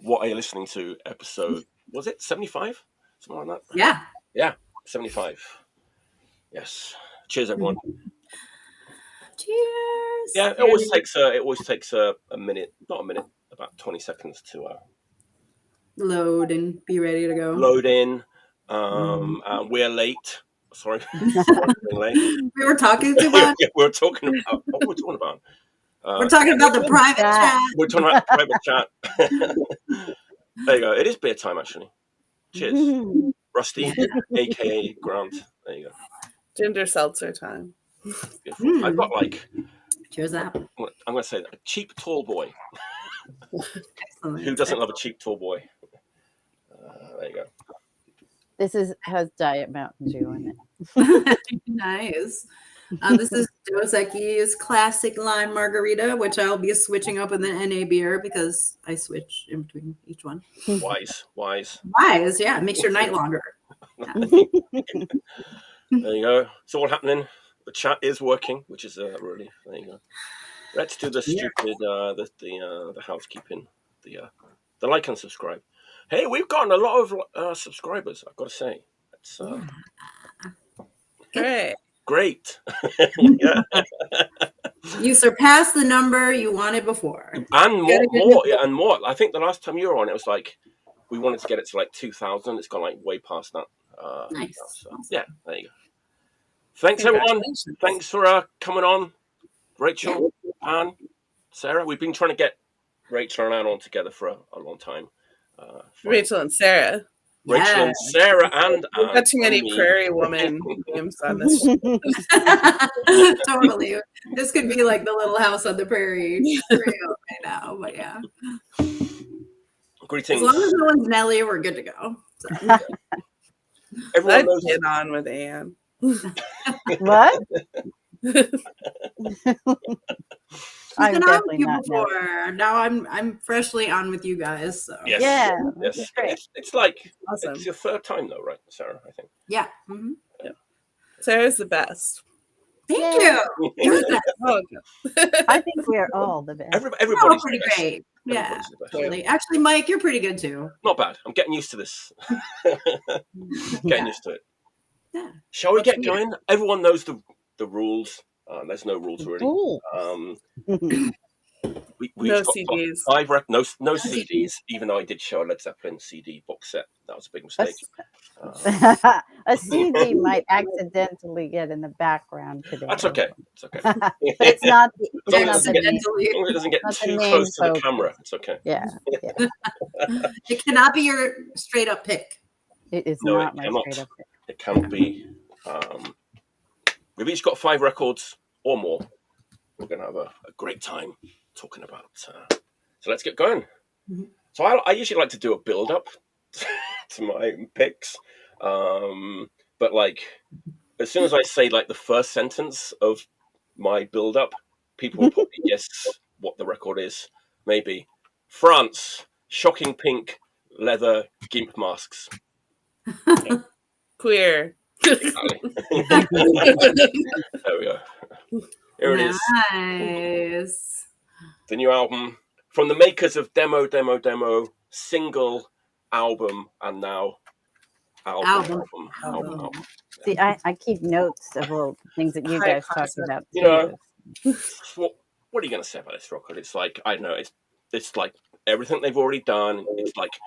What Are You Listening To episode, was it 75? Something like that? Yeah. Yeah, 75. Yes. Cheers, everyone. Cheers. Yeah, it always takes a minute, not a minute, about 20 seconds to Load and be ready to go. load in. We're late. Sorry for being late. We were talking too much. Yeah, we were talking about what were we talking about? We're talking about the private chat. We're talking about private chat. There you go. It is beer time, actually. Cheers. Rusty, aka Grant. There you go. Ginger seltzer time. Beautiful. I've got Cheers up. I'm going to say that, a cheap tall boy. Excellent. Who doesn't love a cheap tall boy? There you go. This has Diet Mountain Dew in it. Nice. This is Dos Equis Classic Lime Margarita, which I'll be switching up with the NA beer because I switch in between each one. Wise. Yeah. It makes your night longer. Yeah. There you go. It's all happening. The chat is working, which is really, there you go. Let's do the stupid, the housekeeping, the like and subscribe. Hey, we've gotten a lot of subscribers, I've got to say. It's great. Yeah. You surpassed the number you wanted before. And more. Yeah, and more. I think the last time you were on, it was like, we wanted to get it to like 2,000. It's gone like way past that. Nice. So, yeah, there you go. Thanks, everyone. Thanks for coming on. Rachel, Anne, Sarah. We've been trying to get Rachel and Anne on together for a long time. Rachel and Sarah. Rachel and Sarah and Anne. We've got too many prairie woman names on this. Totally. This could be like the Little House on the Prairie right now, but yeah. Greetings. As long as no one's Nelly, we're good to go. So. Everyone knows. Get on with Anne. What? She's been on with you before. Now I'm freshly on with you guys. So. Yes. Yeah. Yes. It's like Awesome. It's your third time though, right, Sarah? I think. Yeah. Mm-hmm. Yeah. Sarah's the best. Thank you. You're the best. Oh, okay. I think we are all the best. Everybody's all pretty the best. great. Yeah. Everybody's the best. Totally. Actually, Mike, you're pretty good too. Not bad. I'm getting used to this. Getting used to it. Yeah. Shall we get going? Everyone knows the rules. There's no rules really. No CDs. No CDs. Even though I did show a Led Zeppelin CD box set, that was a big mistake. A CD might accidentally get in the background today. That's okay. It's okay. It's not. As long as it doesn't get too close to the camera, it's okay. Yeah. It cannot be your straight up pick. It is not my straight up pick. It cannot be. We've each got 5 records or more. We're going to have a great time talking about. So let's get going. Mm-hmm. So I usually like to do a build up to my picks, but like as soon as I say like the first sentence of my build up, people will probably guess what the record is. Maybe France, shocking pink leather gimp masks. Yeah. Queer. There we go. Here it is. Nice. The new album from the makers of Demo, single, album, and now album. See, I keep notes of all things that you guys talked about. You know, what are you going to say about this record? It's like, I don't know, it's like everything they've already done. It's like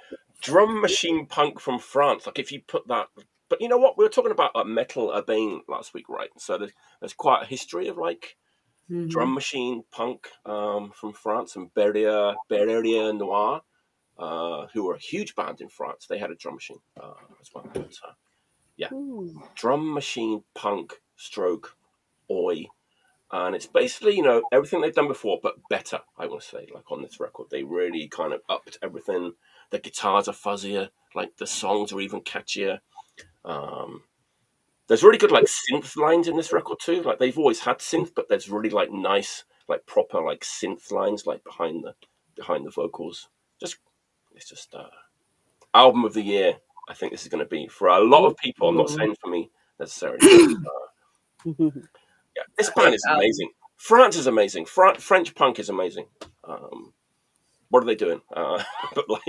drum machine punk from France. Like if you put that, but you know what? We were talking about metal urbane last week, right? So there's quite a history of like drum machine punk from France, and Berrier Noir, who were a huge band in France. They had a drum machine as well. But, yeah, drum machine punk stroke oi. And it's basically, you know, everything they've done before, but better, I want to say. Like on this record, they really kind of upped everything. The guitars are fuzzier, like the songs are even catchier. There's really good like synth lines in this record too. Like they've always had synth, but there's really like nice, like proper like synth lines like behind the vocals. It's just album of the year. I think this is going to be for a lot of people. I'm not saying for me necessarily. Yeah, this band is amazing. France is amazing. French punk is amazing. what are they doing? But like,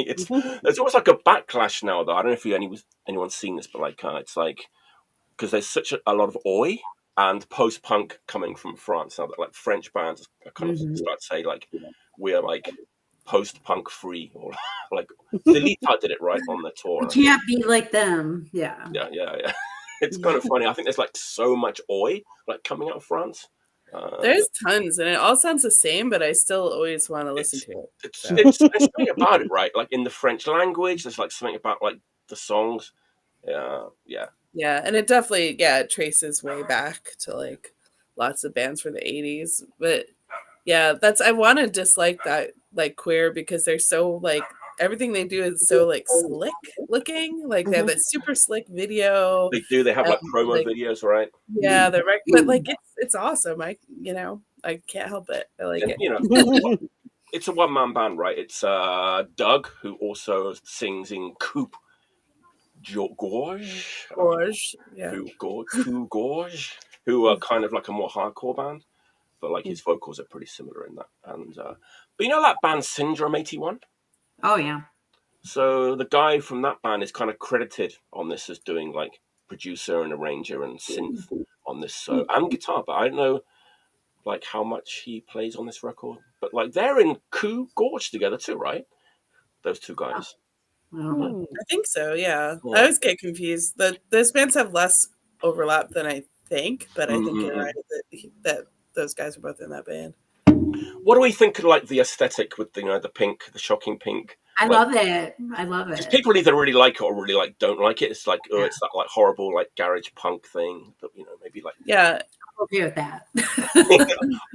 there's almost like a backlash now, though. I don't know if anyone's seen this, but like, it's like because there's such a lot of oi and post punk coming from France now that like French bands are kind of start to say like we're like post punk free, or like the Elite did it right on their tour. You can't be like them. Yeah. Yeah. It's kind of funny. I think there's like so much oi like coming out of France. There's tons, and it all sounds the same, but I still always want to listen to it. It's something about it, right? Like in the French language, there's like something about like the songs. Yeah, and it definitely it traces way back to like lots of bands from the 80s. But yeah, I want to dislike that like Cuir because they're so like everything they do is so like slick looking. Like they have that super slick video. They do. They have like promo videos, right? Yeah, but like it's awesome. I can't help it. I like it. You know, it's a one-man band, right? It's Doug, who also sings in Coupe Gorge, who are kind of like a more hardcore band, but like his vocals are pretty similar in that. And but you know that band Syndrome 81? Oh yeah. So the guy from that band is kind of credited on this as doing like producer and arranger and synth on this, so and guitar. But I don't know like how much he plays on this record. But like they're in Coup Gorge together too, right? Those two guys. I think so. Yeah. I always get confused. Those bands have less overlap than I think, but I think you're right that those guys are both in that band. What do we think of like the aesthetic with the pink, the shocking pink? I love it. Because people either really like it or really like don't like it. It's like it's that like horrible like garage punk thing that maybe like I'm okay with that.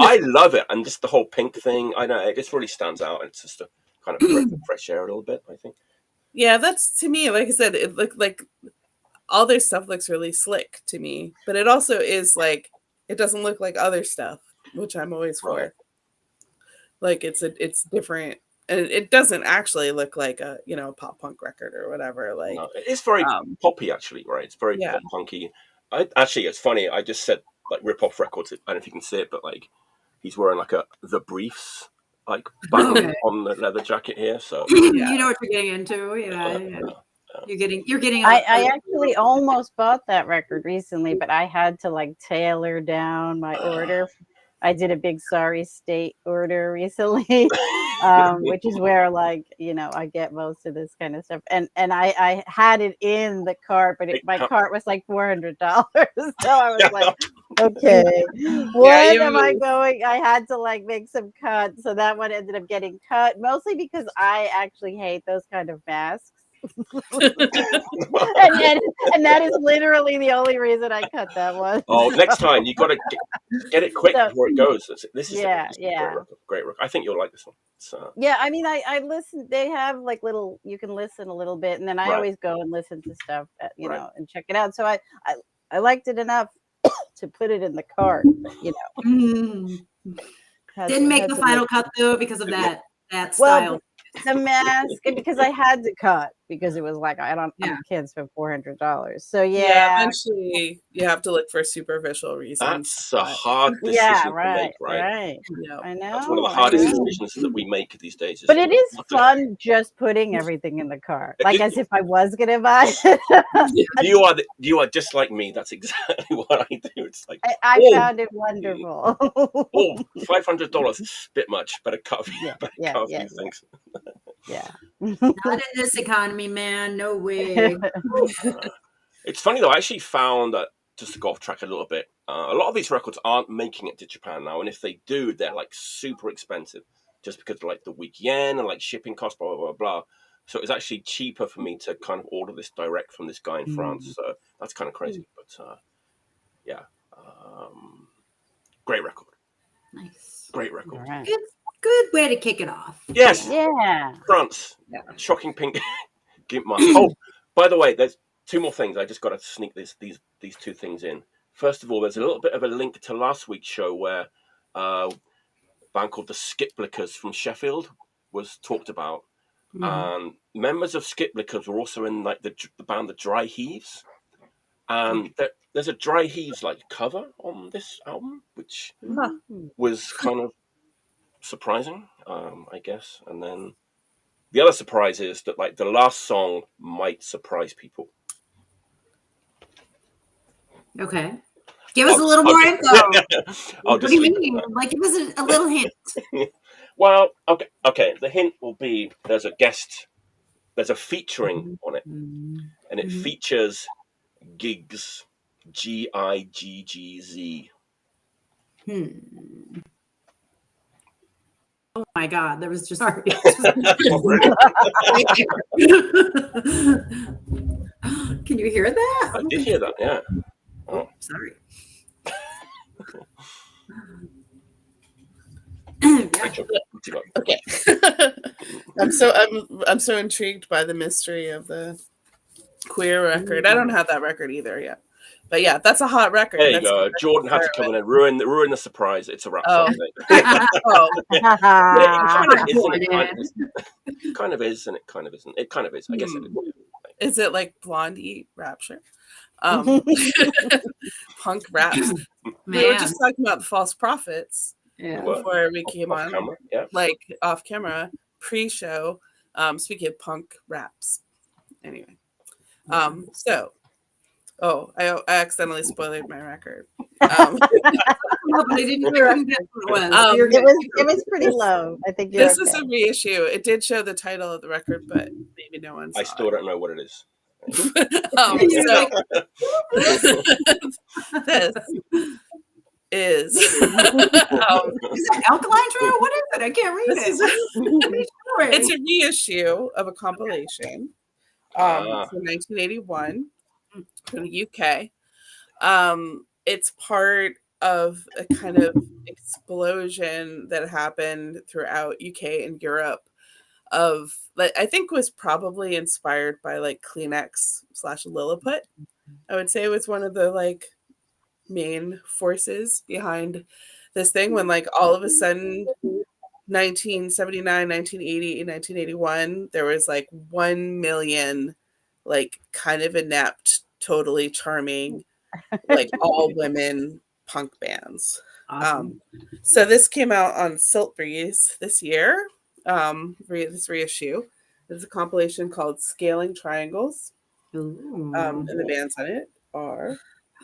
I love it, and just the whole pink thing. I know it just really stands out, and it's just a kind of breath of fresh air a little bit, I think. Yeah, that's to me. Like I said, it looked like all their stuff looks really slick to me, but it also is like it doesn't look like other stuff, which I'm always for. Right. Like it's different, and it doesn't actually look like a pop punk record or whatever. Like no, it's very poppy, actually, right? It's very pop punky. Actually, it's funny. I just said like rip off records. I don't know if you can see it, but like he's wearing like the Briefs like band on the leather jacket here. So you know what you're getting into. Yeah. You're getting. I actually almost bought that record recently, but I had to like tailor down my order. I did a big Sorry State order recently, which is where like I get most of this kind of stuff. And I had it in the cart, but my cart was like $400. So I was like, okay, what am I going? I had to like make some cuts, so that one ended up getting cut mostly because I actually hate those kind of masks. and that is literally the only reason I cut that one. Oh, next time you got to get it quick before it goes. This is a great record. I think you'll like this one. Yeah, I mean, I listen. They have like you can listen a little bit, and then I always go and listen to stuff, and check it out. So I liked it enough to put it in the cart. Didn't make the final cut though because of that style. Well, the mask, because I had to cut because it was like I can't spend $400. So eventually you have to look for superficial reasons. That's a hard decision to make, right? I know. That's one of the hardest decisions that we make these days. But it is fun just putting everything in the cart, like as if I was gonna buy it. You are just like me. That's exactly what I do. It's like I found it wonderful. $500, bit much. Better cut a few things. Yeah. Not in this economy, man. No way. It's funny though. I actually found that, just to go off track a little bit, a lot of these records aren't making it to Japan now, and if they do, they're like super expensive, just because of like the weak yen and like shipping costs, blah blah blah blah. So it's actually cheaper for me to kind of order this direct from this guy in France. So that's kind of crazy, but great record. Nice. Great record. Right. Good way to kick it off. Yes. Yeah. France. Yeah. Shocking pink gimp mask. Oh, by the way, there's two more things. I just got to sneak these two things in. First of all, there's a little bit of a link to last week's show where a band called the Skipblickers from Sheffield was talked about. And members of Skipblickers were also in like the band The Dry Heaves. And there's a Dry Heaves like cover on this album, which was kind of surprising, I guess. And then the other surprise is that like the last song might surprise people. Okay. Give us a little more info. What do you mean? Like, give us a little hint. Well, okay. The hint will be there's a featuring on it, and it features Gigs, Giggz. Oh my God, that was just sorry. Can you hear that? I did hear that, yeah. Oh, sorry. Okay. I'm so intrigued by the mystery of the Cuir record. I don't have that record either yet. But yeah, that's a hot record. There you go. Jordan had to come in and ruin the surprise. It's a rap song. It kind of is, and it kind of isn't. It kind of is. I guess it is. Is it like Blondie Rapture? Punk raps. We were just talking about the False Prophets before we came on. Camera, yeah. Like off camera, pre-show. Speaking of punk raps. Anyway. I accidentally spoiled my record. It was pretty low. I think this is a reissue. It did show the title of the record, but maybe no one saw I still don't know what it is. This is is that Alkaline Trio? What is it? I can't read it. It's a reissue of a compilation from 1981 from the UK. It's part of a kind of explosion that happened throughout UK and Europe of, like, I think was probably inspired by like Kleenex / Lilliput. I would say it was one of the like main forces behind this thing when like all of a sudden 1979, 1980, 1981, there was like 1 million like kind of inept, totally charming, like all women punk bands. Awesome. So this came out on Siltbreeze this year. This reissue. There's a compilation called Scaling Triangles. And the bands on it are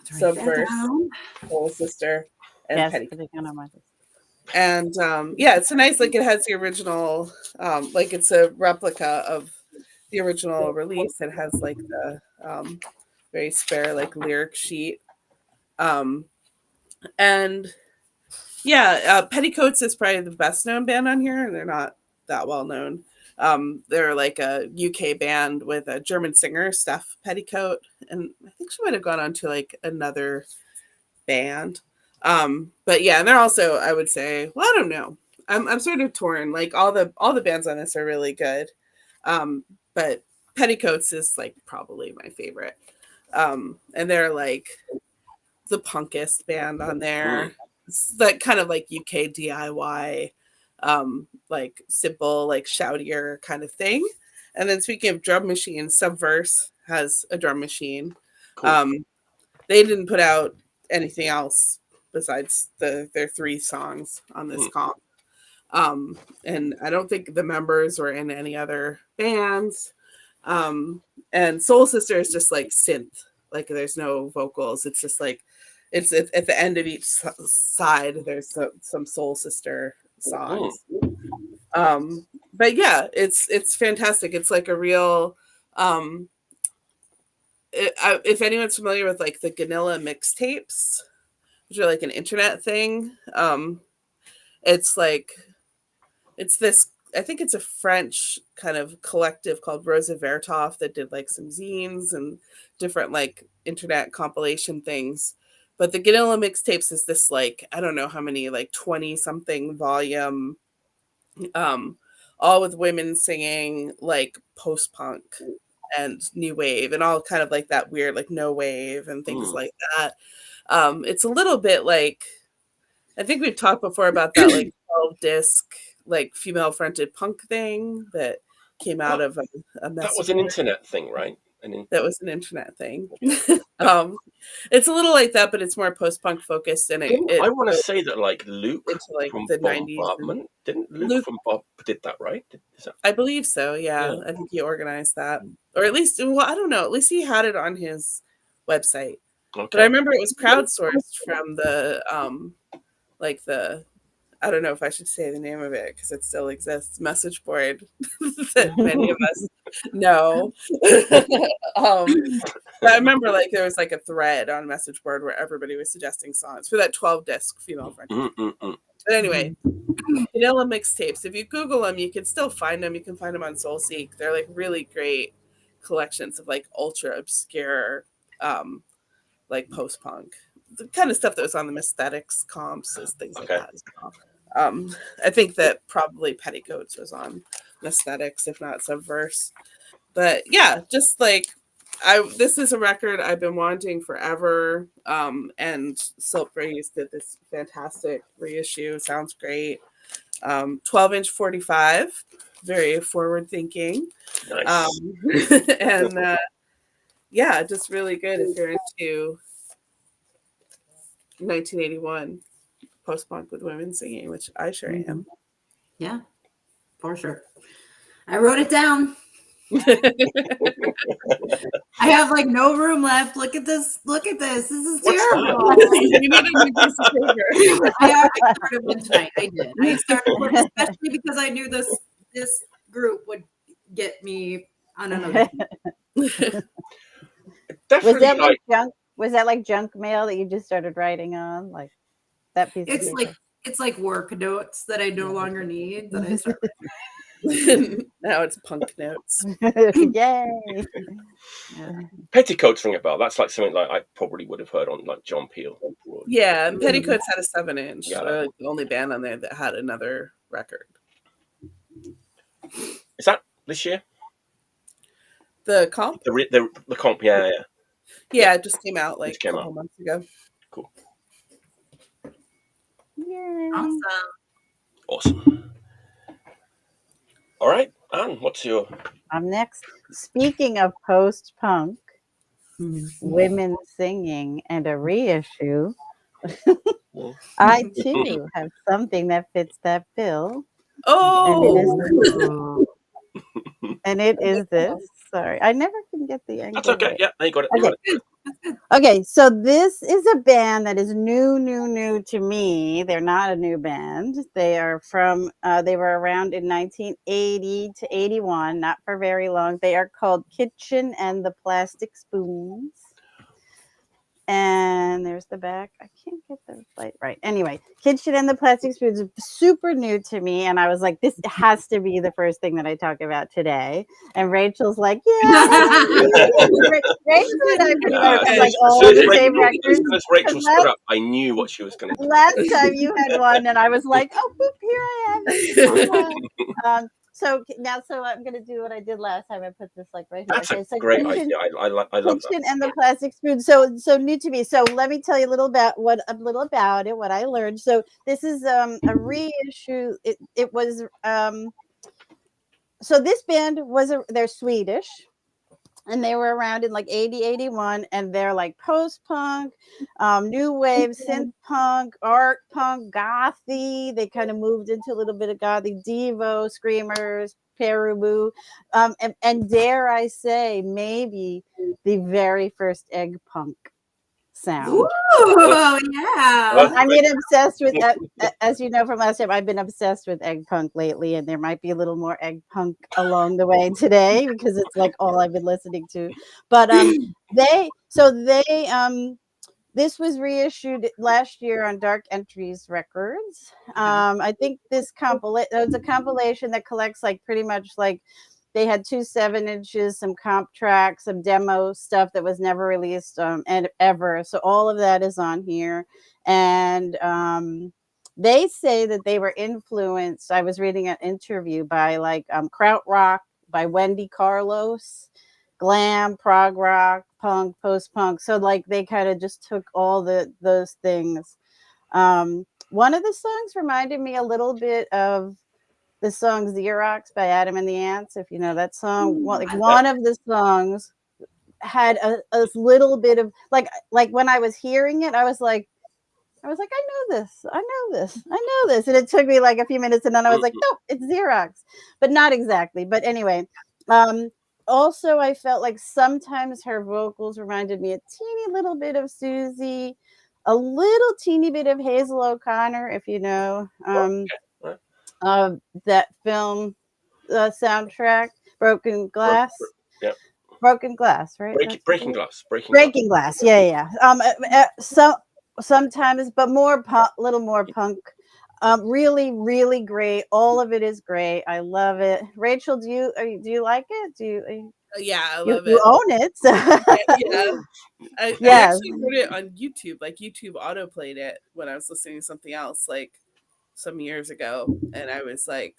Subverse, Soul Sister, and Petticoat. And it's a nice, like it has the original, like it's a replica of the original release. It has like the very spare like lyric sheet. And Petticoats is probably the best known band on here, and they're not that well known. They're like a UK band with a German singer, Steph Petticoat, and I think she might have gone on to like another band. But yeah, and they're also, I would say, well, I don't know. I'm sort of torn. Like all the bands on this are really good. But Petticoats is like probably my favorite. And they're like the punkest band on there. It's that kind of like UK DIY, like simple, like shoutier kind of thing. And then speaking of drum machines, Subverse has a drum machine. Cool. They didn't put out anything else besides their 3 songs on this comp. And I don't think the members were in any other bands. And Soul Sister is just like synth, like there's no vocals. It's just like, it's at the end of each side, there's some Soul Sister songs. But yeah, it's fantastic. It's like a real, if anyone's familiar with like the Ganilla mixtapes, which are like an internet thing, it's this, I think it's a French kind of collective called Rosa Vertov that did like some zines and different like internet compilation things. But the Ganilla mixtapes is this like, I don't know how many, like 20 something volume, all with women singing like post-punk and new wave and all kind of like that weird like no wave and things like that. It's a little bit like, I think we've talked before about that like 12-disc like female fronted punk thing that came out of a mess. That was an internet thing, right? That was an internet thing. It's a little like that, but it's more post-punk focused, and I want to say that like Luke into like from the 90s. Bombardment, didn't Luke from Bob did that, right? I believe so. Yeah, I think he organized that, or at least, well, I don't know. At least he had it on his website. Okay. But I remember it was crowdsourced from the like the, I don't know if I should say the name of it because it still exists, message board that many of us know. But I remember like there was like a thread on message board where everybody was suggesting songs for that 12-disc female French. But anyway, vanilla mixtapes. If you Google them, you can still find them. You can find them on SoulSeek. They're like really great collections of like ultra obscure, like post-punk, the kind of stuff that was on the Aesthetics comps, is things like that as well. I think that probably Petticoats was on Aesthetics, if not Subverse. But yeah, just like this is a record I've been wanting forever. And Siltbreeze did this fantastic reissue. Sounds great. 12-inch 45, very forward thinking. Nice. And yeah, just really good if you're into 1981 post-punk with women singing, which I sure am. Yeah, for sure. I wrote it down. I have like no room left. Look at this. Look at this. This is terrible. I started one tonight. I did. I started one especially because I knew this group would get me on another. Definitely, was that like junk? Was that like junk mail that you just started writing on, like that piece? It's like work notes that I no longer need. That I start. Now it's punk notes. Yay! Petticoats ring a bell. That's like something like I probably would have heard on like John Peel. Yeah, and Petticoats had a 7-inch. Yeah. Like the only band on there that had another record. Is that this year? The comp? The comp, yeah. Yeah, it just came out like a couple months ago. Cool. Yay. Awesome. All right, Anne, what's your... I'm next. Speaking of post-punk, women singing, and a reissue, I too have something that fits that bill. Oh! And it is this. Sorry, I never can get the angle. That's okay. Right. Yeah, you got it. Okay. Okay, so this is a band that is new to me. They're not a new band. They are from, they were around in 1980 to 81, not for very long. They are called Kitchen and the Plastic Spoons. And there's the back. I can't get the light right. Anyway, Kitchen and the Plastic Spoons is super new to me. And I was like, this has to be the first thing that I talk about today. And Rachel's like, yeah. Rachel and I pretty much like all the same records. As Rachel stood up, I knew what she was going to do. Last time you had one, and I was like, oh, boop, here I am. So I'm going to do what I did last time. I put this like right here. That's a great idea. I love that. Kitchen and the Plastic Spoon. So new to me. So let me tell you a little about what I learned. So this is a reissue. It was so this band they're Swedish. And they were around in like 80, 81, and they're like post-punk, new wave, synth punk, art punk, gothy. They kind of moved into a little bit of gothy, Devo, Screamers, Perubu, and dare I say, maybe the very first egg punk sound. Oh yeah! I've been obsessed with that. As you know from last time, I've been obsessed with egg punk lately, and there might be a little more egg punk along the way today because it's like all I've been listening to. But this was reissued last year on Dark Entries Records. I think it's a compilation that collects like pretty much like. They had 2 7-inches, some comp tracks, some demo stuff that was never released and ever. So all of that is on here. And they say that they were influenced. I was reading an interview by like Krautrock by Wendy Carlos, glam, prog rock, punk, post-punk. So like they kind of just took all those things. One of the songs reminded me a little bit of the song Xerox by Adam and the Ants, if you know that song. One of the songs had a little bit of like when I was hearing it, I was like, I know this. And it took me like a few minutes, and then I was like, no, it's Xerox, but not exactly. But anyway, also I felt like sometimes her vocals reminded me a teeny little bit of Susie, a little teeny bit of Hazel O'Connor, if you know that film soundtrack, Broken Glass. Yeah. Broken Glass, right? Breaking Glass. Breaking Glass. Yeah. Sometimes, but little more punk. Really, really great. All of it is great. I love it. Rachel, do you like it? Yeah, I love it. You own it. So. Yeah. I actually heard it on YouTube. Like YouTube autoplayed it when I was listening to something else, like some years ago, and I was like,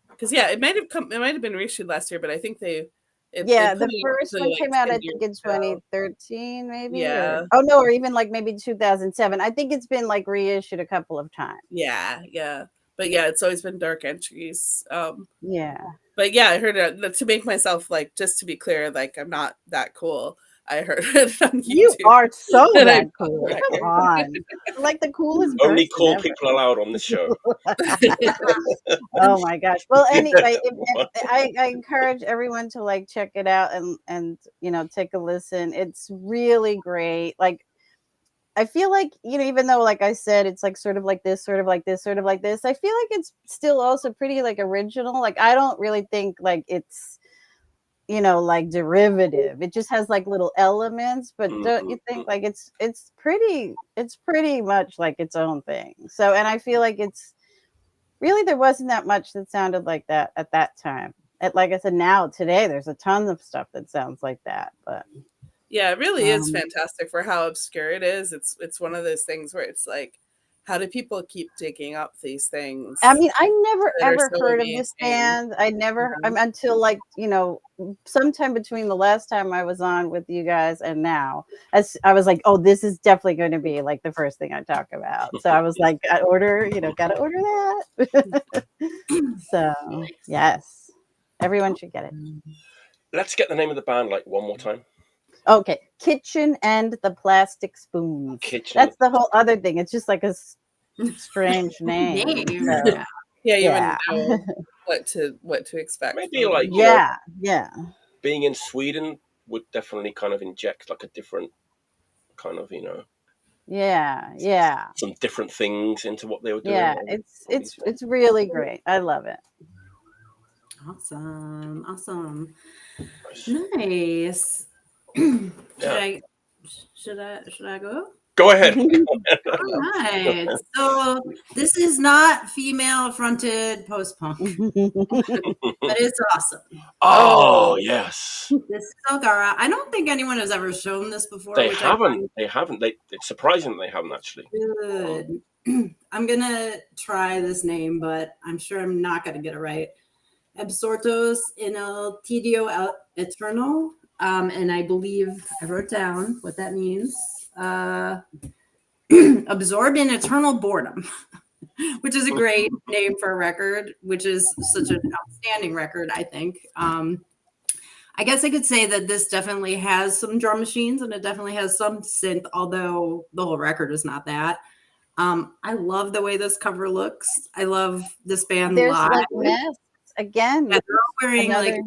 because it might have been reissued last year, but I think the first one came out, I think, in 2013, maybe. Yeah. Or even like maybe 2007. I think it's been like reissued a couple of times. Yeah. But yeah, it's always been Dark Entries. Yeah. But yeah, I heard it to make myself, like, just to be clear, like, I'm not that cool. I heard it on YouTube. You are so that cool. Come on. Like the coolest person Only cool ever. people allowed on the show. Oh my gosh. Well, anyway, I encourage everyone to like check it out and take a listen. It's really great. Like, I feel like, even though, like I said, it's like sort of like this, sort of like this, sort of like this, I feel like it's still also pretty like original. Like, I don't really think like it's, like derivative. It just has like little elements, but don't you think like it's pretty much like its own thing. So, and I feel like it's really, there wasn't that much that sounded like that at that time. Like I said, now today there's a ton of stuff that sounds like that, but yeah, it really is fantastic for how obscure it is. It's one of those things where it's like, how do people keep digging up these things? I mean, I never ever heard of this band. I never until like, sometime between the last time I was on with you guys and now, as I was like, oh, this is definitely going to be like the first thing I talk about. So I was like, gotta order that. So yes, everyone should get it. Let's get the name of the band like one more time. Okay, Kitchen and the Plastic Spoons. That's the whole other thing. It's just like a strange name. So, you wouldn't know what to expect. Maybe like being in Sweden would definitely kind of inject like a different kind of some different things into what they were doing. Yeah, it's really great. I love it. Awesome. Nice. Should I go? Go ahead. All right. So this is not female-fronted post-punk, but it's awesome. Oh yes. This is Algara. I don't think anyone has ever shown this before. They haven't. It's surprising they haven't actually. Good. I'm gonna try this name, but I'm sure I'm not gonna get it right. Absortos in el Tedio Eterno. And I believe I wrote down what that means. Absorb in eternal boredom, which is a great name for a record, which is such an outstanding record, I think. I guess I could say that this definitely has some drum machines and it definitely has some synth, although the whole record is not that. I love the way this cover looks. I love this band There's live. like masks again. Yeah, they're all wearing another...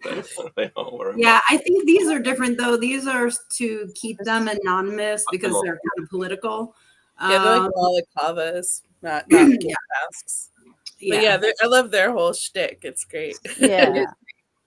I think these are different though. These are to keep them anonymous because they're kind of political. They're like balaclavas, not masks. But I love their whole shtick. It's great. Yeah.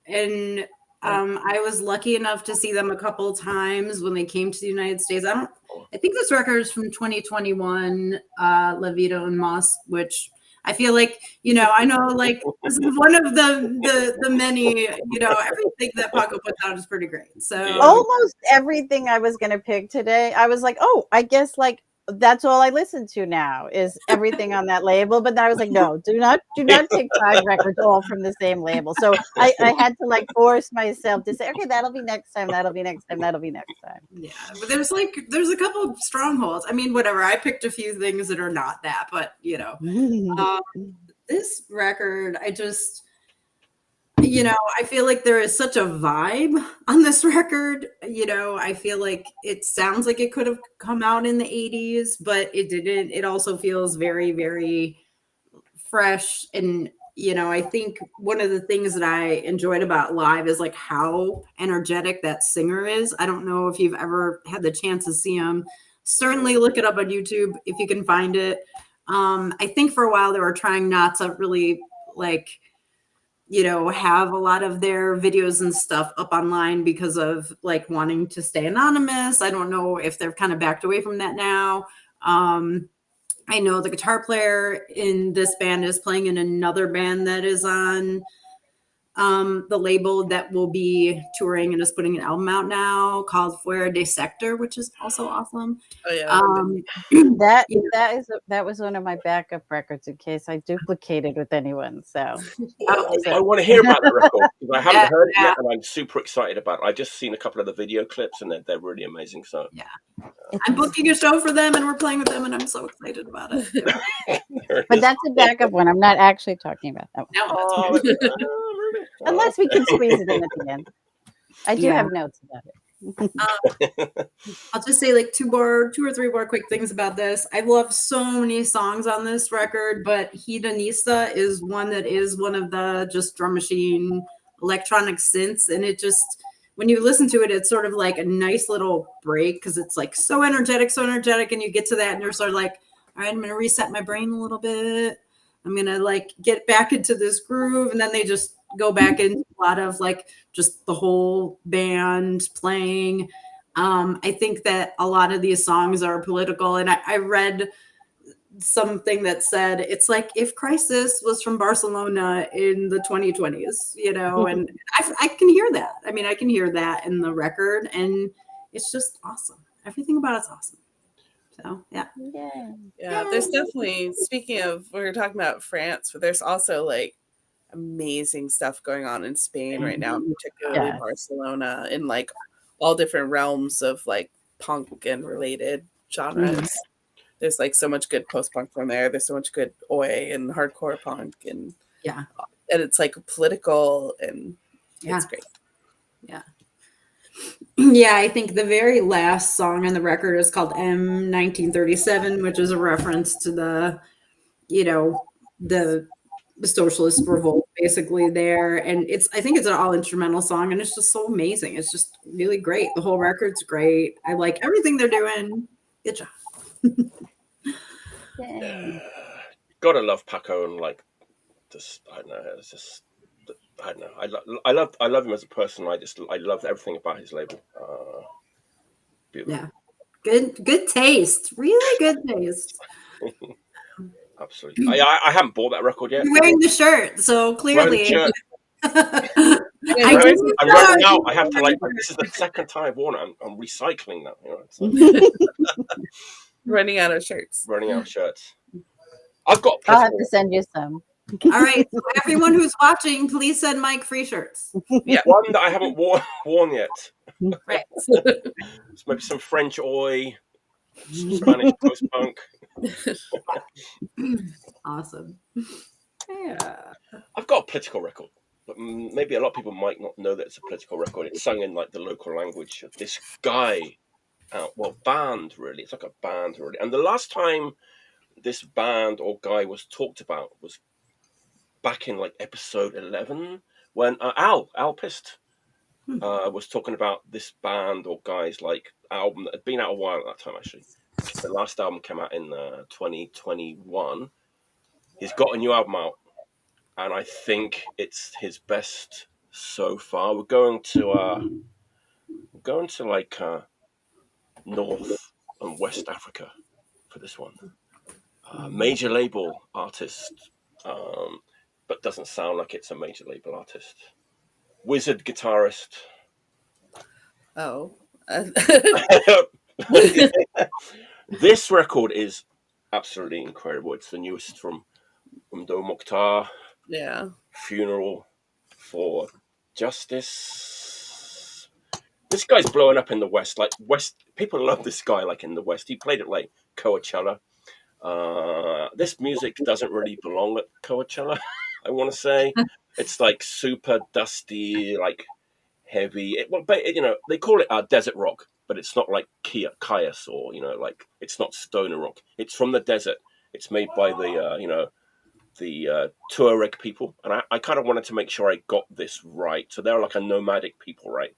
And I was lucky enough to see them a couple of times when they came to the United States. I think this record is from 2021, La Vida and Moss, which I feel like, I know like this is one of the many, everything that Paco puts out is pretty great. So almost everything I was going to pick today, I was like, oh, I guess like that's all I listen to now is everything on that label. But then I was like, no, do not take 5 records all from the same label. So I had to like force myself to say, okay, that'll be next time. That'll be next time. That'll be next time. Yeah. But there's a couple of strongholds. I mean, whatever. I picked a few things that are not that, but this record, I feel like there is such a vibe on this record. I feel like it sounds like it could have come out in the 80s, but it didn't. It also feels very, very fresh. And, I think one of the things that I enjoyed about live is like how energetic that singer is. I don't know if you've ever had the chance to see him. Certainly look it up on YouTube if you can find it. I think for a while they were trying not to really like, have a lot of their videos and stuff up online because of like wanting to stay anonymous. I don't know if they've kind of backed away from that now. I know the guitar player in this band is playing in another band that is on the label that will be touring and is putting an album out now called Fuera de Sector, which is also awesome. Oh yeah. That was one of my backup records in case I duplicated with anyone. So I want to hear about that record because I haven't heard it yet, and I'm super excited about it. I've just seen a couple of the video clips, and they're really amazing. So I'm booking a show for them, and we're playing with them, and I'm so excited about it. But that's a backup one. I'm not actually talking about that one. No, really? Unless we can squeeze it in at the end. I do have notes about it. I'll just say like two or three more quick things about this. I love so many songs on this record, but Hedonista is one that is one of the just drum machine electronic synths. And it just, when you listen to it, it's sort of like a nice little break because it's like so energetic. And you get to that and you're sort of like, all right, I'm going to reset my brain a little bit. I'm going to like get back into this groove. And then they just go back into a lot of like just the whole band playing. I think that a lot of these songs are political. And I read something that said it's like if Crisis was from Barcelona in the 2020s, and I can hear that. I mean, I can hear that in the record, and it's just awesome. Everything about it's awesome. So yeah. There's definitely, speaking of, we were talking about France, but there's also like amazing stuff going on in Spain right now, particularly Barcelona, in like all different realms of like punk and related genres. There's like so much good post-punk from there. There's so much good oi and hardcore punk, and it's like political, and it's great. I think the very last song on the record is called M1937, which is a reference to the socialist revolt basically there. And I think it's an all instrumental song, and it's just so amazing. It's just really great. The whole record's great. I like everything they're doing. Good job. Gotta love Paco, and like just I don't know, it's just I don't know. I love him as a person. I love everything about his label. Beautiful. Yeah, good taste. Really good taste. Absolutely. I haven't bought that record yet. You're wearing the shirt, so clearly. I'm running out. I have to like. This is the second time I've worn it. I'm recycling now. Running out of shirts. I've got. I'll have to send you some. All right, so everyone who's watching, please send Mike free shirts. One that I haven't worn yet. Right. Maybe some French oi, some Spanish post punk. Awesome. I've got a political record, but maybe a lot of people might not know that it's a political record. It's sung in like the local language of this guy. Band really. It's like a band really. And the last time this band or guy was talked about was back in like episode 11 when Al Pist was talking about this band or guy's like album that had been out a while at that time. Actually, the last album came out in 2021. He's got a new album out, and I think it's his best so far. We're going to like North and West Africa for this one. Major label artist, but doesn't sound like it's a major label artist. Wizard guitarist. Oh. This record is absolutely incredible. It's the newest from Mdou Moctar. Yeah. Funeral for Justice. This guy's blowing up in the West. Like people love this guy. Like in the West, he played at like Coachella. This music doesn't really belong at Coachella, I want to say. It's like super dusty, like heavy. They call it desert rock, but it's not like Chias or like it's not stoner rock. It's from the desert. It's made by the Tuareg people, and I kind of wanted to make sure I got this right. So they're like a nomadic people, right?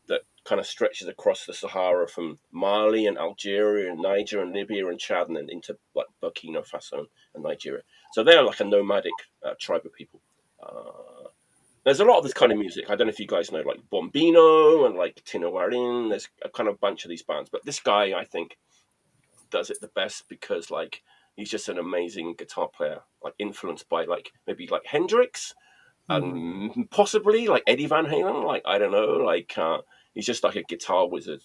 That kind of stretches across the Sahara from Mali and Algeria and Niger and Libya and Chad and then into like Burkina Faso and Nigeria. So they're like a nomadic tribe of people. There's a lot of this kind of music. I don't know if you guys know like Bombino and like Tinowarin. There's a kind of bunch of these bands, but this guy I think does it the best because like he's just an amazing guitar player, like influenced by like maybe like Hendrix and possibly like Eddie Van Halen. Like I don't know, like he's just like a guitar wizard.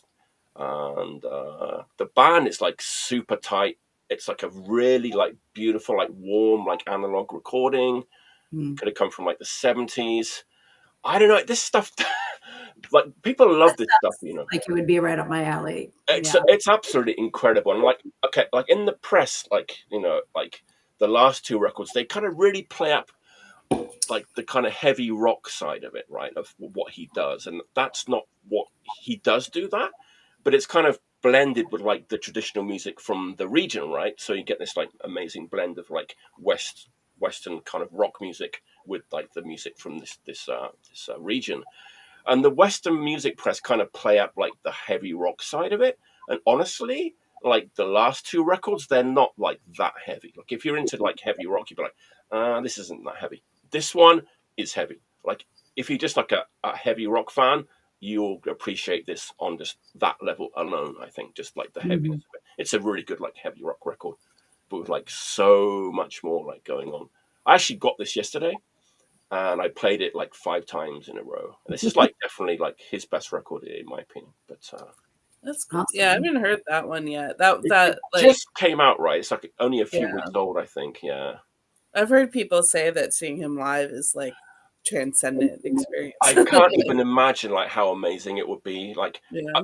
And the band is like super tight. It's like a really like beautiful, like warm, like analog recording. Could have come from like the 70s. I don't know. This stuff, like people love this stuff, Like it would be right up my alley. It's absolutely incredible. And like, okay, like in the press, like like the last two records, they kind of really play up like the kind of heavy rock side of it, right? Of what he does, and that's not what he does do that, but it's kind of blended with like the traditional music from the region, right? So you get this like amazing blend of like Western kind of rock music with like the music from this region, and the Western music press kind of play up like the heavy rock side of it. And honestly, like the last two records, they're not like that heavy. Like if you're into like heavy rock, you'd be like, this isn't that heavy. This one is heavy. Like if you're just like a heavy rock fan, you'll appreciate this on just that level alone. I think just like the heaviness of it. It's a really good like heavy rock record, but with like so much more like going on. I actually got this yesterday and I played it like 5 times in a row. And this is like definitely like his best record in my opinion. But that's cool. Awesome. Yeah, I haven't heard that one yet. That it like just came out, right? It's like only a few weeks old, I think. Yeah. I've heard people say that seeing him live is like transcendent experience. I can't even imagine like how amazing it would be. Like, I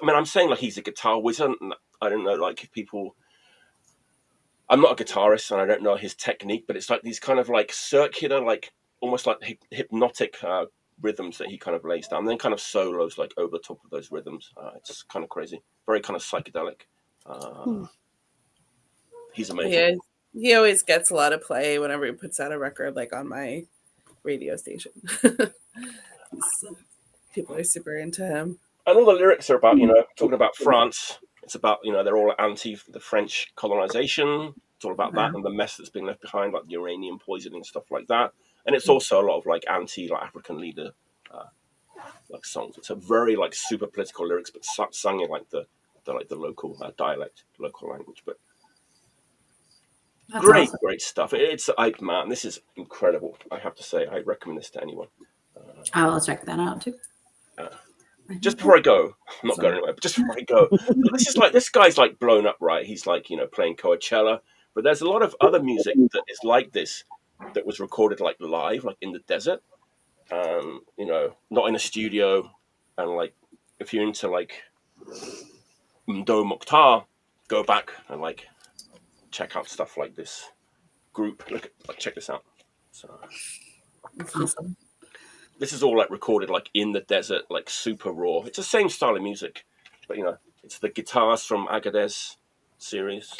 mean, I'm saying like he's a guitar wizard. And I don't know, like if people. I'm not a guitarist and I don't know his technique, but it's like these kind of like circular, like almost like hypnotic rhythms that he kind of lays down, and then kind of solos like over the top of those rhythms. It's kind of crazy, very kind of psychedelic. He's amazing. Yeah, he always gets a lot of play whenever he puts out a record, like on my radio station. People are super into him. And all the lyrics are about, talking about France. It's about, they're all anti the French colonization. It's all about that and the mess that's been left behind, like the uranium poisoning, stuff like that. And it's also a lot of like anti like African leader like songs. It's a very like super political lyrics, but sung in like the local dialect, local language. But that's great, awesome. Great stuff. Man, this is incredible. I have to say, I recommend this to anyone. I'll check that out too. Just before I go, I'm not going anywhere, but just before I go, this guy's like blown up, right? He's like, playing Coachella, but there's a lot of other music that is like this that was recorded like live, like in the desert, not in a studio. And like, if you're into like Mdou Moctar, go back and like check out stuff like this group. Check this out. So, awesome. This is all like recorded like in the desert, like super raw. It's the same style of music, but it's the guitars from Agadez series.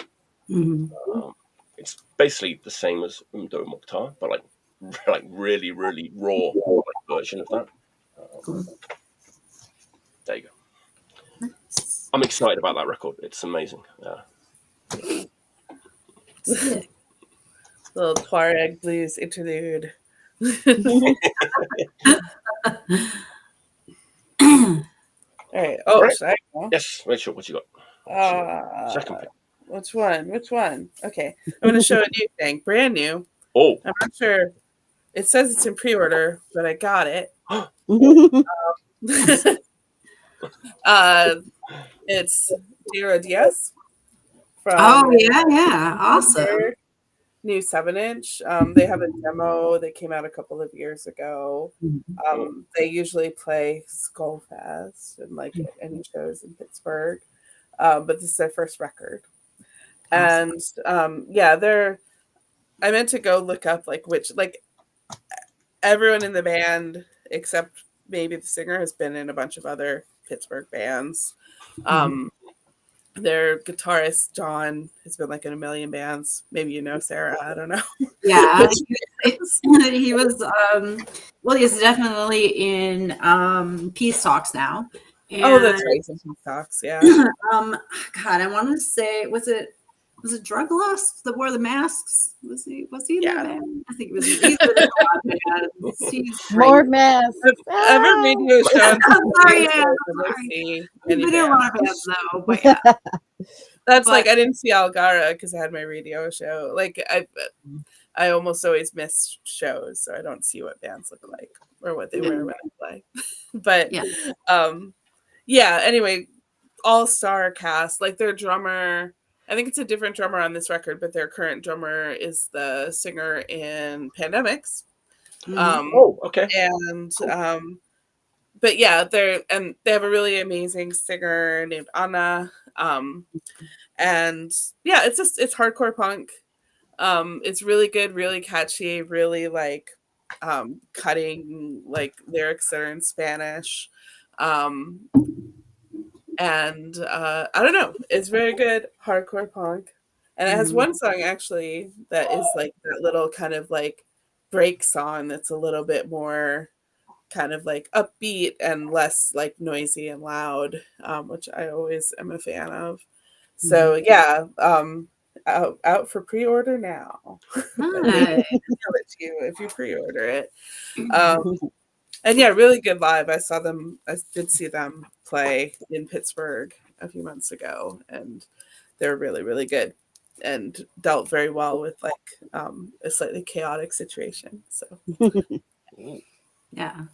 It's basically the same as Mdou Moctar, but like really, really raw version of that. There you go. I'm excited about that record. It's amazing. Little Tuareg blues interlude. All right. Oh, right. Should I go? Yes, Rachel, what you got? Second pick. Which one? Okay. I'm going to show a new thing. Brand new. Oh. I'm not sure. It says it's in pre-order, but I got it. It's Rodillas from yeah. Awesome. New 7-inch. They have a demo. They came out a couple of years ago. They usually play Skullfest and like any shows in Pittsburgh, but this is their first record. Awesome. And I meant to go look up like which like everyone in the band except maybe the singer has been in a bunch of other Pittsburgh bands. Their guitarist John has been like in a million bands. Maybe you know Sarah. I don't know. Yeah, he was. Well, he's definitely in Peace Talks now. And, that's right. Some Peace Talks. Yeah. God, I want to say, was it Drug Lust that wore the masks? Was he in that band? I think it was. He's been in a lot of bands. He's More masks. I have a radio show. Sorry, see he's any been in a band. lot of bands though. But yeah, That's like I didn't see Algara because I had my radio show. Like I almost always miss shows, so I don't see what bands look like or what they wear when they play. But anyway, all-star cast. Like their drummer, I think it's a different drummer on this record, but their current drummer is the singer in Pandemics. Okay. And but yeah, they have a really amazing singer named Anna. And yeah, it's hardcore punk. It's really good, really catchy, really like cutting like lyrics that are in Spanish. And I don't know, it's very good hardcore punk. And it has one song actually that is like that little kind of like break song that's a little bit more kind of like upbeat and less like noisy and loud, which I always am a fan of. So yeah, out for pre-order now. Nice. I'll let you if you pre-order it. And yeah, really good live. I did see them play in Pittsburgh a few months ago, and they're really, really good and dealt very well with like a slightly chaotic situation. So yeah,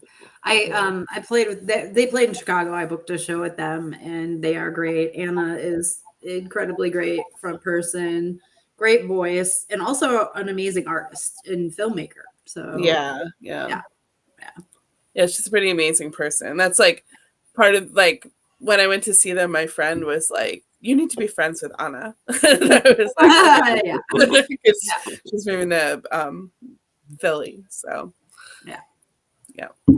I played with they played in Chicago. I booked a show with them, and they are great. Anna is incredibly great front person, great voice, and also an amazing artist and filmmaker. So yeah, she's a pretty amazing person. That's like part of like when I went to see them, my friend was like, "You need to be friends with Anna." And I was like, because she's moving to Philly, so yeah.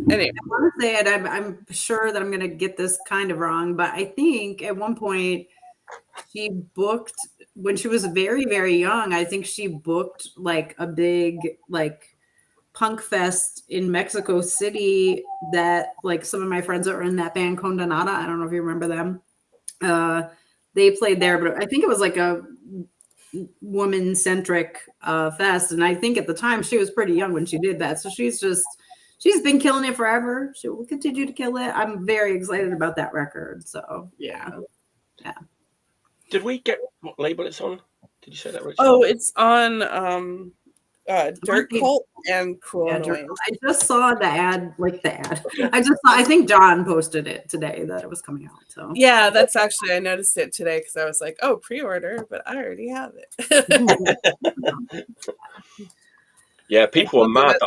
Anyway, I want to say it. I'm sure that I'm going to get this kind of wrong, but I think at one point she booked when she was very, very young. I think she booked like a big like punk fest in Mexico City that like some of my friends that were in that band Condenada. I don't know if you remember them. They played there, but I think it was like a woman-centric fest. And I think at the time she was pretty young when she did that. So she's been killing it forever. She will continue to kill it. I'm very excited about that record. So yeah. Did we get what label it's on? Did you say that, Richard? Oh, it's on Dirt Cult and Cruel Noise. I just saw the ad. I think John posted it today that it was coming out. So yeah, that's actually, I noticed it today because I was like, oh, pre-order, but I already have it. Yeah, people were mad that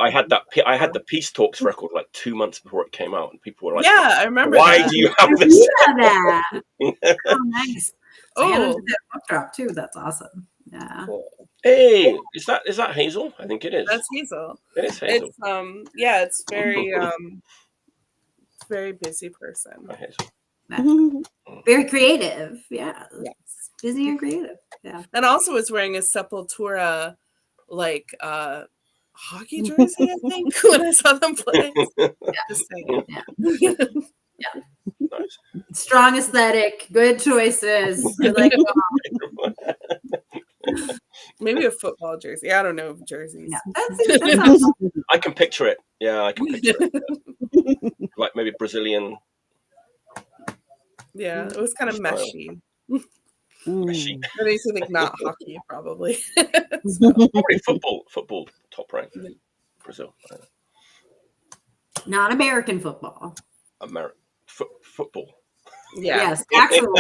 I had the Peace Talks record like 2 months before it came out, and people were like, "Yeah, I remember. Why that. do you have this?" That. Oh, nice. Oh, that book drop too. That's awesome. Yeah. Cool. Hey, is that Hazel? I think it is. That's Hazel. It is Hazel. It's very very busy person. Very creative. Yeah. Yes. Busy and creative. Yeah. And also was wearing a Sepultura like hockey jersey, I think, when I saw them play. Just saying. Yeah. Nice. Strong aesthetic, good choices. Like maybe a football jersey. I don't know jerseys. Yeah, that's I can picture it. Yeah, I can picture it. Yeah. Like maybe Brazilian. Yeah, it was kind of meshy. Meshy. But I used to think not hockey, probably. Probably football top rank. Brazil. Not American football. Football. Yeah. Yes, actual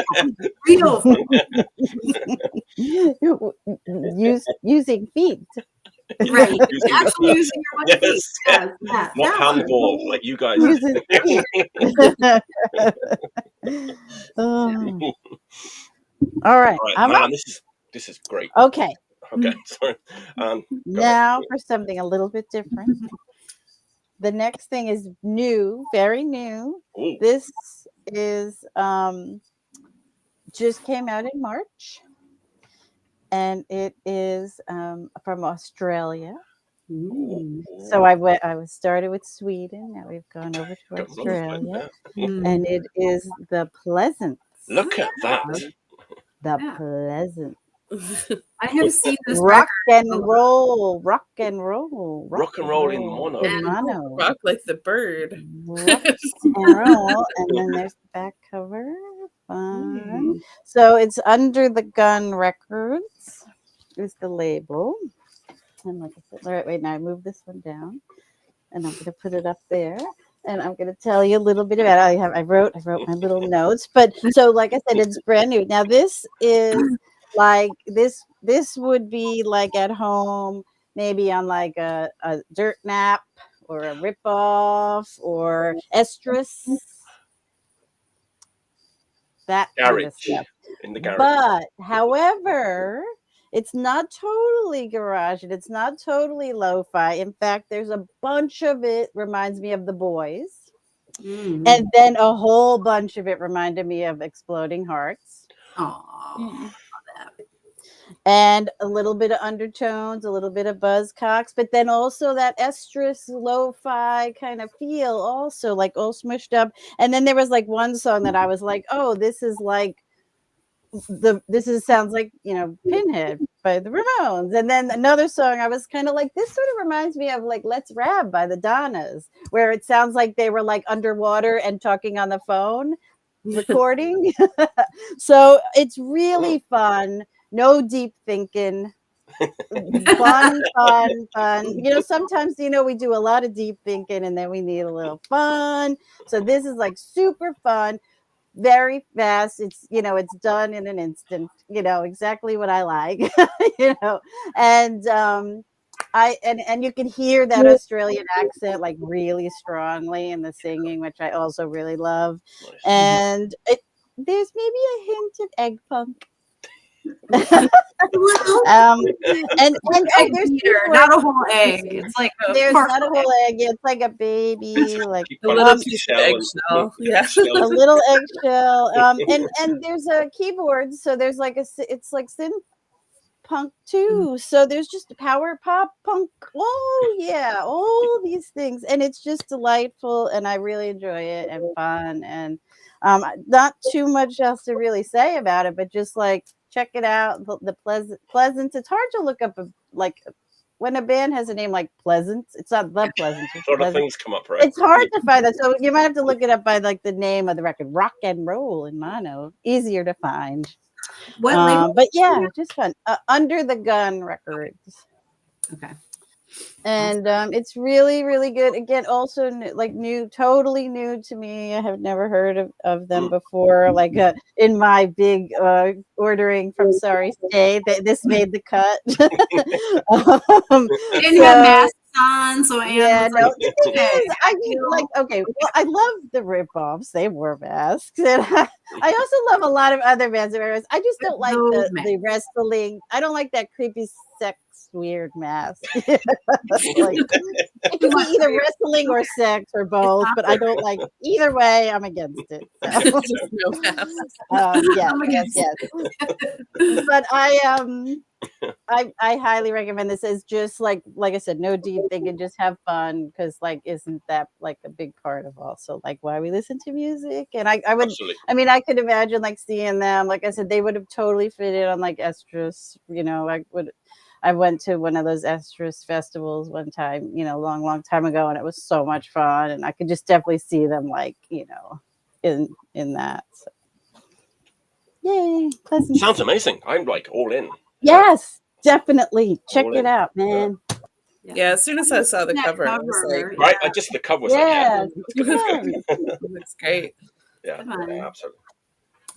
real football. Using feet. Right. Actually using your feet. Yes. Not handball like you guys. All right. This is great. Okay. Okay. Sorry. Now for something a little bit different. the next thing is new, very new. Ooh. This is just came out in March, and it is from Australia. So I was started with Sweden. Now we've gone over to Australia, and it is the Pleasant. Look at that. The Pleasant. I have seen this rock record. and roll, rock and roll, Rock and roll in mono. Rock like the bird. Rock and roll, and then there's the back cover. Fun. So it's Under the Gun Records is the label. And like I said, all right, wait, now I move this one down, and I'm going to put it up there, and I'm going to tell you a little bit about it. I wrote my little notes, but so like I said, it's brand new. Now this is like this would be like at home, maybe on like a dirt nap or a ripoff or estrus. That kind of stuff. In the garage. But however, it's not totally garage and it's not totally lo-fi. In fact, there's a bunch of it reminds me of The Boys. And then a whole bunch of it reminded me of Exploding Hearts. And a little bit of undertones, a little bit of buzzcocks, but then also that estrus lo-fi kind of feel also like all smushed up. And then there was like one song that I was like, oh, this is like sounds like, you know, Pinhead by the Ramones. And then another song I was kind of like, this sort of reminds me of like Let's Rap by the Donnas, where it sounds like they were like underwater and talking on the phone recording. So it's really fun. No deep thinking. fun. You know, sometimes, you know, we do a lot of deep thinking and then we need a little fun. So this is like super fun. Very fast. It's, you know, it's done in an instant, you know, exactly what I like, you know, and and you can hear that Australian accent like really strongly in the singing, which I also really love. Nice. And there's maybe a hint of egg punk. And there's not a whole egg. It's like there's not a whole egg. It's like a baby, like a little piece of eggshell. Yeah, a little eggshell. And there's a keyboard, so there's like it's like synth punk too. So there's just power pop punk. Oh yeah, all these things, and it's just delightful, and I really enjoy it and fun, and not too much else to really say about it, but just like. Check it out. The Pleasant. It's hard to look up like when a band has a name like Pleasant. It's not the Pleasant. A lot of things come up, right? It's hard to find that. So you might have to look it up by like the name of the record. Rock and Roll in mono. Easier to find. But yeah, just fun. Under the Gun Records. Okay. And it's really, really good. Again, also like new, totally new to me. I have never heard of them before. Like in my big ordering from Sorry State, this made the cut. Didn't have masks on, so yeah, no. I mean, like, okay, well, I love the ripoffs. They wore masks, and I also love a lot of other bands that wear masks. I just don't like the wrestling. I don't like that creepy sex weird mask. Like, it can be either wrestling or sex or both, but I don't like either way. I'm against it. So. No masks. Yes. But I highly recommend this. Is just like I said, no deep thinking, just have fun, because like isn't that like a big part of also like why we listen to music? And I would Absolutely. I mean, I could imagine like seeing them, like I said, they would have totally fitted on like Estrus, you know. I went to one of those Estrus festivals one time, you know, long time ago, and it was so much fun, and I could just definitely see them like, you know, in that. So. Yay, Pleasant. Sounds amazing. I'm like all in. Yes, definitely. Check it out, man. Yeah, as soon as I saw the cover, I was like, right, just the cover was it's great. Yeah, absolutely.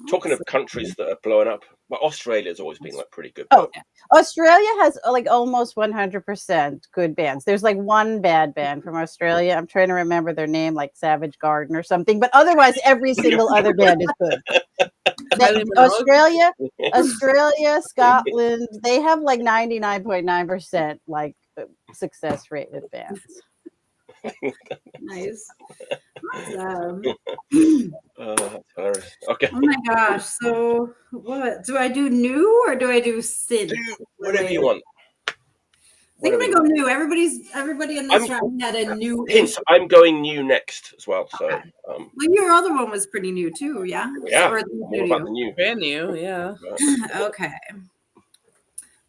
Talking of countries that are blowing up, well, Australia's always been like pretty good. Oh, Australia has like almost 100% good bands. There's like one bad band from Australia. I'm trying to remember their name, like Savage Garden or something. But otherwise, every single other band is good. Australia, Scotland, they have like 99.9% like success rate with bands. Nice. Awesome. That's hilarious. Okay. Oh my gosh. So what do I do, new or do I do synth? Whatever you want. I think I'm gonna go new. Everybody in this round had a new. I'm going new next as well. So, okay. Well, your other one was pretty new too, yeah. Yeah. Or What about the new? Brand new, yeah. Okay.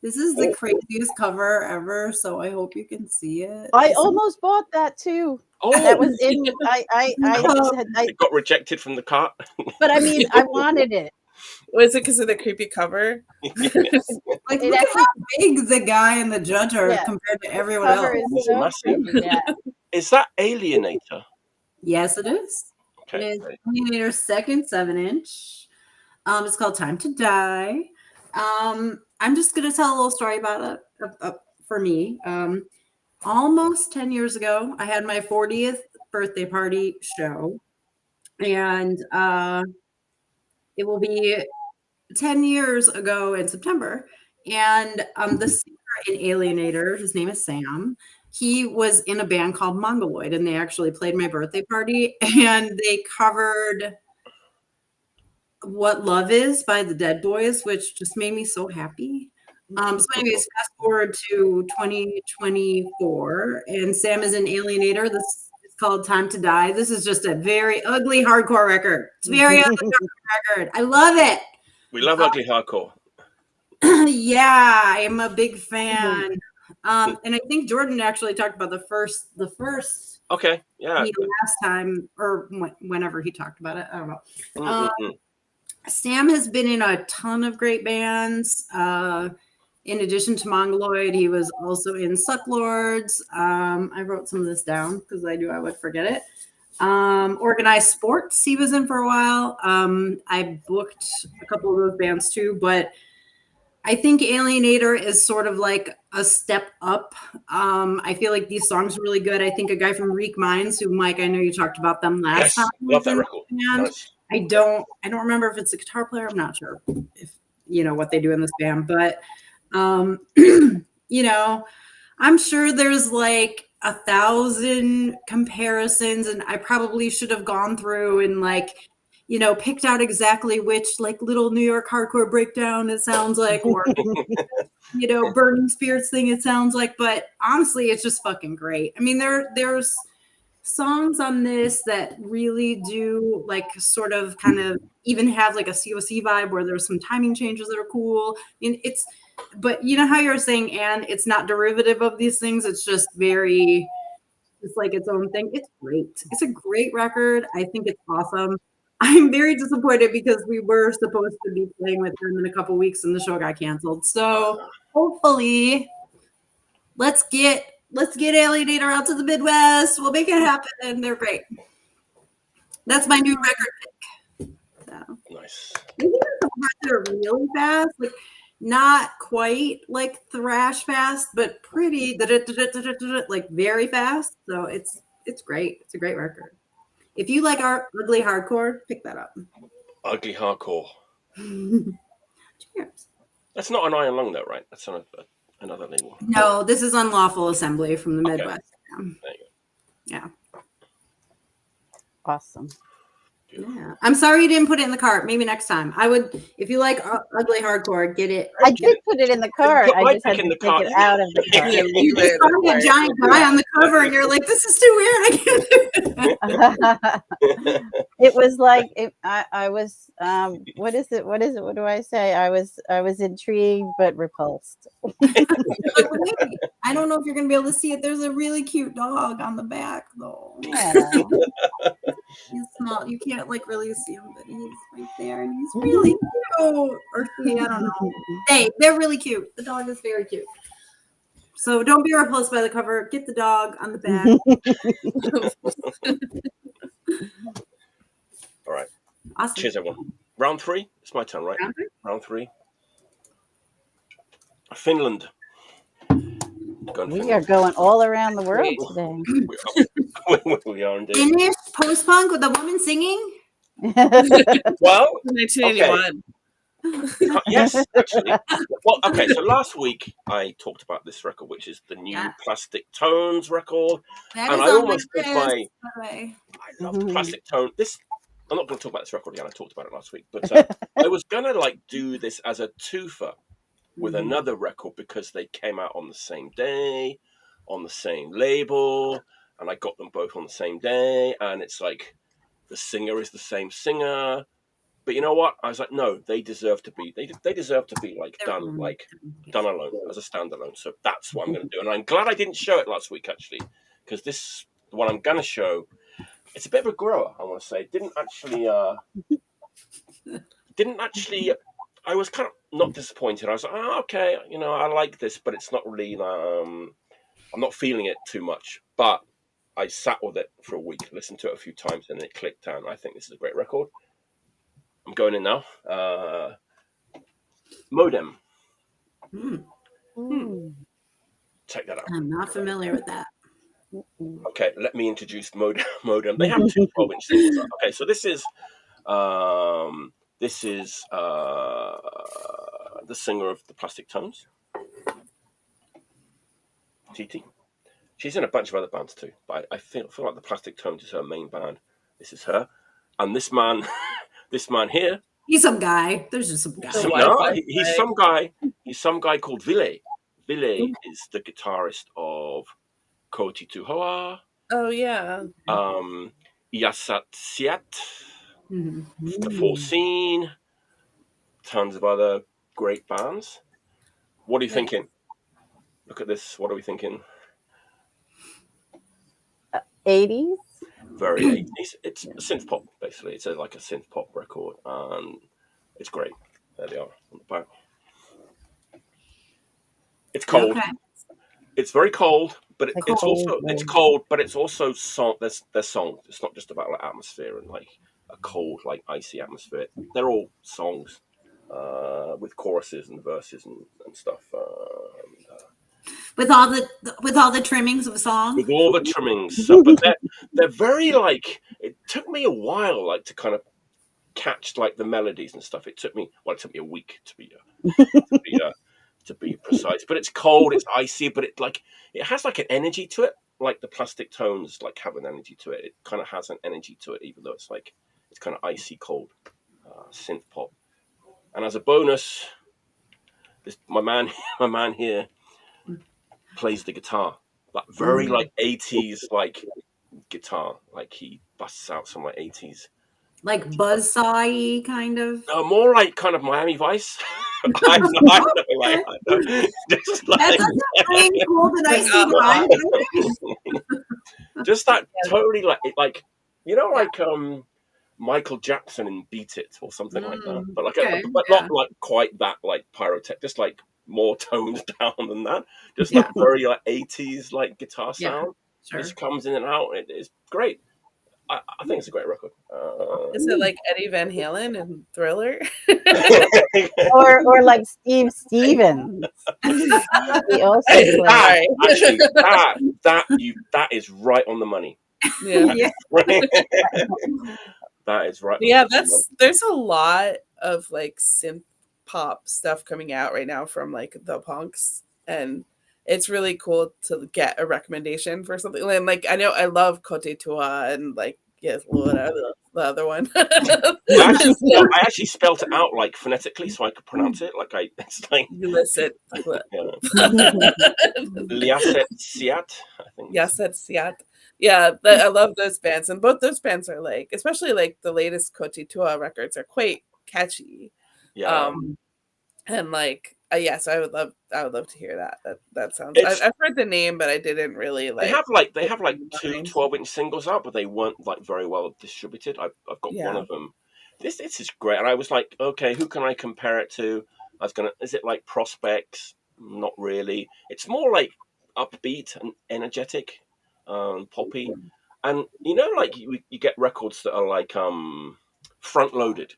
This is the craziest cover ever, so I hope you can see it. I almost bought that too. Oh, that was in. It got rejected from the cart. But I mean, I wanted it. Was it because of the creepy cover? Like, look at how big the guy and the judge are compared to everyone else. Is so massive. Yeah. Is that Alienator? Yes, it is. Okay. It is Alienator's second 7-inch. It's called Time to Die. I'm just gonna tell a little story about it for me. Almost 10 years ago, I had my 40th birthday party show, and it will be 10 years ago in September. And the singer in Alienator, his name is Sam, he was in a band called Mongoloid, and they actually played my birthday party, and they covered What Love Is by the Dead Boys, which just made me so happy. So anyways, fast forward to 2024, and Sam is in Alienator. This is called Time to Die. This is just a very ugly hardcore record. It's very ugly record. I love it. We love ugly hardcore. Yeah, I'm a big fan. And I think Jordan actually talked about the first. Okay, yeah. Last time, or whenever he talked about it, I don't know. Sam has been in a ton of great bands. In addition to Mongoloid, he was also in Sucklords. I wrote some of this down because I knew I would forget it. Organized Sports, he was in for a while. I booked a couple of those bands too, but I think Alienator is sort of like a step up. I feel like these songs are really good. I think a guy from Reek Minds, who, Mike, I know you talked about them last time. Love that record. Nice. I don't remember if it's a guitar player. I'm not sure if you know what they do in this band, but you know, I'm sure there's like 1,000 comparisons, and I probably should have gone through and like, you know, picked out exactly which like little New York hardcore breakdown it sounds like, or you know, Burning Spirits thing it sounds like. But honestly, it's just fucking great. I mean, there's songs on this that really do like sort of kind of even have like a COC vibe where there's some timing changes that are cool. I mean, but you know how you're saying, Anne, it's not derivative of these things. It's just it's like its own thing. It's great. It's a great record. I think it's awesome. I'm very disappointed because we were supposed to be playing with them in a couple weeks and the show got canceled. So hopefully let's get Alienator out to the Midwest. We'll make it happen, and they're great. That's my new record pick. So. Nice. Maybe they're really fast, like not quite like thrash fast, but pretty like very fast. So it's great. It's a great record. If you like our ugly hardcore, pick that up. Ugly hardcore. Cheers. That's not an Iron Lung though, right? That's another label. No, this is Unlawful Assembly from the Midwest. There you go. Yeah. Awesome. Yeah. I'm sorry you didn't put it in the cart. Maybe next time. I would, if you like ugly hardcore, get it. I did put it in the cart. I just had to take it out of the cart. You just found a giant guy on the cover, and you're like, "This is too weird. I can't do it." It was like I was. What is it? What do I say? I was intrigued but repulsed. I don't know if you're gonna be able to see it. There's a really cute dog on the back, though. Yeah. He's small. You can't like really see him, but he's right there, and he's really cute. Or I don't know. They're really cute. The dog is very cute. So don't be repulsed by the cover. Get the dog on the back. All right. Awesome. Cheers, everyone. Round 3. It's my turn, right? Round 3. Finland. We are going all around the world today. We are indeed. Finnish post-punk with a woman singing? Well, 1981. Yes, actually. Well, okay. So last week I talked about this record, which is the new Plastic Tones record, That and is I on almost my did list, my. by the way. I love the Plastic Tone. I'm not going to talk about this record again. I talked about it last week, but I was gonna like do this as a twofer with another record because they came out on the same day, on the same label, and I got them both on the same day, and it's like the singer is the same singer. But you know what? I was like, no, they deserve to be. They deserve to be like done alone as a standalone. So that's what I'm going to do. And I'm glad I didn't show it last week actually, because this what I'm going to show. It's a bit of a grower. I want to say. Didn't actually. I was kind of not disappointed. I was like, oh, okay, I like this, but it's not really. I'm not feeling it too much. But I sat with it for a week, listened to it a few times, and it clicked. And I think this is a great record. I'm going in now. Modem. Check that out. I'm not familiar with that. Okay, let me introduce Modem. They have 2 12-inch singles. Okay, so this is the singer of the Plastic Tones, TT. She's in a bunch of other bands too, but I feel like the Plastic Tones is her main band. This is her, and this man here. He's some guy. There's just some guy. He's some guy. He's some guy called Ville. Ville is the guitarist of Koti Tuhoa. Oh yeah. Yasat Siat, The 14, tons of other great bands. What are you thinking? Look at this. What are we thinking? 80s? Very 80s. It's a synth pop, basically. It's like a synth pop record, and it's great. There they are on the back. It's cold. Okay. It's very cold, but it's cold, but it's also song. There's songs. It's not just about like atmosphere and like a cold, like icy atmosphere. They're all songs with choruses and verses and stuff. With all the trimmings of a song. With all the trimmings, but they're very like. It took me a while, like to kind of catch like the melodies and stuff. It took me a week to be precise. But it's cold, it's icy, but it has like an energy to it. Like the Plastic Tones like have an energy to it. It kind of has an energy to it, even though it's kind of icy cold synth pop. And as a bonus, my man here plays the guitar, like very like 80s like guitar. Like he busts out some like 80s. Like Bassari kind of? No, more like kind of Miami Vice. I know. Just like, that's a pretty cool and icy just that totally like Michael Jackson in Beat It or something like that. But but not like quite that like pyrotech, just like more toned down than that. Just that very like 80s like guitar sound. Sure. Just comes in and out. It is great. I think it's a great record. Is it like Eddie Van Halen and Thriller? or like Steve Stevens? He also actually, that is right on the money. Yeah, that is right. Yeah, there's a lot of like synth pop stuff coming out right now from like the punks, and it's really cool to get a recommendation for something. And like I know I love Cote Tua and like the other one. I actually spelled it out like phonetically so I could pronounce it. Like it's like you listen. Liaset Siat, I think. Yaset Siat. Yeah, I love those bands, and both those bands are like, especially like the latest Cote Tua records are quite catchy. Yeah. And like so I would love to hear that. That sounds. I've heard the name, but I didn't really like. They have like 2 12-inch singles out, but they weren't like very well distributed. I've got one of them. This is great, and I was like, okay, who can I compare it to? Is it like Prospects? Not really. It's more like upbeat and energetic, poppy, and like you get records that are like front loaded.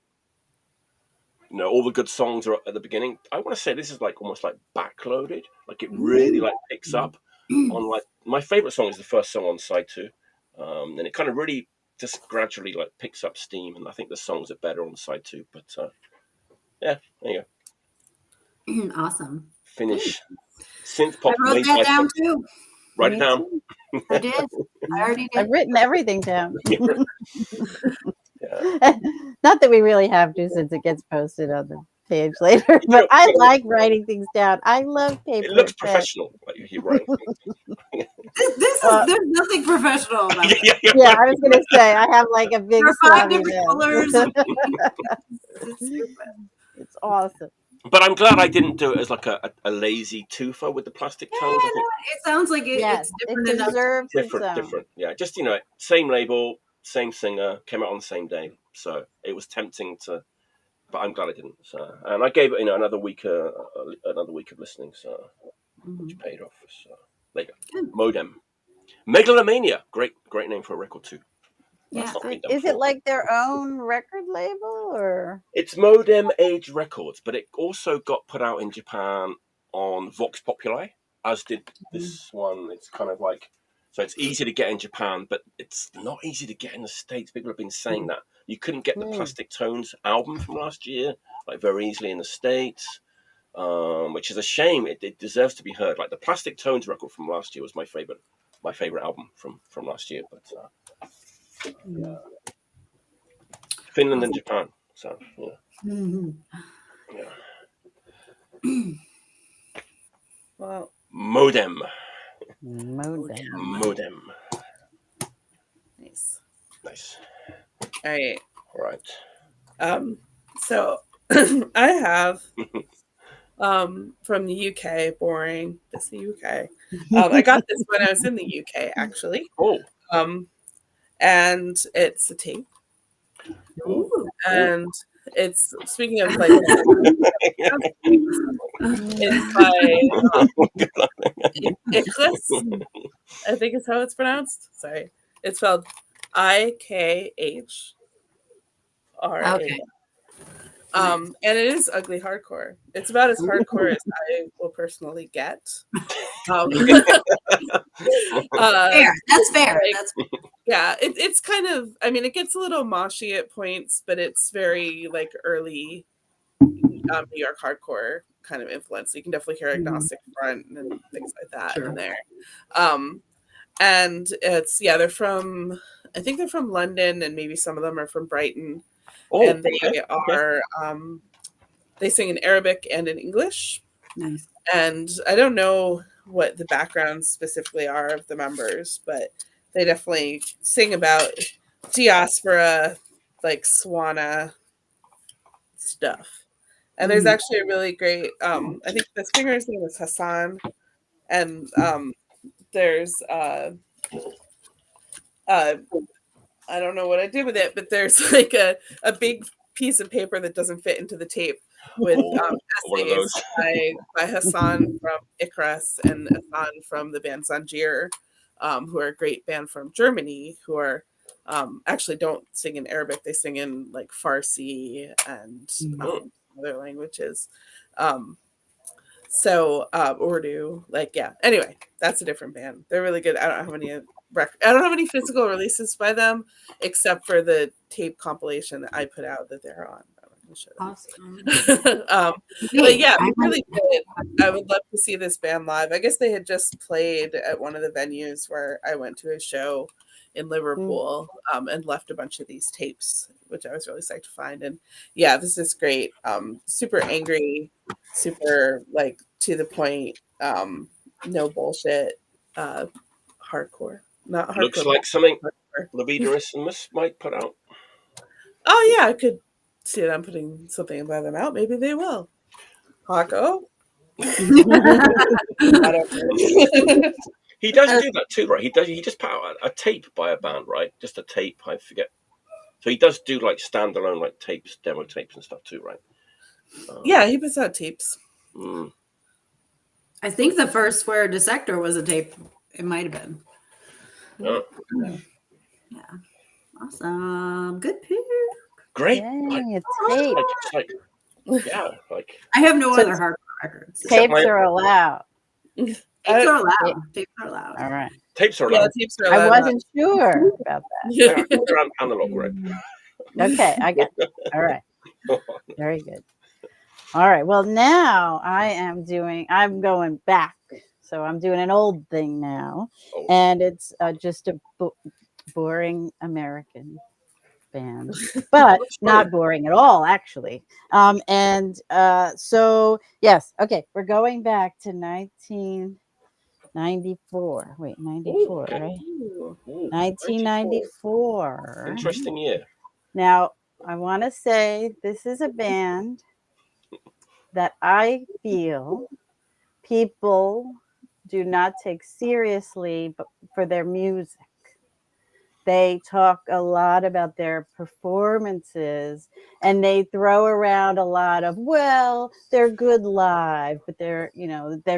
All the good songs are at the beginning. I want to say this is like almost like backloaded. Like it really like picks up on like my favorite song is the first song on side 2, and it kind of really just gradually like picks up steam. And I think the songs are better on side 2. But Yeah, there you go. Awesome. Finish. Synth pop. I wrote made that by down Plugz. too. Write it Me down. too. I did. I already I've did. written everything down. Yeah. Not that we really have to, since it gets posted on the page later. But I like writing things down. I love paper. It looks and pen. professional. Like you're writing things. There's nothing professional about it. Yeah, I was gonna say I have like a big There are 5 slabby different pen. colors. It's awesome. But I'm glad I didn't do it as like a lazy twofer with the plastic Yeah, tones. I no, think it sounds like Yes, it's it different enough. deserves its own. different. Yeah, just same label, same singer, came out on the same day, so it was tempting to. But I'm glad I didn't. So, and I gave it another week of listening, so which paid off. So there you go. Modem, Megalomania, great name for a record too. Yeah. Is it like their own record label or? It's Modem Age Records, but it also got put out in Japan on Vox Populi, as did this one. It's kind of like, so it's easy to get in Japan, but it's not easy to get in the States. People have been saying that. You couldn't get the Plastic Tones album from last year, like very easily in the States, which is a shame. It deserves to be heard. Like the Plastic Tones record from last year was my favorite album from last year, but yeah. Finland and Japan. So yeah. Yeah. Well, Modem. Modem. Nice. All right. All right. So I have from the UK, boring. It's the UK. I got this when I was in the UK, actually. Oh. And it's a tape. Ooh. And it's, speaking of like, it's by Ikhlus, I think is how it's pronounced. Sorry. It's spelled IKHRA. Okay. And it is ugly hardcore. It's about as hardcore as I will personally get. Fair. That's fair. Yeah, it's kind of, I mean, it gets a little moshy at points, but it's very like early New York hardcore kind of influence. So you can definitely hear Agnostic Front and things like that in there. And it's, they're from, I think they're from London, and maybe some of them are from Brighton. And they are, they sing in Arabic and in English. Nice. And I don't know what the backgrounds specifically are of the members, but they definitely sing about diaspora, like Swana stuff. And there's actually a really great, I think the singer's name is Hassan. And there's, I don't know what I did with it, but there's like a big piece of paper that doesn't fit into the tape with essays by Hassan from Ikras and Hassan from the band Zanjir, who are a great band from Germany, who are actually don't sing in Arabic. They sing in like Farsi and other languages. So Urdu, like, yeah. Anyway, that's a different band. They're really good. I don't have any physical releases by them, except for the tape compilation that I put out that they're on. Awesome. But yeah, really good. I would love to see this band live. I guess they had just played at one of the venues where I went to a show in Liverpool, and left a bunch of these tapes, which I was really psyched to find. And yeah, this is great. Super angry, super like to the point, no bullshit, hardcore. Not hardcore. Looks like something Leviderus might put out. Oh yeah, I could see them putting something by them out. Maybe they will. Hako. He does do that too, right? He just put out a tape by a band, right? Just a tape, I forget. So he does do like standalone like tapes, demo tapes and stuff too, right? Yeah, he puts out tapes. I think the first Square Dissector was a tape. It might have been. Yeah. Awesome. Good pick. Great. Yay, I have no other hardcore records. Tapes are allowed. Tapes are allowed. All right. Tapes are allowed. Yeah, tapes are allowed. I wasn't sure about that. Yeah, they're analog, right? Okay, I got it. All right. Very good. All right. Well, now I'm going back. So I'm doing an old thing now. Oh. And it's just a boring American band, but not boring at all, actually. So, yes. Okay. We're going back to 1994. Wait, 94, okay. right? Ooh, 1994. Interesting year. Now, I want to say this is a band that I feel people do not take seriously for their music. They talk a lot about their performances and they throw around a lot of, well, they're good live, but they're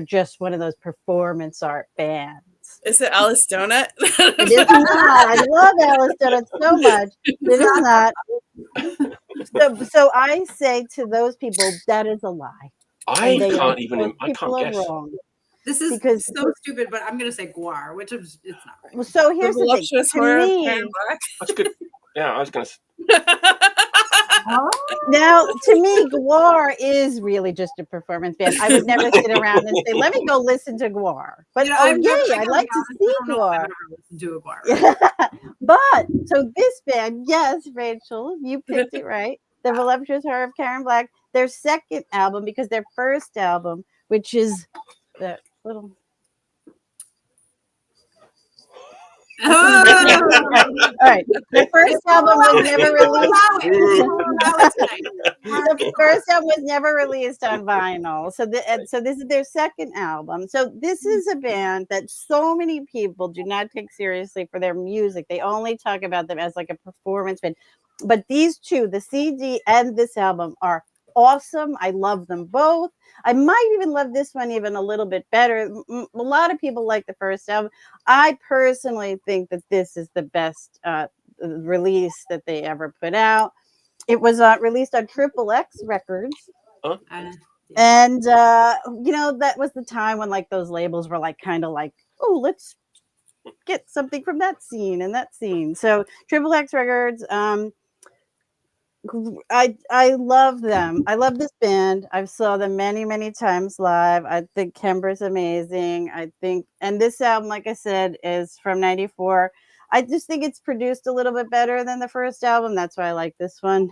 just one of those performance art bands. Is it Alice Donut? It is not. I love Alice Donut so much. It is not. So I say to those people, that is a lie. I can't Are guess. wrong. This is Because so stupid, but I'm gonna say Cuir, which is it's not right. So here's The the voluptuous thing. horror To of me, Karen Black. That's good. Yeah, I was gonna. now, to me, Cuir is really just a performance band. I would never sit around and say, "Let me go listen to Cuir." But I'd like to see Cuir. Do a Cuir. But so this band, yes, Rachel, you picked it right. The Voluptuous Horror of Karen Black. Their second album, because their first album, which is the little. All right. The first album was never released. The first album was never released on vinyl. So this is their second album. So this is a band that so many people do not take seriously for their music. They only talk about them as like a performance band. But these two, the CD and this album, are awesome. I love them both. I might even love this one even a little bit better. A lot of people like the first album. I personally think that this is the best release that they ever put out. It was released on XXX Records. Huh? And, that was the time when like those labels were like kind of like, oh, let's get something from that scene and that scene. So XXX Records, I love them. I love this band. I've saw them many, many times live. I think Kembra's amazing. And this album, like I said, is from 94. I just think it's produced a little bit better than the first album. That's why I like this one.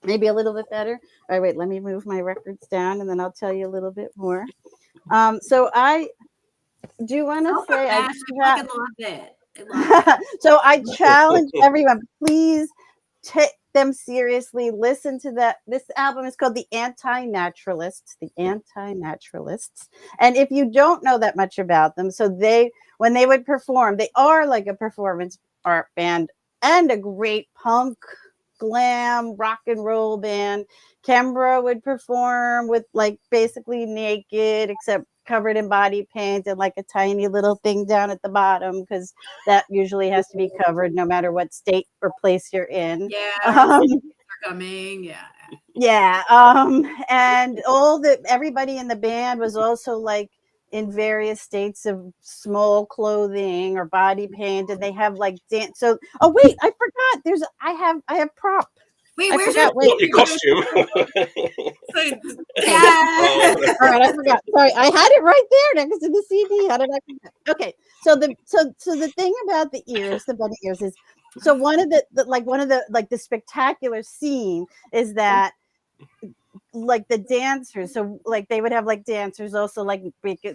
Maybe a little bit better. All right, wait, let me move my records down and then I'll tell you a little bit more. So I do want to say I fucking love it. So I challenge everyone, please take them seriously. Listen to that. This album is called The Anti-Naturalists. The Anti-Naturalists. And if you don't know that much about them, so when they would perform, they are like a performance art band and a great punk, glam, rock and roll band. Kembra would perform with like basically naked, except covered in body paint and like a tiny little thing down at the bottom, because that usually has to be covered no matter what state or place you're in. Yeah, coming. Yeah. And everybody in the band was also like in various states of small clothing or body paint, and they have like dance. So, oh wait, I forgot. I have prop. Wait, where's your costume? Yeah. All right, I forgot. Sorry, I had it right there next to the CD. How did I forget? Okay, so the thing about the ears, the bunny ears, is so one of the spectacular scene is that like the dancers, so like they would have like dancers also like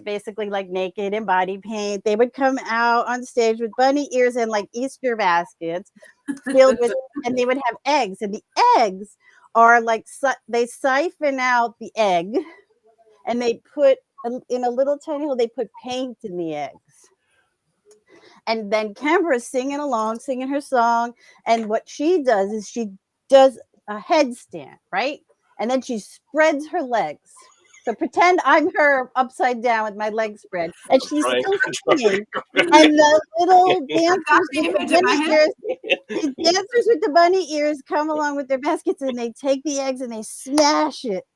basically like naked in body paint. They would come out on stage with bunny ears and like Easter baskets filled with, and they would have eggs, and the eggs are like they siphon out the egg and they put in a little tiny hole, they put paint in the eggs. And then Kembra's singing along, singing her song, and what she does is she does a headstand, right? And then she spreads her legs. So pretend I'm her upside down with my legs spread, and she's still singing. And the little dancers with the bunny ears come along with their baskets, and they take the eggs and they smash it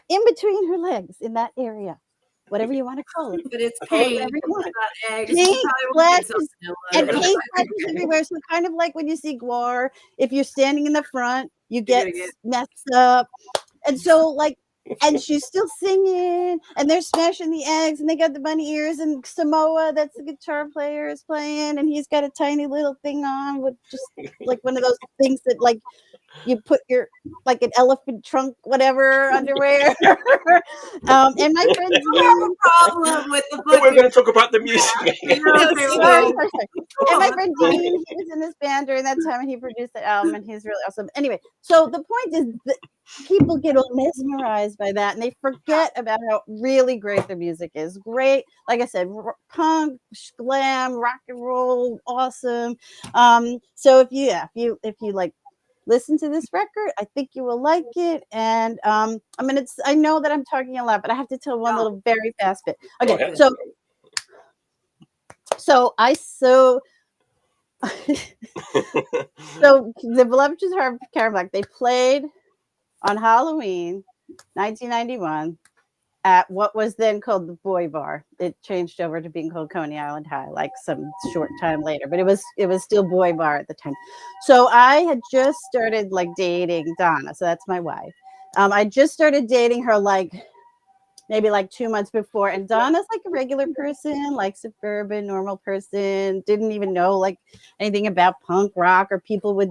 in between her legs in that area. Whatever you want to call it. But it's paint. Paint splashes and paint splashes everywhere. So kind of like when you see Cuir, if you're standing in the front, you get messed up. And so like, and she's still singing, and they're smashing the eggs, and they got the bunny ears, and Samoa, that's the guitar player, is playing, and he's got a tiny little thing on with just like one of those things that like you put your like an elephant trunk, whatever, underwear. And my friend Dean, problem with the We're going to talk about the music. sorry. And my friend Dean, he was in this band during that time, and he produced the album, and he's really awesome. Anyway, so the point is that people get all mesmerized by that, and they forget about how really great the music is. Great, like I said, punk, glam, rock and roll, awesome. So if you like listen to this record, I think you will like it. And I know that I'm talking a lot, but I have to tell one little very fast bit. Okay, so so the Voluptuous Heart of Karen Black, they played on Halloween 1991 at what was then called the Boy Bar. It changed over to being called Coney Island High like some short time later, but it was still Boy Bar at the time. So I had just started like dating Donna, so that's my wife. I just started dating her like maybe like 2 months before, and Donna's like a regular person, like suburban, normal person, didn't even know like anything about punk rock or people with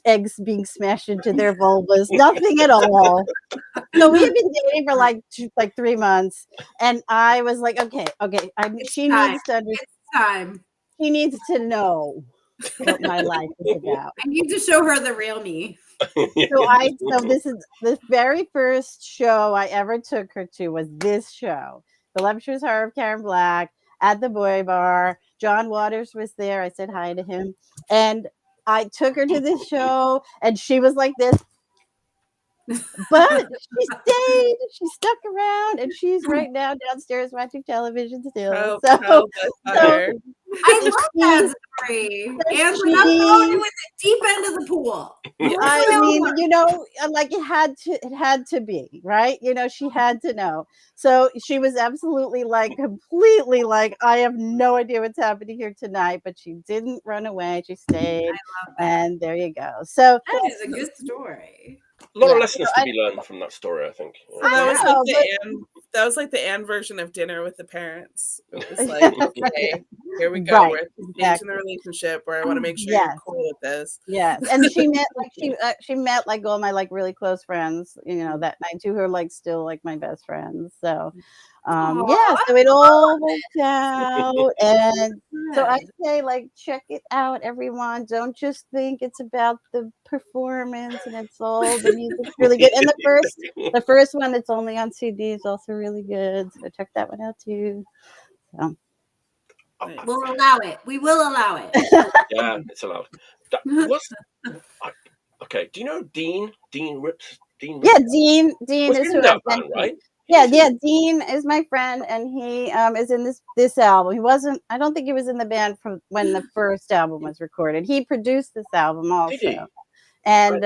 eggs being smashed into their vulvas, nothing at all. So we had been dating for like 3 months, and I was like, okay, she needs to understand. It's time. She needs to know what my life is about. I need to show her the real me. So this is the very first show I ever took her to was this show, The Voluptuous Heart of Karen Black at the Boy Bar. John Waters was there. I said hi to him, and I took her to this show, and she was like this. But she stayed. She stuck around, and she's right now downstairs watching television still. I love that story. And I'm throwing you in the deep end of the pool. I mean, like it had to be, right? She had to know. So she was absolutely like completely like, I have no idea what's happening here tonight, but she didn't run away. She stayed. And there you go. So that is a good story. A lot of lessons to be learned from that story, I think. That was like the Anne version of Dinner with the Parents. It was like, okay, here we go. Right, We're at the stage in the relationship where I want to make sure you're cool with this. Yes, and she met like all my like really close friends, that night too, who are like still like my best friends. So so it all worked out. And so I say, like, check it out, everyone. Don't just think it's about the performance and it's all the music's really good. And the first one that's only on CD is also really good. So check that one out too. So. We'll allow it. We will allow it. Yeah, it's allowed. Okay, do you know Dean? Dean Rips? Yeah, Dean is who that band, right? Yeah, Dean is my friend, and he is in this album. He wasn't. I don't think he was in the band from when the first album was recorded. He produced this album also, and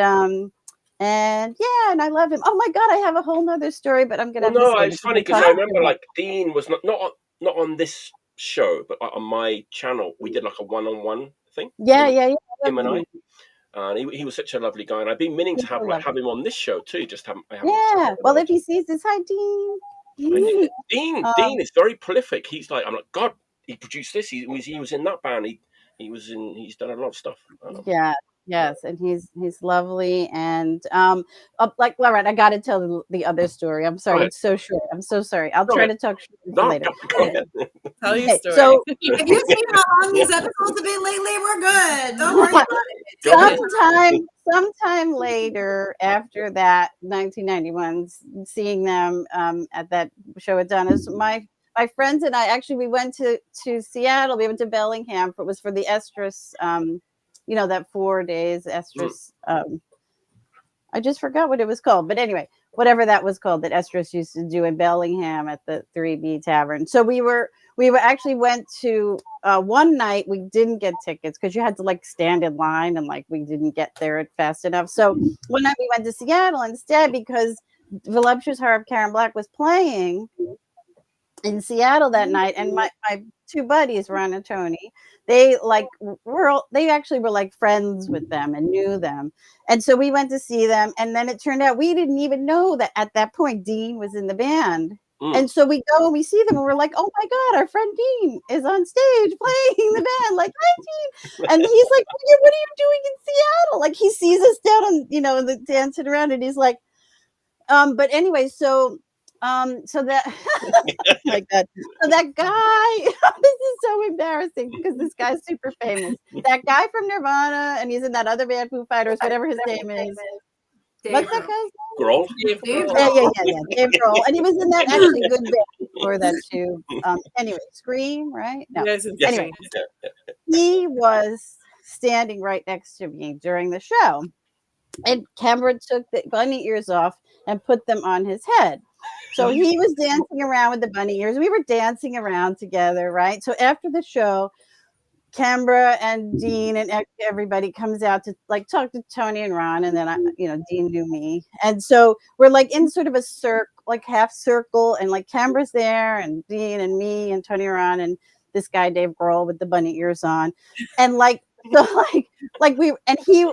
and I love him. Oh my God, I have a whole nother story, but I'm gonna. No, it's funny because I remember like Dean was not on this show, but on my channel we did like a one-on-one thing. Yeah. Him and I. And he was such a lovely guy, and I've been meaning to have him on this show too. Well, if he sees this, hi Dean. Dean is very prolific. He's like, I'm like, God, he produced this. He was in that band. He's done a lot of stuff. Yes, and he's lovely, and like, all right, I got to tell the other story. I'm sorry, it's so short. I'm so sorry. I'll try to talk later. Tell your story. So, if you see how long these episodes have been lately, we're good. Don't worry about it. Sometime later, after that 1991, seeing them at that show at Donna's, my friends and I actually we went to Seattle. We went to Bellingham. It was for the Estrus. That 4 days Estrus. I just forgot what it was called, but anyway, whatever that was called that Estrus used to do in Bellingham at the 3B Tavern. So we actually went to one night. We didn't get tickets because you had to like stand in line, and like we didn't get there fast enough. So one night we went to Seattle instead because Voluptuous Heart of Karen Black was playing. in Seattle that night, and my two buddies, Ron and Tony, they they actually were like friends with them and knew them, and so we went to see them, and then it turned out we didn't even know that at that point Dean was in the band. And so we go and we see them and we're like, oh my God, our friend Dean is on stage playing the band. Like, hi Dean. And he's like, what are you doing in Seattle? Like he sees us down on, the dancing around, and he's like, but anyway, so that oh my God. So that guy, this is so embarrassing because this guy's super famous. That guy from Nirvana, and he's in that other band, Foo Fighters, whatever his name is. What's that guy's name? Grohl. Yeah. Dave Grohl. And he was in that actually good band before that too. Anyway, Scream, right? No. Yes, Anyway, he was standing right next to me during the show. And Cameron took the bunny ears off and put them on his head. So he was dancing around with the bunny ears. We were dancing around together, right? So after the show, Canberra and Dean and everybody comes out to like talk to Tony and Ron, and then Dean knew me, and so we're like in sort of a circle, like half circle, and like Canberra's there, and Dean and me and Tony and Ron and this guy Dave Grohl with the bunny ears on, and like so we and he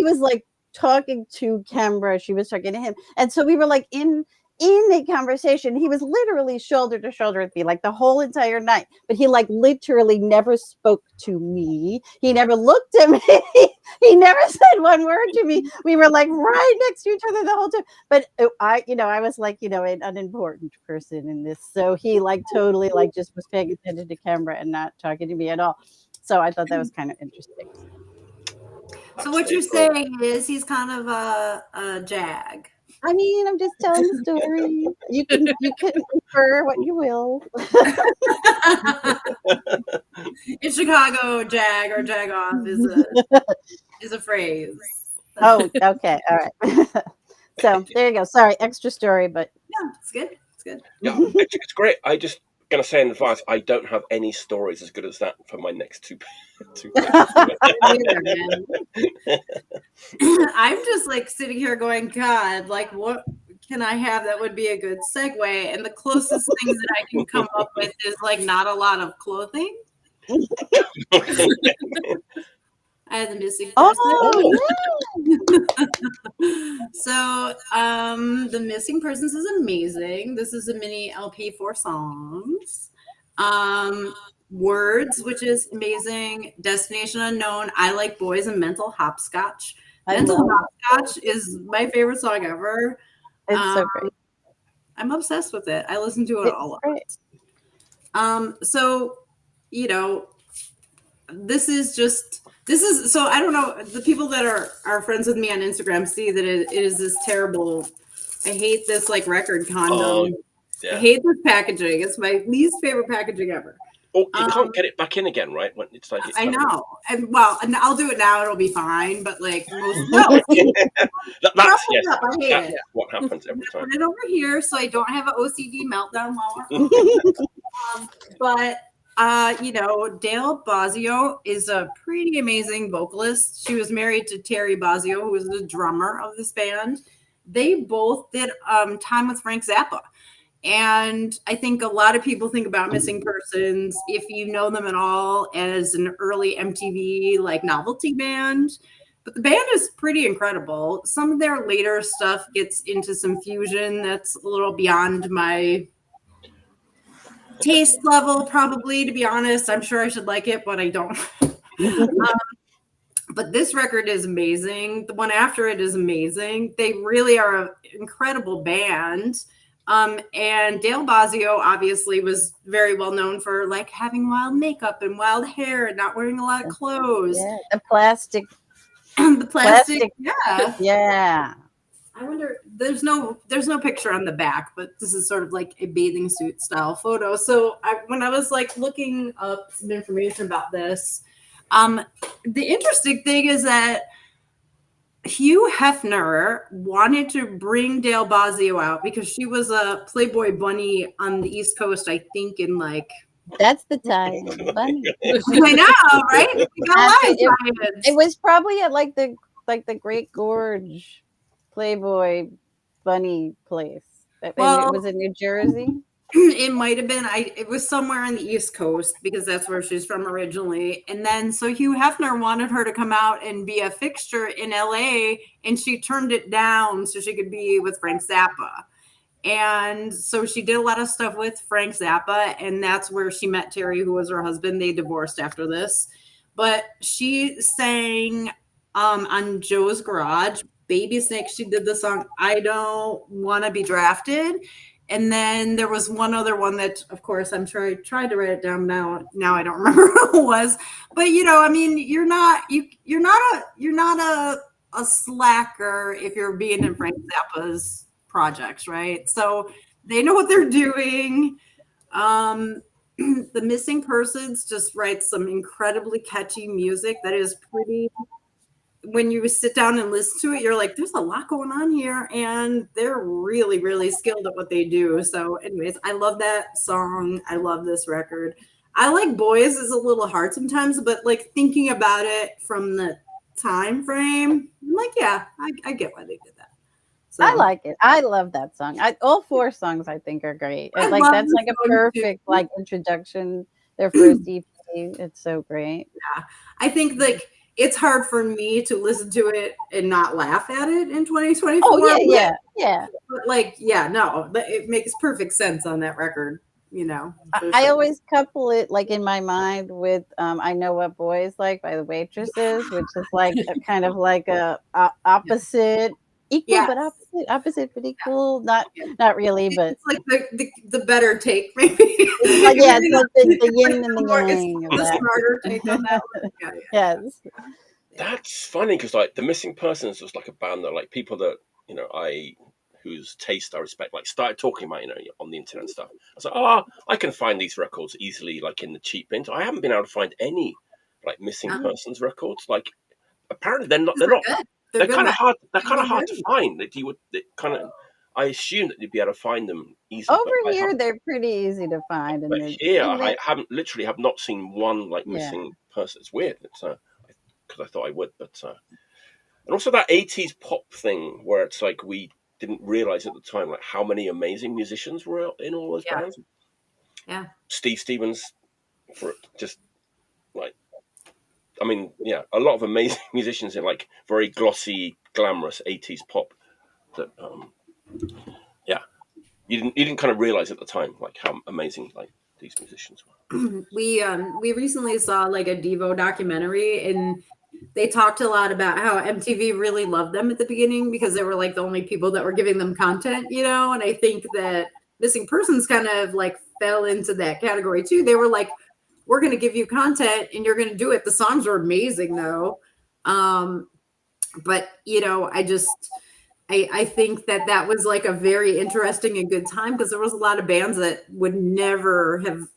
was like talking to Canberra, she was talking to him, and so we were like in a conversation. He was literally shoulder to shoulder with me like the whole entire night, but he like literally never spoke to me. He never looked at me. He never said one word to me. We were like right next to each other the whole time. But I was like, an unimportant person in this. So he like totally like just was paying attention to camera and not talking to me at all. So I thought that was kind of interesting. So what you're saying is he's kind of a jag. I mean, I'm just telling the story. You can infer what you will. In Chicago, jag or jag off is a phrase. Oh, okay, all right. So there you go. Sorry, extra story, but yeah, it's good. It's good. Yeah, it's great. I just gonna say in advance, I don't have any stories as good as that for my next two. I'm just like sitting here going, God, like what can I have that would be a good segue? And the closest thing that I can come up with is like not a lot of clothing. I had the missing person. So the missing persons is amazing. This is a mini LP 4 songs. Words, which is amazing. Destination Unknown, I Like Boys, and Mental Hopscotch. Mental Hopscotch is my favorite song ever. It's so great. I'm obsessed with it. I listen to it a lot. So, this is so I don't know, the people that are friends with me on Instagram see that it is this terrible, I hate this like record condom. I hate this packaging. It's my least favorite packaging ever. Oh, you can't get it back in again, right? When it's like I know. And I'll do it now. It'll be fine. But like that's I hate it. What happens every time. Put it over here so I don't have an OCD meltdown while we're but Dale Bozzio is a pretty amazing vocalist. She was married to Terry Bozzio, who was the drummer of this band. They both did time with Frank Zappa. And I think a lot of people think about Missing Persons, if you know them at all, as an early MTV like novelty band. But the band is pretty incredible. Some of their later stuff gets into some fusion that's a little beyond my taste level, probably, to be honest. I'm sure I should like it, but I don't. But this record is amazing. The one after it is amazing. They really are an incredible band. And Dale Bozzio obviously was very well known for like having wild makeup and wild hair and not wearing a lot of clothes. Yeah, the plastic. Yeah. I wonder, there's no picture on the back, but this is sort of like a bathing suit style photo. So when I was like looking up some information about this, the interesting thing is that Hugh Hefner wanted to bring Dale Bozzio out because she was a Playboy bunny on the East Coast, I think, in like. That's the time. Bunny. I know, right? It was probably at like the Great Gorge Playboy bunny place. It was in New Jersey. it might have been. It was somewhere on the East Coast because that's where she's from originally. And then so Hugh Hefner wanted her to come out and be a fixture in LA, and she turned it down so she could be with Frank Zappa. And so she did a lot of stuff with Frank Zappa, and that's where she met Terry, who was her husband. They divorced after this. But she sang on Joe's Garage, Baby Snake. She did the song I Don't Want to Be Drafted. And then there was one other one that, of course, I'm sure I tried to write it down. Now I don't remember who it was. But I mean, you're not a slacker if you're being in Frank Zappa's projects, right? So they know what they're doing. The Missing Persons just writes some incredibly catchy music that is pretty. When you sit down and listen to it, you're like, there's a lot going on here, and they're really, really skilled at what they do. So anyways, I love that song. I love this record. I like Boys is a little hard sometimes, but like thinking about it from the time frame, I'm like, yeah, I get why they did that. So, I like it. I love that song. All 4 songs I think are great. It's like that's like a perfect like introduction. Their first EP. It's so great. Yeah, I think like it's hard for me to listen to it and not laugh at it in 2024. Oh yeah. But like, yeah, no, it makes perfect sense on that record. I always couple it like in my mind with I Know What Boys Like by the Waitresses, which is like a kind of like a opposite. Equal but opposite but equal. Not really, but it's like the better take, maybe. Like, yeah, it's like the yin and the yang. The smarter take on that one. Yes. That's funny because like the Missing Persons was like a band that like people that whose taste I respect like started talking about on the internet and stuff. I was like, I can find these records easily like in the cheap bins. I haven't been able to find any like Missing Persons records. Like apparently they're not. They're kind of hard. They're kind of hard to find. I assume that you'd be able to find them easily. Over here, they're pretty easy to find. But here, I have not seen one like Missing Person. It's weird. It's because I thought I would, but and also that 80s pop thing where it's like we didn't realize at the time like how many amazing musicians were in all those bands. Yeah, Steve Stevens, for just like. I mean, yeah, a lot of amazing musicians in like very glossy, glamorous 80s pop that, you didn't kind of realize at the time like how amazing like these musicians were. We recently saw like a Devo documentary, and they talked a lot about how MTV really loved them at the beginning because they were like the only people that were giving them content, and I think that Missing Persons kind of like fell into that category too. They were like, we're going to give you content and you're going to do it. The songs are amazing though. But I think that was like a very interesting and good time because there was a lot of bands that would never have,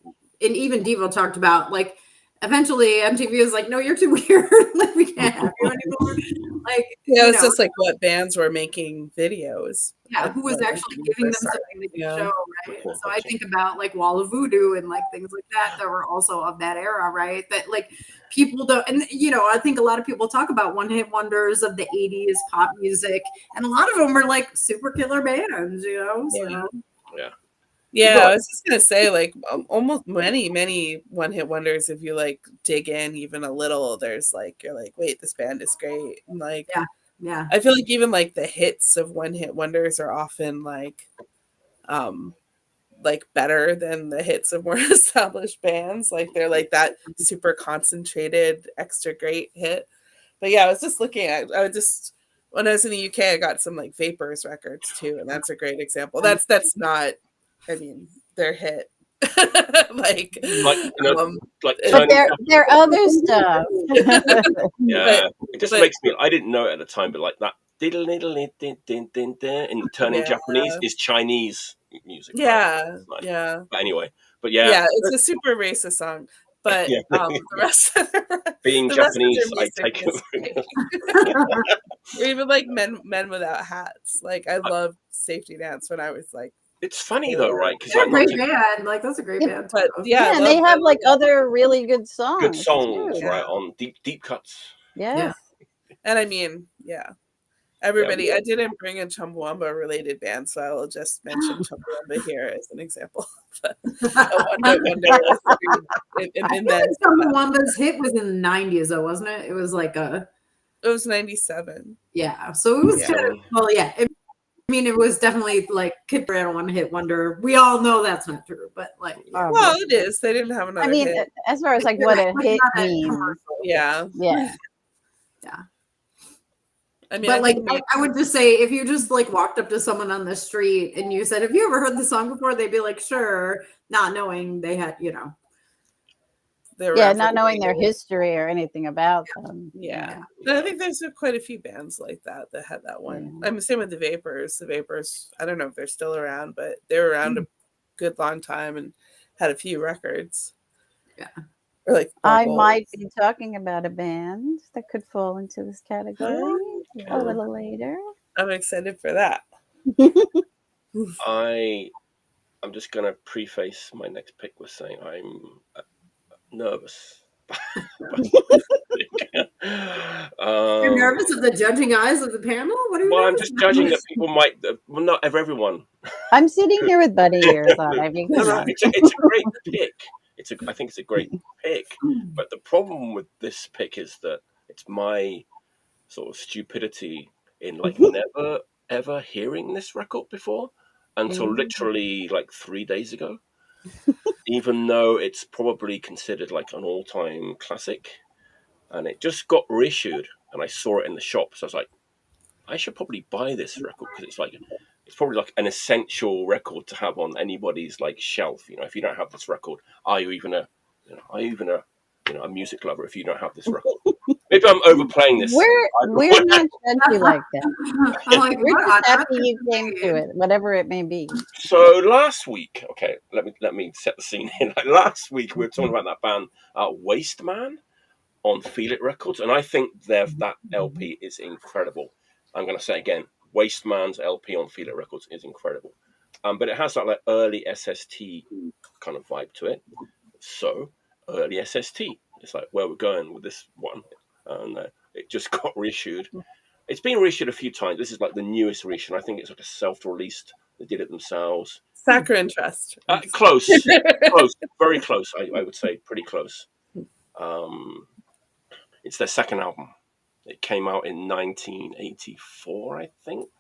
and even Devo talked about like, eventually MTV was like, no, you're too weird. Like we can't have you anymore. Like, it's just like what bands were making videos. Yeah, who was actually giving them something they could show, right? So I think about like Wall of Voodoo and like things like that were also of that era, right? That like people don't, and I think a lot of people talk about one-hit wonders of the 80s pop music, and a lot of them were like super killer bands, So. Yeah, I was just gonna say, like, almost many one-hit wonders. If you like dig in even a little, there's like you're like, wait, this band is great. And like, yeah. I feel like even like the hits of one-hit wonders are often like better than the hits of more established bands. Like they're like that super concentrated, extra great hit. But yeah, I was just looking at. When I was in the UK, I got some like Vapors records too, and that's a great example. That's not. I mean, they're hit. Like they're other stuff. Yeah, it just makes me. I didn't know it at the time, but like that diddle diddle din din din din in turning Japanese is Chinese music. Yeah, right? yeah. But anyway, it's a super racist song. But the rest of being Japanese, I take it. Or even like men without hats. Like I loved Safety Dance when I was like. It's funny though, right? Because they're a great band. Like that's a great band. But and they have like other really good songs. Good songs, right? On deep cuts. Yeah. And I mean, Everybody, Yeah. I didn't bring a Chumbawamba related band, so I will just mention Chumbawamba here as an example. A one-hit wonder was in that. Chumbawamba's hit was in the 90s, though, wasn't it? It was like a. It was 97. Yeah, so it was Yeah. kind of, well, yeah. I mean, it was definitely like Kid Brand one-hit wonder. We all know that's not true, but like, yeah. Well, it is. They didn't have another. I mean, hit. as far as like what a hit means, Yeah. yeah. I mean, but like, I would just say if you just like walked up to someone on the street and you said, "Have you ever heard the song before?" They'd be like, "Sure," not knowing they had, not knowing their history or anything about them. Yeah. I think there's quite a few bands like that had that one. I'm the same with the Vapors. The Vapors, I don't know if they're still around, but they were around a good long time and had a few records. Yeah. Or like I might be talking about a band that could fall into this category a little later. I'm excited for that. I'm just gonna preface my next pick with saying I'm nervous. You're nervous of the judging eyes of the panel? What are you? Well, I'm just judging that people might. Well, not everyone. I'm sitting here with bunny ears on. I mean, it's a great pick. I think it's a great pick. But the problem with this pick is that it's my sort of stupidity in like never ever hearing this record before until literally like 3 days ago. Even though it's probably considered like an all-time classic, and it just got reissued, and I saw it in the shop, so I was like, I should probably buy this record because it's probably like an essential record to have on anybody's like shelf. If you don't have this record, are you even a music lover if you don't have this record? Maybe I'm overplaying this. We're not judgy like that. We're just happy you came to it, whatever it may be. So last week, okay, let me set the scene here. Like last week, we were talking about that band, Waste Man, on Feel It Records, and I think that LP is incredible. I'm going to say again, Waste Man's LP on Feel It Records is incredible, but it has that like early SST kind of vibe to it. So early SST, it's like where we're going with this one, and it just got reissued. It's been reissued a few times. This is like the newest reissue. I think it's like a self-released. They did it themselves. Saccharine Trust. Close, very close. I would say pretty close. It's their second album. It came out in 1984, I think.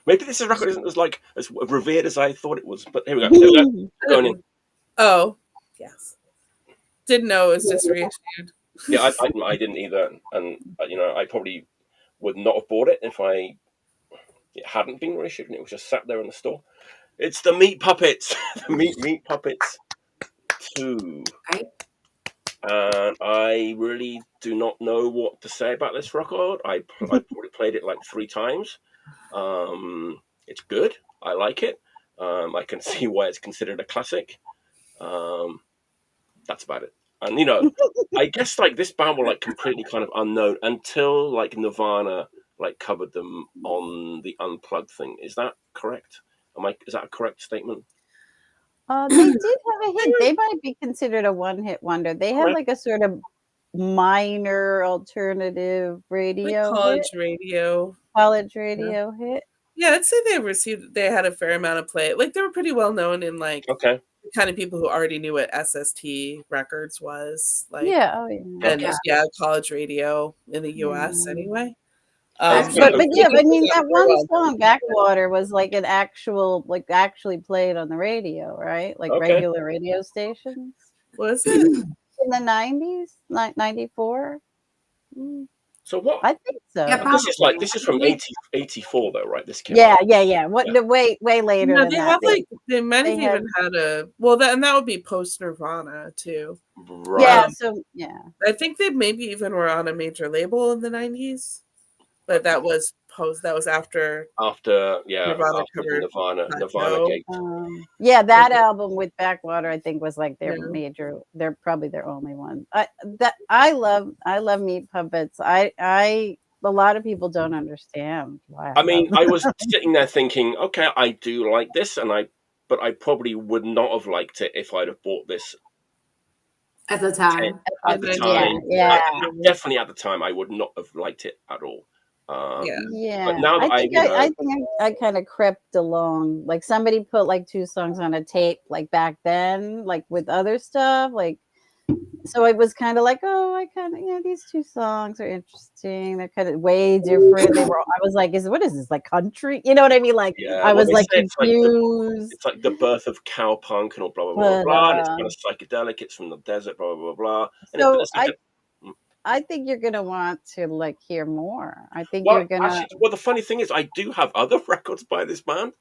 Maybe this record isn't as revered as I thought it was. But here we go. Going in. Oh, yes. Didn't know it was just reissued. Yeah, I didn't either, and I probably would not have bought it if it hadn't been reissued and it was just sat there in the store. It's the Meat Puppets, the Meat Puppets 2, and I really do not know what to say about this record. I probably played it like 3 times. It's good. I like it. I can see why it's considered a classic. That's about it. And I guess like this band were like completely kind of unknown until like Nirvana like covered them on the Unplugged thing. Is that correct? Is that a correct statement? They did have a hit. They might be considered a one-hit wonder. They had like a sort of minor alternative radio, like college radio hit. Yeah, I'd say they had a fair amount of play. Like they were pretty well known in like the kind of people who already knew what SST Records was. Like college radio in the US anyway. But I mean that one song Backwater was like an actually played on the radio, right? Like regular radio stations. Was it in the 90s, 94? So what? I think so. Yeah, this is from 84 though, right? This came yeah. Way later than that. They might have even had and that would be post Nirvana too. Right. Yeah. I think they maybe even were on a major label in the 90s, but that was after Nirvana Gate. That album with Backwater I think was like their major. They're probably their only one. I love Meat Puppets. A lot of people don't understand why. I mean, I was sitting there thinking, okay, I do like this, but I probably would not have liked it if I'd have bought this At the time. At the time, Yeah. definitely at the time, I would not have liked it at all. Yeah. But now that I think I kind of crept along. Like somebody put like 2 songs on a tape, like back then, like with other stuff, like. So it was kind of like, oh, I kind of, these 2 songs are interesting. They're kind of way different. I was like, what is this, like country? You know what I mean? Like, I was like confused. It's like the birth of cowpunk and all blah, blah, blah, blah. And it's kind of psychedelic. It's from the desert, blah, blah, blah, blah. And so I think you're going to want to like hear more. I think you're going to. Well, the funny thing is, I do have other records by this band.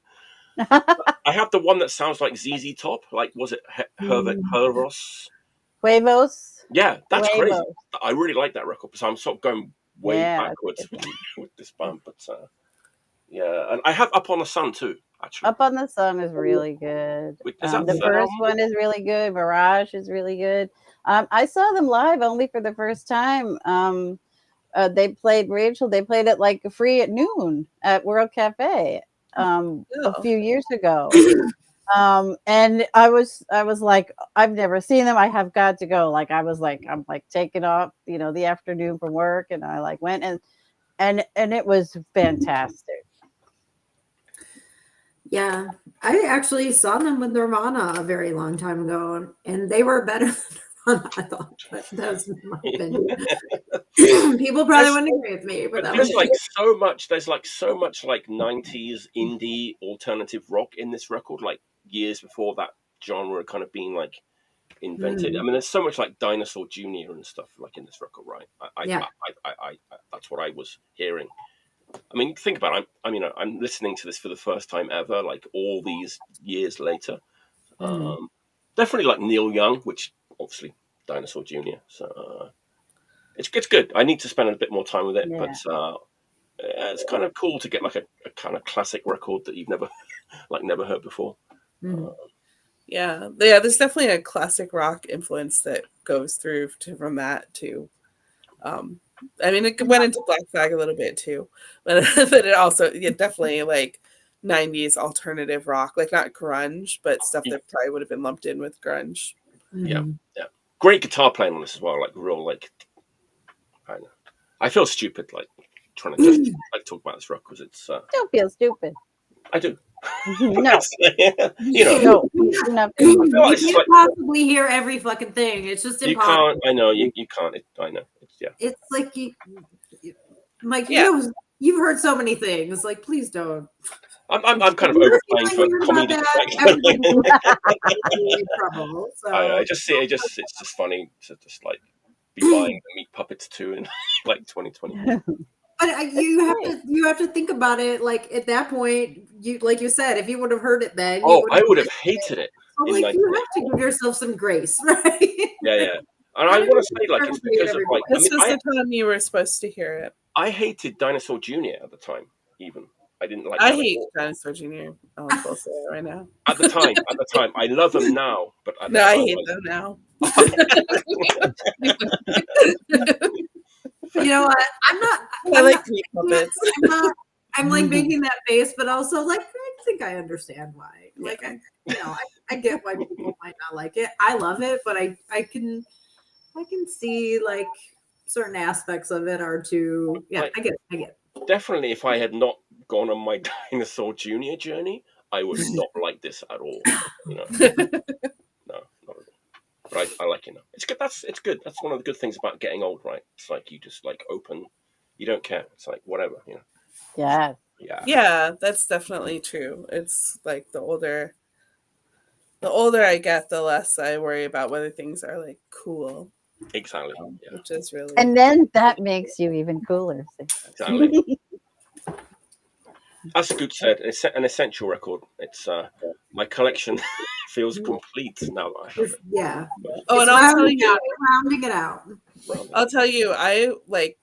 I have the one that sounds like ZZ Top. Like, was it Hervos? Huevos. Yeah, that's crazy. I really like that record, so I'm sort of going way backwards with this band. But and I have Up on the Sun too. Actually, Up on the Sun is really good. The first one is really good. Mirage is really good. I saw them live only for the first time. They played They played it like free at noon at World Cafe a few years ago. And I was like, I've never seen them. I have got to go. Like, I'm like taking off, the afternoon from work, and I like went and it was fantastic. Yeah, I actually saw them with Nirvana a very long time ago, and they were better than Nirvana, I thought. But that was my opinion. People probably wouldn't agree with me, but there's so much like 90s indie alternative rock in this record, like years before that genre kind of being like invented. I mean, there's so much like Dinosaur Jr. and stuff like in this record, right? I that's what I was hearing. I mean, think about it. I'm listening to this for the first time ever, like all these years later. Definitely like Neil Young, which obviously Dinosaur Jr. So it's good. I need to spend a bit more time with it, but it's kind of cool to get like a kind of classic record that you've never heard before. There's definitely a classic rock influence that goes through from that too. I mean, it went into Black Flag a little bit too, but it also definitely like 90s alternative rock, like not grunge, but stuff that probably would have been lumped in with grunge. Yeah. Great guitar playing on this as well, like real like. I know. I feel stupid like trying to just like talk about this rock because it's. Don't feel stupid. I do. No. You can't possibly hear every fucking thing. It's just impossible. You can't. I know. You can't. I know. It's like Mike. You've heard so many things. Like, please don't. I'm kind of overplaying for comedy. I just see it. It's just funny to just like be buying the Meat Puppets 2 in like 2020. But you have to think about it. Like at that point, like you said, if you would have heard it then, I would have hated it. So, like you have to give yourself some grace, right? Yeah. And I want to say, like, it's because of like this was the time you were supposed to hear it. I hated Dinosaur Jr. at the time. Even I didn't like. I hate Dinosaur Jr. I'll say it right now. At the time, I love them now, but I hate them now. You know what? I like Meat Puppets. I'm like making that face, but also like I think I understand why. Like I get why people might not like it. I love it, but I can see like certain aspects of it are too. Yeah, I get it. Definitely, if I had not gone on my Dinosaur Jr. journey, I would not like this at all. No, not at all. But I like it now. It's good. It's good. That's one of the good things about getting old, right? It's like you just like open. You don't care. It's like whatever, Yeah, that's definitely true. It's like the older I get, the less I worry about whether things are like cool. Exactly. Which is really. And then that makes you even cooler. Exactly. As Scoot said, it's an essential record. It's my collection feels complete now that I have it. Yeah. And I'll tell you, rounding it out. I'll tell you, I like.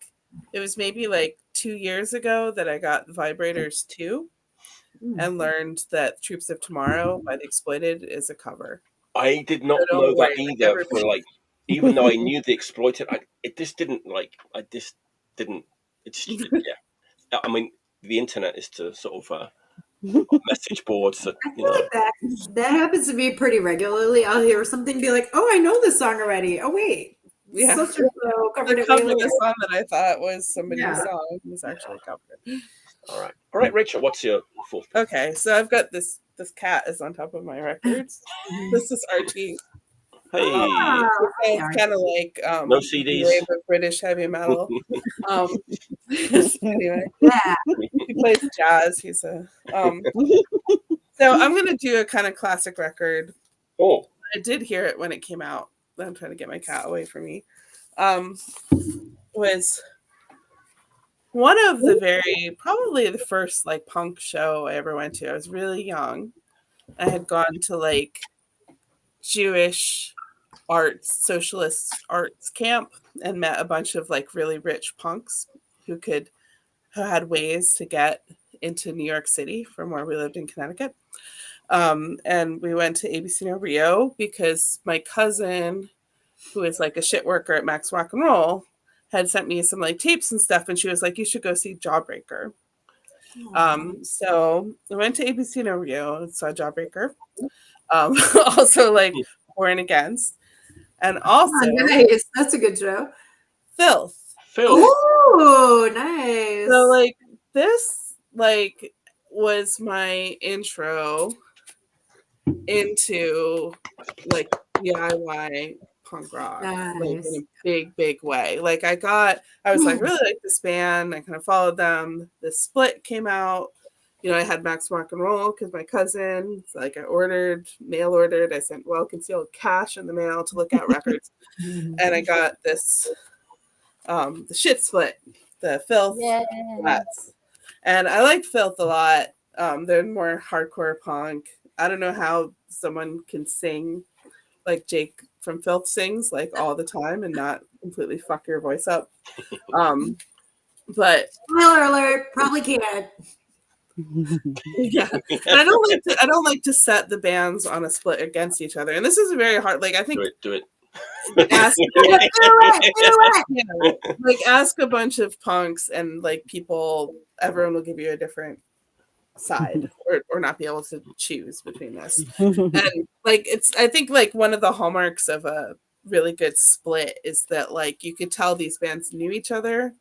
It was maybe like 2 years ago that I got Vibrators 2 and learned that Troops of Tomorrow by The Exploited is a cover. I did not know that either. For like, even though I knew The Exploited, it just didn't like. It's I mean, the internet is to sort of message boards that I feel like that happens to me pretty regularly. I'll hear something and be like, "Oh, I know this song already." Oh, wait, Yeah. such and so covered The it cover way of the later. song that I thought was somebody's Yeah. song was actually a cover. All right, Rachel. What's your fourth? Okay, so I've got this cat is on top of my records. This is Archie. Hey, It's kind of like no the CDs. wave of British heavy metal. Anyway, Yeah. he plays jazz. He's a so I'm gonna do a kind of classic record. Oh, I did hear it when it came out. I'm trying to get my cat away from me. Was one of the probably the first like punk show I ever went to. I was really young. I had gone to like Jewish arts, socialist arts camp and met a bunch of like really rich punks who had ways to get into New York City from where we lived in Connecticut. And we went to ABC No Rio because my cousin, who is like a shit worker at Max Rock and Roll, had sent me some like tapes and stuff, and she was like, "You should go see Jawbreaker." So I went to ABC No Rio and saw Jawbreaker. Also like Born Against, and also Nice. That's a good show. Filth. Oh, nice. So like this like was my intro into like DIY punk rock, like in a big way. Like I was like really like this band. I kind of followed them. The Split came out. You know, I had Max Rock and Roll because my cousin. So like I mail ordered. I sent concealed cash in the mail to look at records, and I got this, the Shit Split, the Filth. Flats. And I liked Filth a lot. They're more hardcore punk. I don't know how someone can sing like Jake from Filth sings like all the time and not completely fuck your voice up. But spoiler alert, probably can't. Yeah. And I don't like to set the bands on a split against each other. And this is very hard. Like I think do it. Ask a bunch of punks and like people, everyone will give you a different side or not be able to choose between this. And like I think like one of the hallmarks of a really good split is that like you could tell these bands knew each other.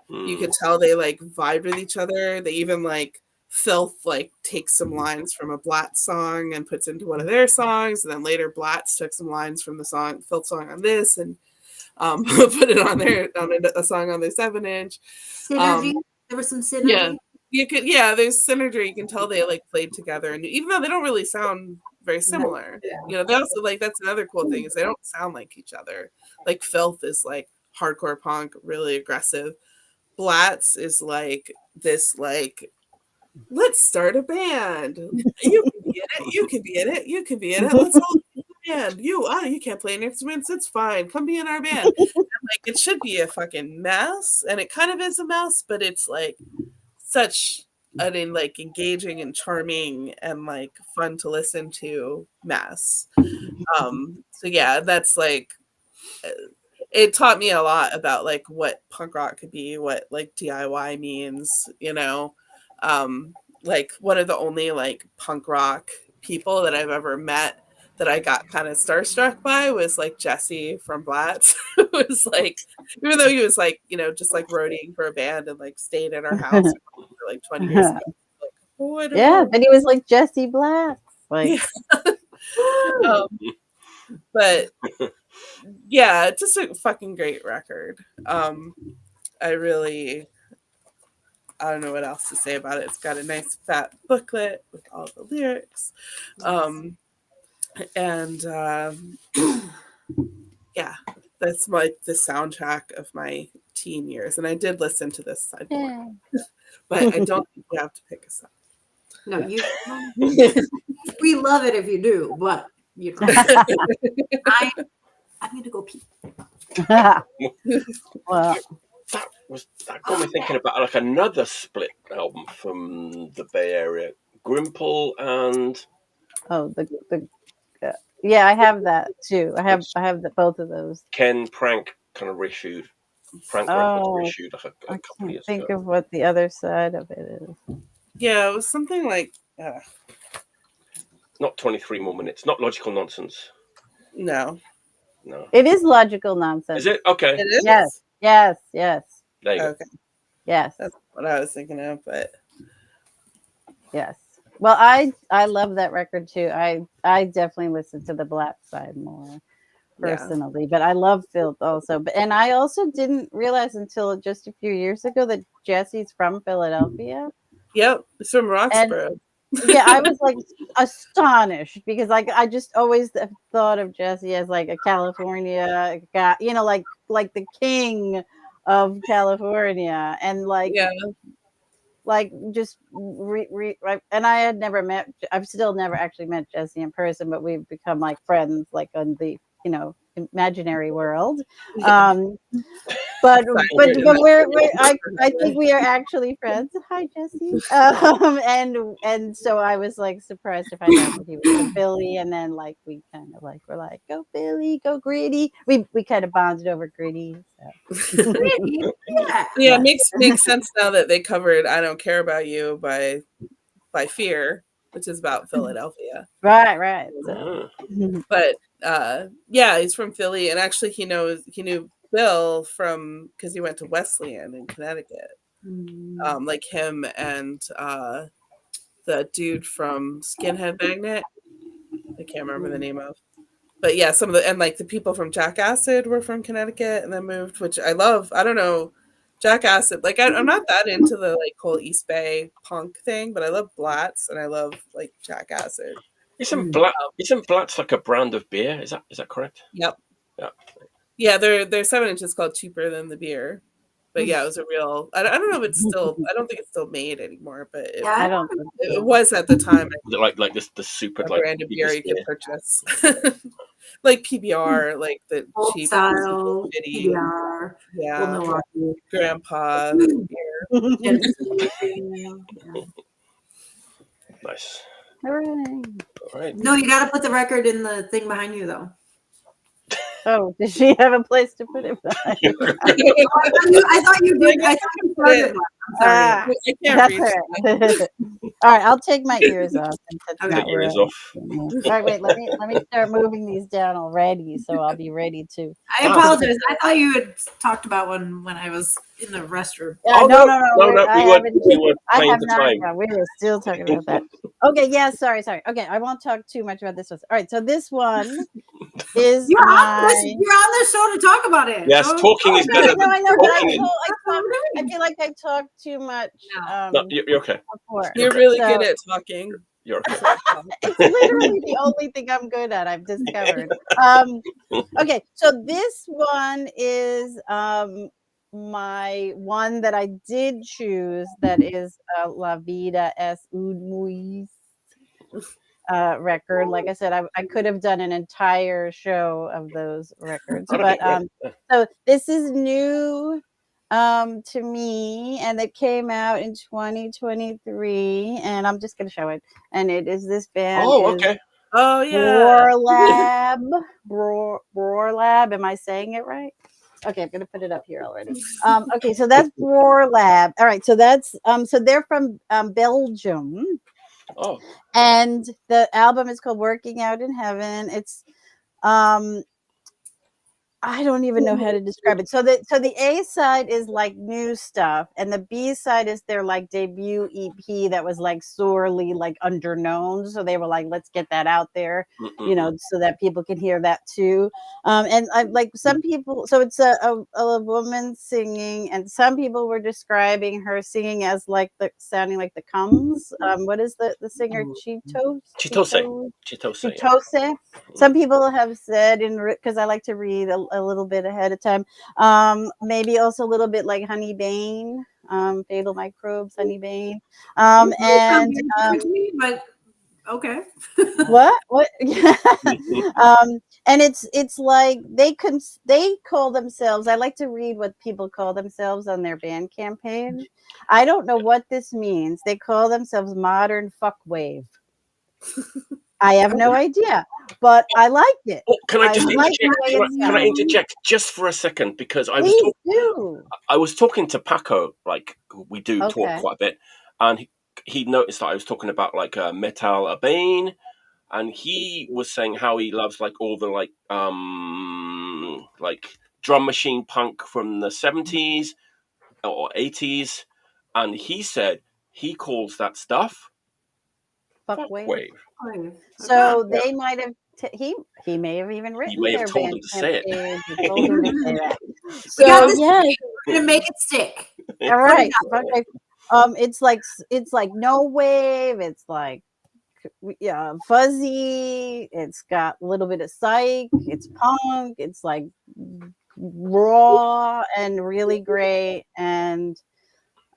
You could tell they like vibed with each other. They even like Filth like takes some lines from a Blatz song and puts into one of their songs, and then later Blatz took some lines from the Filth song on this and put it on a song on their 7-inch. Synergy. There was some synergy. Yeah, there's synergy. You can tell they like played together, and even though they don't really sound very similar, you know, they also like that's another cool thing is they don't sound like each other. Like Filth is like hardcore punk, really aggressive. Blatz is like this like, let's start a band. You can be in it. You can be in it. You can be in it. Let's all be in a band. You can't play any instruments. It's fine. Come be in our band. And, like it should be a fucking mess, and it kind of is a mess, but it's like such an like engaging and charming and like fun to listen to mess. So yeah, that's like it taught me a lot about like what punk rock could be, what like DIY means, you know. Like one of the only like punk rock people that I've ever met that I got kind of starstruck by was like Jesse from Blatz, who was like, even though he was like, you know, just like roadieing for a band and like stayed at our house for like 20 years ago. Like, oh, but he was like Jesse Blatz. Like but yeah, it's just a fucking great record. I don't know what else to say about it. It's got a nice fat booklet with all the lyrics. Yeah, that's the soundtrack of my teen years. And I did listen to this sideboard. But I don't think you have to pick a side. No, you we love it if you do, but you know. I need to go pee. Well, that got me thinking about like another Split album from the Bay Area, Grimple and yeah, I have that too. I have both of those. Ken Prank kind of reissued. Prank reissued like a couple of years ago. Think of what the other side of it is. Yeah, it was something like Not 23 more minutes. Not logical nonsense. No. It is logical nonsense. Is it? Okay. It is? Yes. There you go. Okay. Yes. That's what I was thinking of, but Yes. Well, I love that record too. I definitely listen to the Black Side more personally, but I love Filth also. But and I also didn't realize until just a few years ago that Jesse's from Philadelphia. Yep, it's from Roxborough. Yeah, I was like astonished because like I just always thought of Jesse as like a California guy, you know, like the king of California, and like just and I had never met. I've still never actually met Jesse in person, but we've become like friends, like on the imaginary world. But we're I think we are actually friends. Hi, Jesse. And so I was like surprised to find out that he was from Philly, and then like we kind of like were like, go Philly, go Gritty. We kind of bonded over Gritty. So. Yeah, it makes sense now that they covered "I Don't Care About You" by Fear, which is about Philadelphia. Right. So. But yeah, he's from Philly, and actually he knew Bill because he went to Wesleyan in Connecticut. Like him and the dude from Skinhead Magnet. I can't remember the name of. But yeah, some of the people from Jack Acid were from Connecticut and then moved, which I love. I don't know, Jack Acid. Like I'm not that into the like whole East Bay punk thing, but I love Blatz and I love like Jack Acid. Isn't Blatz like a brand of beer? Is that correct? Yep. Yeah. Yeah, their 7-inch is called Cheaper Than the Beer. But yeah, it was a real. I don't know if it's still. I don't think it's still made anymore. But it was at the time. Like this the super like brand of beer you could purchase, like PBR, like the cheap style PBR. Yeah, Grandpa beer. Nice. All right. No, you got to put the record in the thing behind you, though. Oh, does she have a place to put it? I thought you did. I thought you started one. I'm sorry. I can't reach. All right, I'll take my ears off. Take your ears off. All right, wait. Let me start moving these down already, so I'll be ready to. I apologize. I thought you had talked about one when I was in the restroom. No. We were playing the time. No, we were still talking about that. Okay, yeah, sorry. Okay, I won't talk too much about this one. All right, so this one is you're on this show to talk about it. Yes, talking is better than talking. I feel like I talk too much. No, you're okay. Before. You're really good at talking. You're okay. It's literally the only thing I'm good at, I've discovered. Okay, so this one is my one that I did choose, that is La Vida es un Muis record. Like I said, I could have done an entire show of those records, but so this is new to me, and it came out in 2023, and I'm just gonna show it. And it is this band. Oh, okay. Oh yeah. Roar Lab. Am I saying it right? Okay, I'm gonna put it up here already. Okay, so that's Roar Lab. All right, so that's so they're from Belgium. Oh. And the album is called Working Out in Heaven. It's I don't even know how to describe it. So the A side is like new stuff, and the B side is their like debut EP that was like sorely like underknown. So they were like, let's get that out there, you know, so that people can hear that too. And I like some people. So it's a woman singing, and some people were describing her singing as like sounding like the Comes. What is the singer? Chitose. Yeah. Some people have said because I like to read a little bit ahead of time. Maybe also a little bit like Honey Bane, Fatal Microbes, Honey Bane. But okay. What? And it's like they call themselves. I like to read what people call themselves on their Bandcamp page. I don't know what this means. They call themselves Modern Fuckwave. I have no idea, but I like it. Oh, can I just interject? Can I interject just for a second? Because I was talking to Paco, like we do talk quite a bit, and he noticed that I was talking about like Metal Urbane, and he was saying how he loves like all the like drum machine punk from the 70s or 80s, and he said he calls that stuff Fuckwave. fuckwave. So they might have. He may have even written. He may have their told band him to say it. page and told him to say that. We got So this. yeah, We're gonna make it stick. all right. Fuckwave. It's like no wave. It's like fuzzy. It's got a little bit of psych. It's punk. It's like raw and really great. And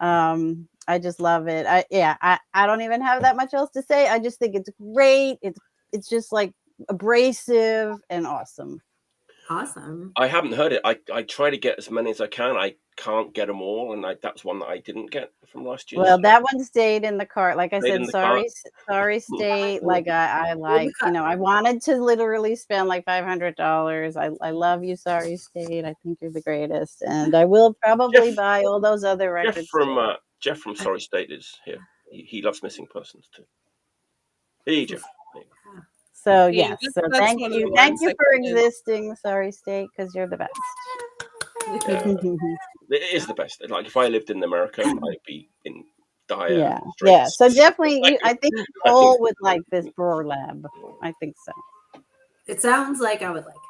I just love it. I don't even have that much else to say. I just think it's great. It's just like abrasive and awesome. Awesome. I haven't heard it. I try to get as many as I can. I can't get them all, and that's one that I didn't get from last year. Well, that one stayed in the cart. Like I said, sorry state. Like I like, I wanted to literally spend like $500. I love you, sorry state. I think you're the greatest, and I will probably buy all those other records. Jeff from Sorry State is here. He loves Missing Persons too. Hey, Jeff. So yes, so thank you for existing, Sorry State, because you're the best. It is the best. Like if I lived in America, I'd be in dire. Yeah. So definitely, I think Cole would like this Brewer Lab. I think so. It sounds like I would like it.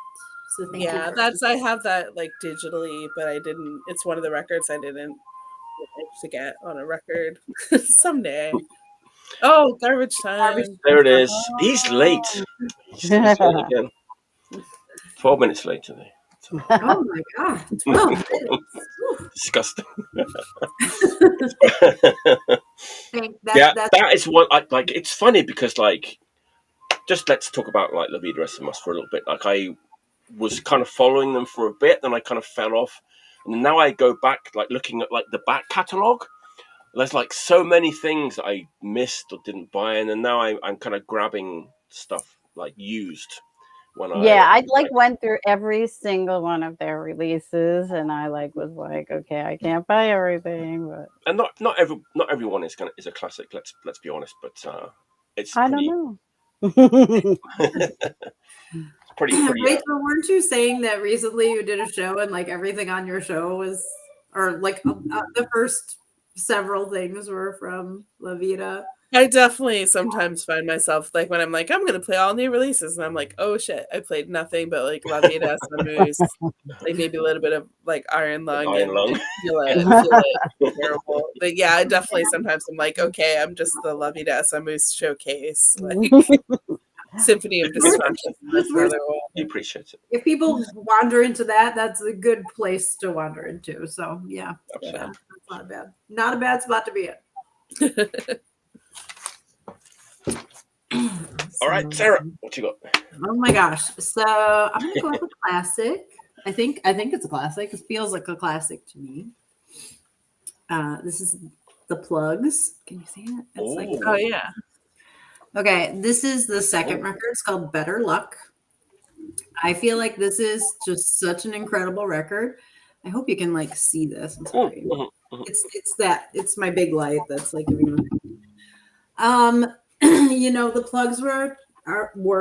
So thank you. I have that like digitally, but I didn't. It's one of the records I didn't to get on a record someday. Oh, garbage time! There it is. He's late. He's late again. 12 minutes late today. Oh my god! 12 minutes. Disgusting. That is what I like. It's funny because like, just let's talk about like La Vida SMS for a little bit. Like I was kind of following them for a bit, then I kind of fell off, and now I go back like looking at like the back catalogue. There's like so many things that I missed or didn't buy, and then now I'm kind of grabbing stuff like used. I went through every single one of their releases, and I was like, okay, I can't buy everything, but and not everyone is a classic. Let's be honest, but it's I don't know. pretty. Rachel, weren't you saying that recently you did a show and like everything on your show was, or like the first several things were from La Vida? I definitely sometimes find myself like when I'm like, I'm going to play all new releases, and I'm like, oh shit, I played nothing but like La Vida, Samus, like maybe a little bit of like Iron Lung. Feel it terrible. But yeah, I definitely sometimes I'm like, okay, I'm just the La Vida Samus showcase, like Symphony of Destruction. You appreciate it. If people wander into that, that's a good place to wander into. So yeah, that's not bad. Not a bad spot to be in. All right, Sarah, what you got? Oh my gosh! So I'm gonna go with a classic. I think it's a classic. It feels like a classic to me. This is the Plugz. Can you see it? It's oh yeah. Okay, this is the second record. It's called Better Luck. I feel like this is just such an incredible record. I hope you can like see this. I'm sorry. It's my big light that's like giving me. The Plugz were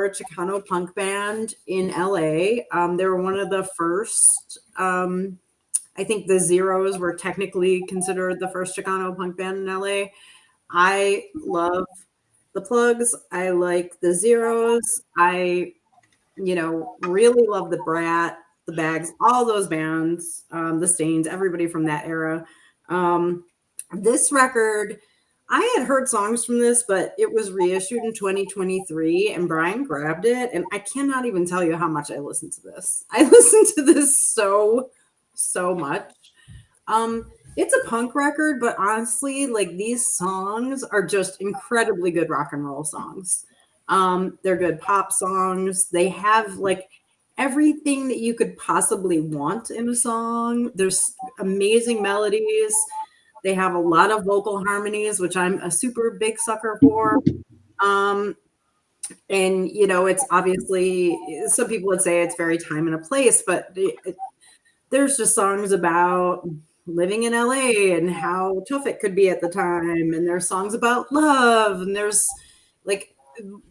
a Chicano punk band in LA. They were one of the first. I think the Zeros were technically considered the first Chicano punk band in LA. I love the Plugz. I like the Zeros. I, really love the Brat, the Bags, all those bands, the Stains, everybody from that era. This record, I had heard songs from this, but it was reissued in 2023, and Brian grabbed it, and I cannot even tell you how much I listened to this. I listened to this so much. It's a punk record, but honestly, like these songs are just incredibly good rock and roll songs. They're good pop songs. They have like everything that you could possibly want in a song. There's amazing melodies. They have a lot of vocal harmonies, which I'm a super big sucker for. And, it's obviously, some people would say it's very time and a place, but there's just songs about living in LA and how tough it could be at the time. And there's songs about love. And there's like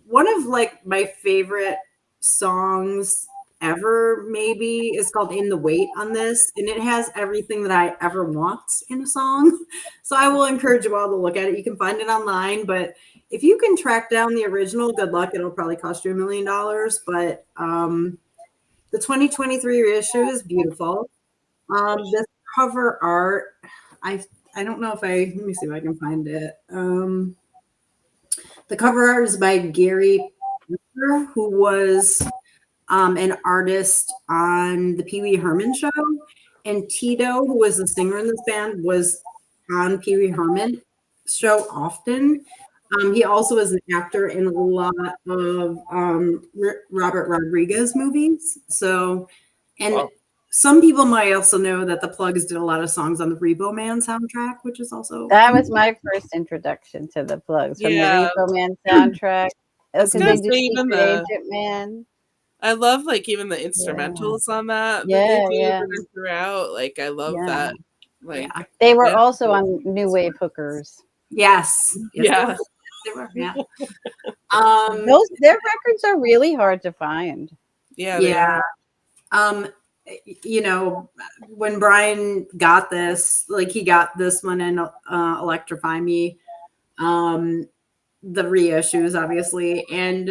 one of like my favorite songs ever maybe is called In the Wait on this, and it has everything that I ever want in a song. So I will encourage you all to look at it. You can find it online, but if you can track down the original, good luck. It'll probably cost you $1 million, but the 2023 reissue is beautiful. This cover art, I don't know if let me see if I can find it. The cover art is by Gary, who was an artist on the Pee Wee Herman show, and Tedio, who was the singer in this band, was on Pee Wee Herman show often. He also is an actor in a lot of Robert Rodriguez movies. So, and Wow. some people might also know that the Plugz did a lot of songs on the Repo Man soundtrack, which is also That was my first introduction to the Plugz from Yeah. the Repo Man soundtrack. Because gonna they say did even Secret the- Agent Man. I love like even the instrumentals on that. Yeah, that they do yeah. that are throughout. Like I love Yeah. that. Like Yeah. They were Yeah. also on New Wave Hookers. yes, Yeah. they were, yeah. Their records are really hard to find. yeah, they Yeah. are. You know, when Brian got this, like he got this one in Electrify Me, the reissues, obviously, and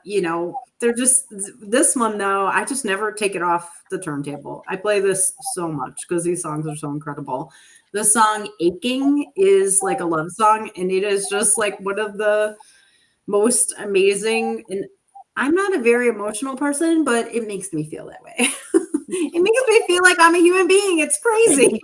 you know, they're just this one though. I just never take it off the turntable. I play this so much because these songs are so incredible. The song "Aching" is like a love song, and it is just like one of the most amazing. And I'm not a very emotional person, but it makes me feel that way. It makes me feel like I'm a human being. It's crazy.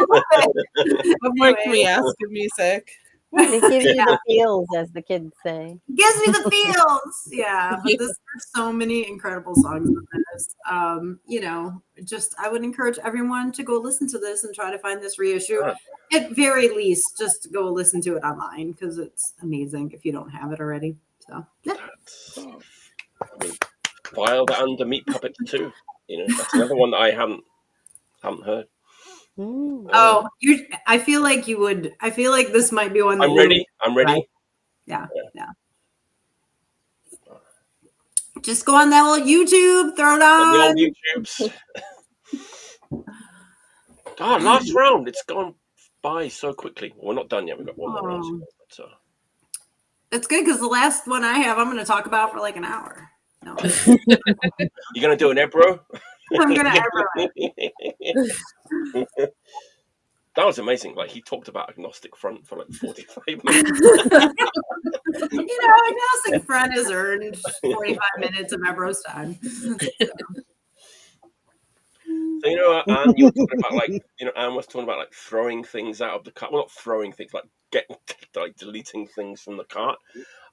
What more can we ask of music? They give you the feels, as the kids say. Gives me the feels. Yeah, but there's so many incredible songs on this. You know, just I would encourage everyone to go listen to this and try to find this reissue. At very least, just go listen to it online because it's amazing if you don't have it already. So yeah. I mean, File that under Meat Puppets too. You know, that's another one that I haven't heard. Oh, I feel like you would. I feel like this might be one that I'm ready. I'm ready. Right. Yeah. Just go on that old YouTube, throw it on. The old YouTubes. God, last round. It's gone by so quickly. Well, we're not done yet. We've got one more round. To go, but, That's good because the last one I have, I'm going to talk about for like an hour. No. You're going to do an Ebro? I'm going to Ebro. That was amazing. Like he talked about Agnostic Front for like 45 minutes. You know, Agnostic Front has earned 45 minutes of Ebro's time. So, you know, Anne, you were talking about like, you know, Anne was talking about like throwing things out of the cart. Well, not throwing things, like deleting things from the cart.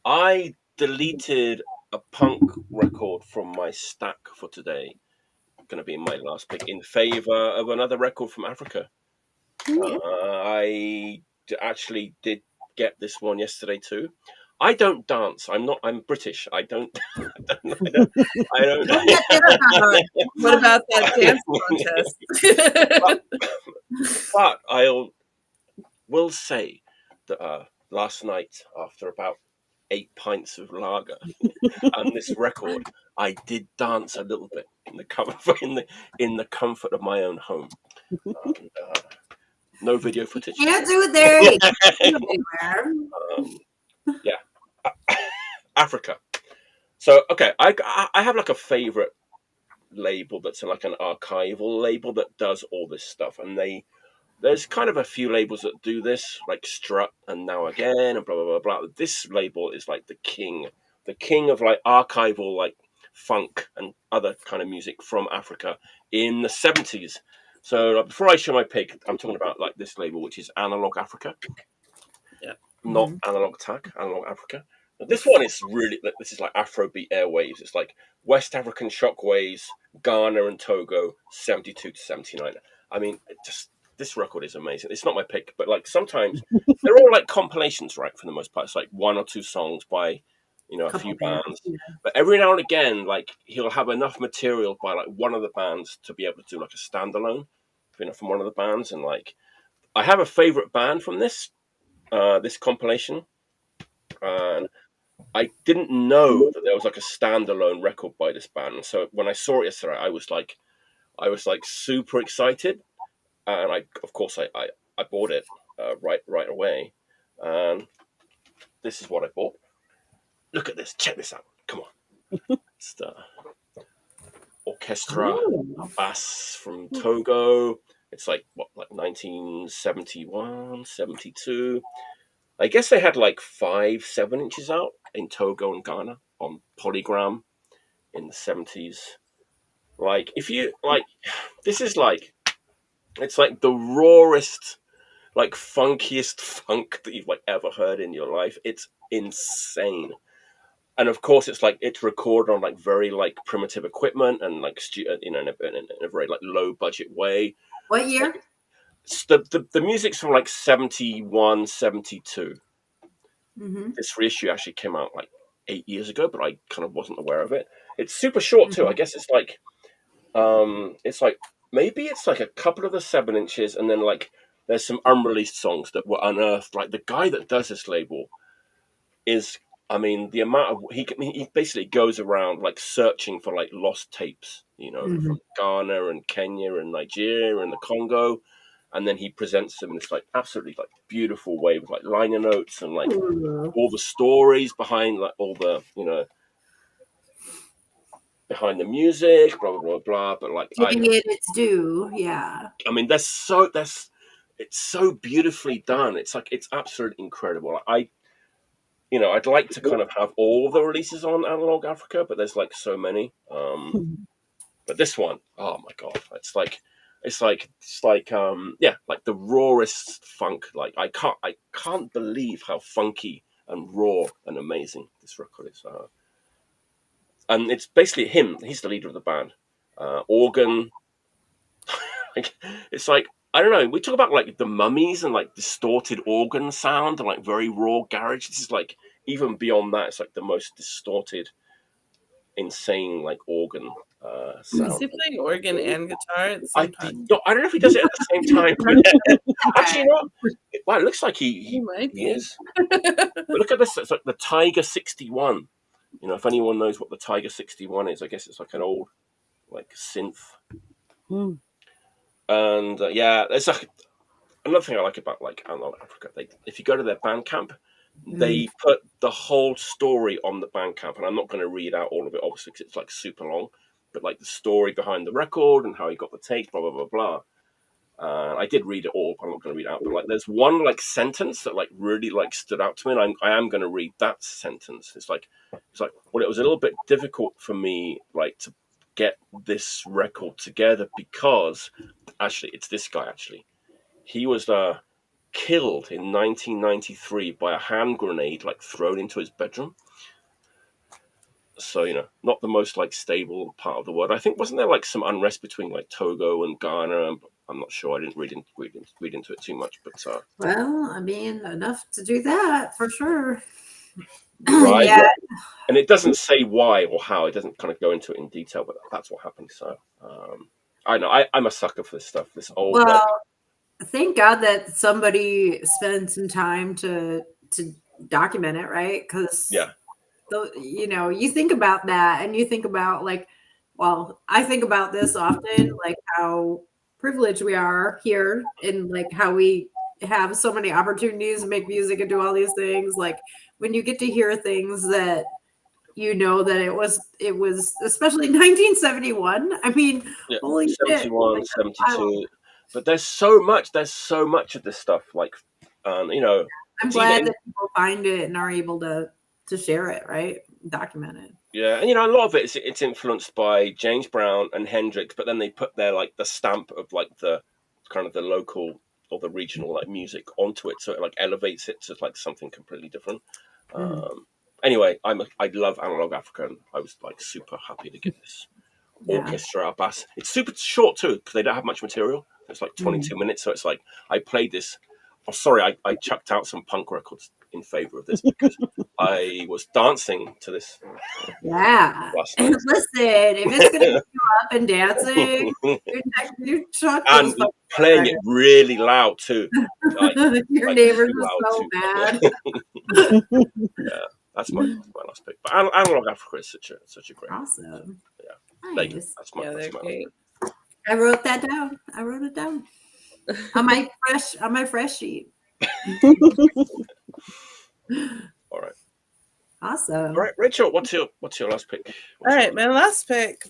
I deleted a punk record from my stack for today. Going to be my last pick in favor of another record from Africa. I actually did get this one yesterday too. I don't dance. I'm British. I don't. What about that dance contest? But I will say that last night, after about 8 pints of lager and this record, I did dance a little bit in the comfort of my own home. And, no video footage. Can't do it there. Yeah. Africa. So, okay, I have like a favorite label that's like an archival label that does all this stuff. And there's kind of a few labels that do this, like Strut and Now Again and blah, blah, blah, blah. This label is like the king of like archival, like funk and other kind of music from Africa in the 70s. So before I show my pick, I'm talking about like this label, which is Analog Africa. Yeah. Not Analog Tack, Analog Africa. But this one is really, this is like Afrobeat airwaves. It's like West African shockwaves, Ghana and Togo, 72 to 79. I mean, this record is amazing. It's not my pick, but like sometimes they're all like compilations, right? For the most part, it's like 1 or 2 songs by, you know, a few bands. Yeah. But every now and again, like he'll have enough material by like one of the bands to be able to do like a standalone. from one of the bands, and like I have a favorite band from this compilation, and I didn't know that there was like a standalone record by this band. And so when I saw it yesterday, I was like super excited, and I bought it right away. And this is what I bought. Look at this. Check this out. Come on. It's the Orchestre Abass from Togo. It's like 1971, 72. I guess they had like 5 7-inches out in Togo and Ghana on Polygram in the 70s. Like, if you like, this is like, it's like the rawest, like funkiest funk that you've like ever heard in your life. It's insane. And of course, it's like it's recorded on like very like primitive equipment and like in a very like low budget way. What year? The music's from like 71, 72. Mm-hmm. This reissue actually came out like 8 years ago, but I kind of wasn't aware of it. It's super short too. I guess it's like maybe it's like a couple of the 7-inches, and then like there's some unreleased songs that were unearthed. Like the guy that does this label is, I mean, the amount of he basically goes around like searching for like lost tapes, from Ghana and Kenya and Nigeria and the Congo, and then he presents them in this like absolutely like beautiful way with like liner notes and like all the stories behind like all the behind the music, blah blah blah blah. But like giving it its due, yeah. I mean, it's so beautifully done. It's like it's absolutely incredible. I'd like to kind of have all the releases on Analog Africa, but there's like so many. But this one, oh my god, it's like like the rawest funk. Like I can't believe how funky and raw and amazing this record is. And it's basically him. He's the leader of the band. Organ. It's like, I don't know. We talk about like the Mummies and like distorted organ sound and like very raw garage. This is like even beyond that. It's like the most distorted, insane like organ sound. Is he playing organ and guitar at the same time? I don't know if he does it at the same time. Actually, not. Wow, it looks like he might be. Is. But look at this. It's like the Tiger 61. If anyone knows what the Tiger 61 is, I guess it's like an old like synth. And there's like another thing I like about like Analog Africa. If you go to their Bandcamp, they put the whole story on the Bandcamp, and I'm not going to read out all of it, obviously, because it's like super long. But like the story behind the record and how he got the take, blah blah blah blah. I did read it all, but I'm not going to read it out. But like, there's one like sentence that like really like stood out to me, and I am going to read that sentence. It's like, well, it was a little bit difficult for me like to get this record together because actually it's this guy. Actually, he was killed in 1993 by a hand grenade like thrown into his bedroom. So not the most like stable part of the world. I think wasn't there like some unrest between like Togo and Ghana? And I'm not sure. I didn't read into it too much, but well, I mean, enough to do that for sure. Right. Yeah. And it doesn't say why or how. It doesn't kind of go into it in detail, but that's what happened. So I know I'm a sucker for this stuff. This old. Well, thank God that somebody spent some time to document it, right? Because you think about that, and you think about like, well, I think about this often, like how privileged we are here, and like how we have so many opportunities to make music and do all these things. Like when you get to hear things that that it was especially 1971. I mean, holy 71, shit. 72. But there's so much of this stuff. Like, I'm glad that people find it and are able to share it, right? Document it. Yeah, and a lot of it it's influenced by James Brown and Hendrix, but then they put their like the stamp of like the kind of the local or the regional like music onto it, so it like elevates it to like something completely different. Anyway, I love Analog Africa, and I was like super happy to get this Orchestre Abass. It's super short too because they don't have much material. It's like 22 minutes, so it's like I played this. Oh, sorry, I chucked out some punk records in favor of this because I was dancing to this. Yeah. Last night. Listen, if it's gonna get you up and dancing, you chuck those And playing it really loud too. Like, your like neighbors too are loud so too. mad. Yeah, that's my last pick. But Analog Africa is such a great. Awesome. Yeah. Nice. That's my great. I wrote that down. I wrote it down on my fresh sheet. All right. Awesome. All right, Rachel, what's your last pick? All right, my last pick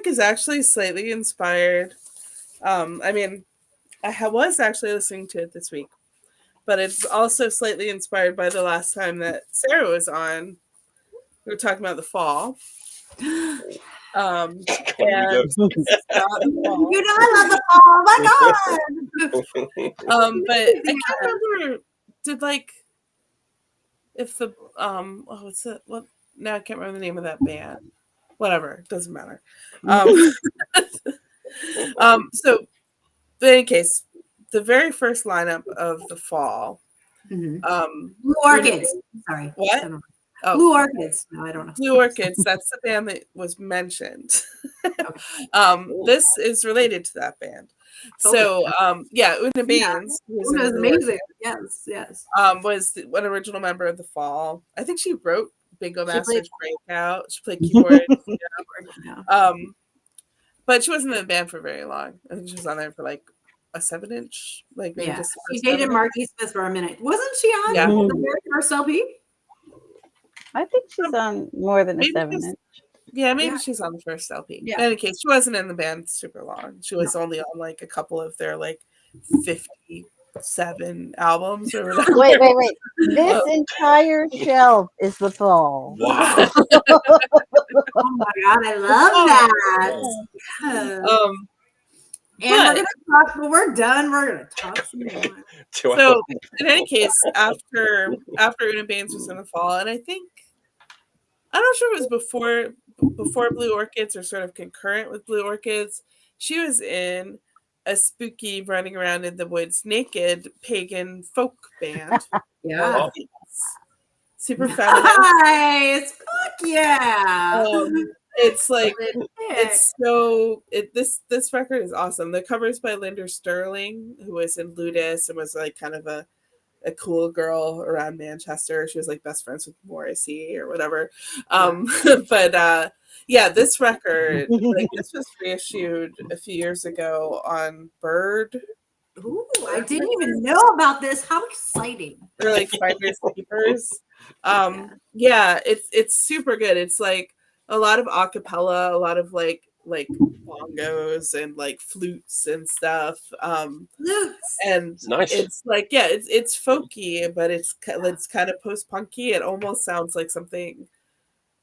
is actually slightly inspired. I mean, I was actually listening to it this week, but it's also slightly inspired by the last time that Sarah was on. We were talking about the fall. And You know I love the fall. Oh my god. but I can't remember. Did if the what's it? What? Now I can't remember the name of that band. Whatever, doesn't matter. So, but in any case, the very first lineup of the fall. Blue Orchids. Sorry. What? Oh. Blue Orchids. No, I don't know. Blue Orchids. That's the band that was mentioned. This is related to that band. So, Una Baines, who's amazing. Yes. Was an original member of the Fall. I think she wrote Bingo Master's Breakout. She played keyboard. But she wasn't in the band for very long. I think she was on there for like a 7-inch. She dated Marky Smith for a minute. Wasn't she on the very first LP? I think she's on more than a 7-inch. Yeah, maybe she's on the first LP. Yeah. In any case, she wasn't in the band super long. She was only on like a couple of their 57 albums or whatever. Wait. This entire shelf is the Fall. Wow. Oh my god, I love that. And we're gonna talk. When we're done, we're gonna talk some more. So, in any case, after Una Baines was in the Fall, and I'm not sure it was before Blue Orchids or sort of concurrent with Blue Orchids. She was in a spooky running around in the woods naked pagan folk band. Yeah. Super feminine. Nice. Fuck yeah. It's this record is awesome. The cover is by Linda Sterling, who was in Ludus and was like kind of a cool girl around Manchester. She was like best friends with Morrissey or whatever. But this record, this was reissued a few years ago on Bird. Ooh, I didn't even know about this. How exciting. Or Finders Keepers. It's super good. It's like a lot of acapella, a lot of like bongos and flutes and stuff. Flutes. And nice. It's it's folky, but it's kind of post-punky. It almost sounds like something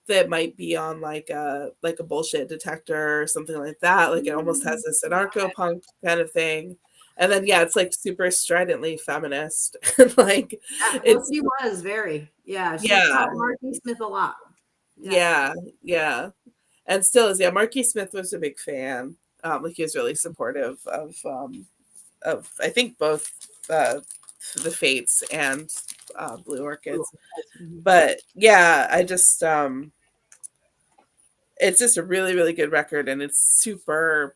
that might be on like a bullshit detector or something like that. It almost has this anarcho-punk kind of thing. And then it's super stridently feminist. She was very. She taught Marky Smith a lot. Yeah. And still is. Marky Smith was a big fan. He was really supportive of I think both the Fates and Blue Orchids. But I just it's just a really, really good record, and it's super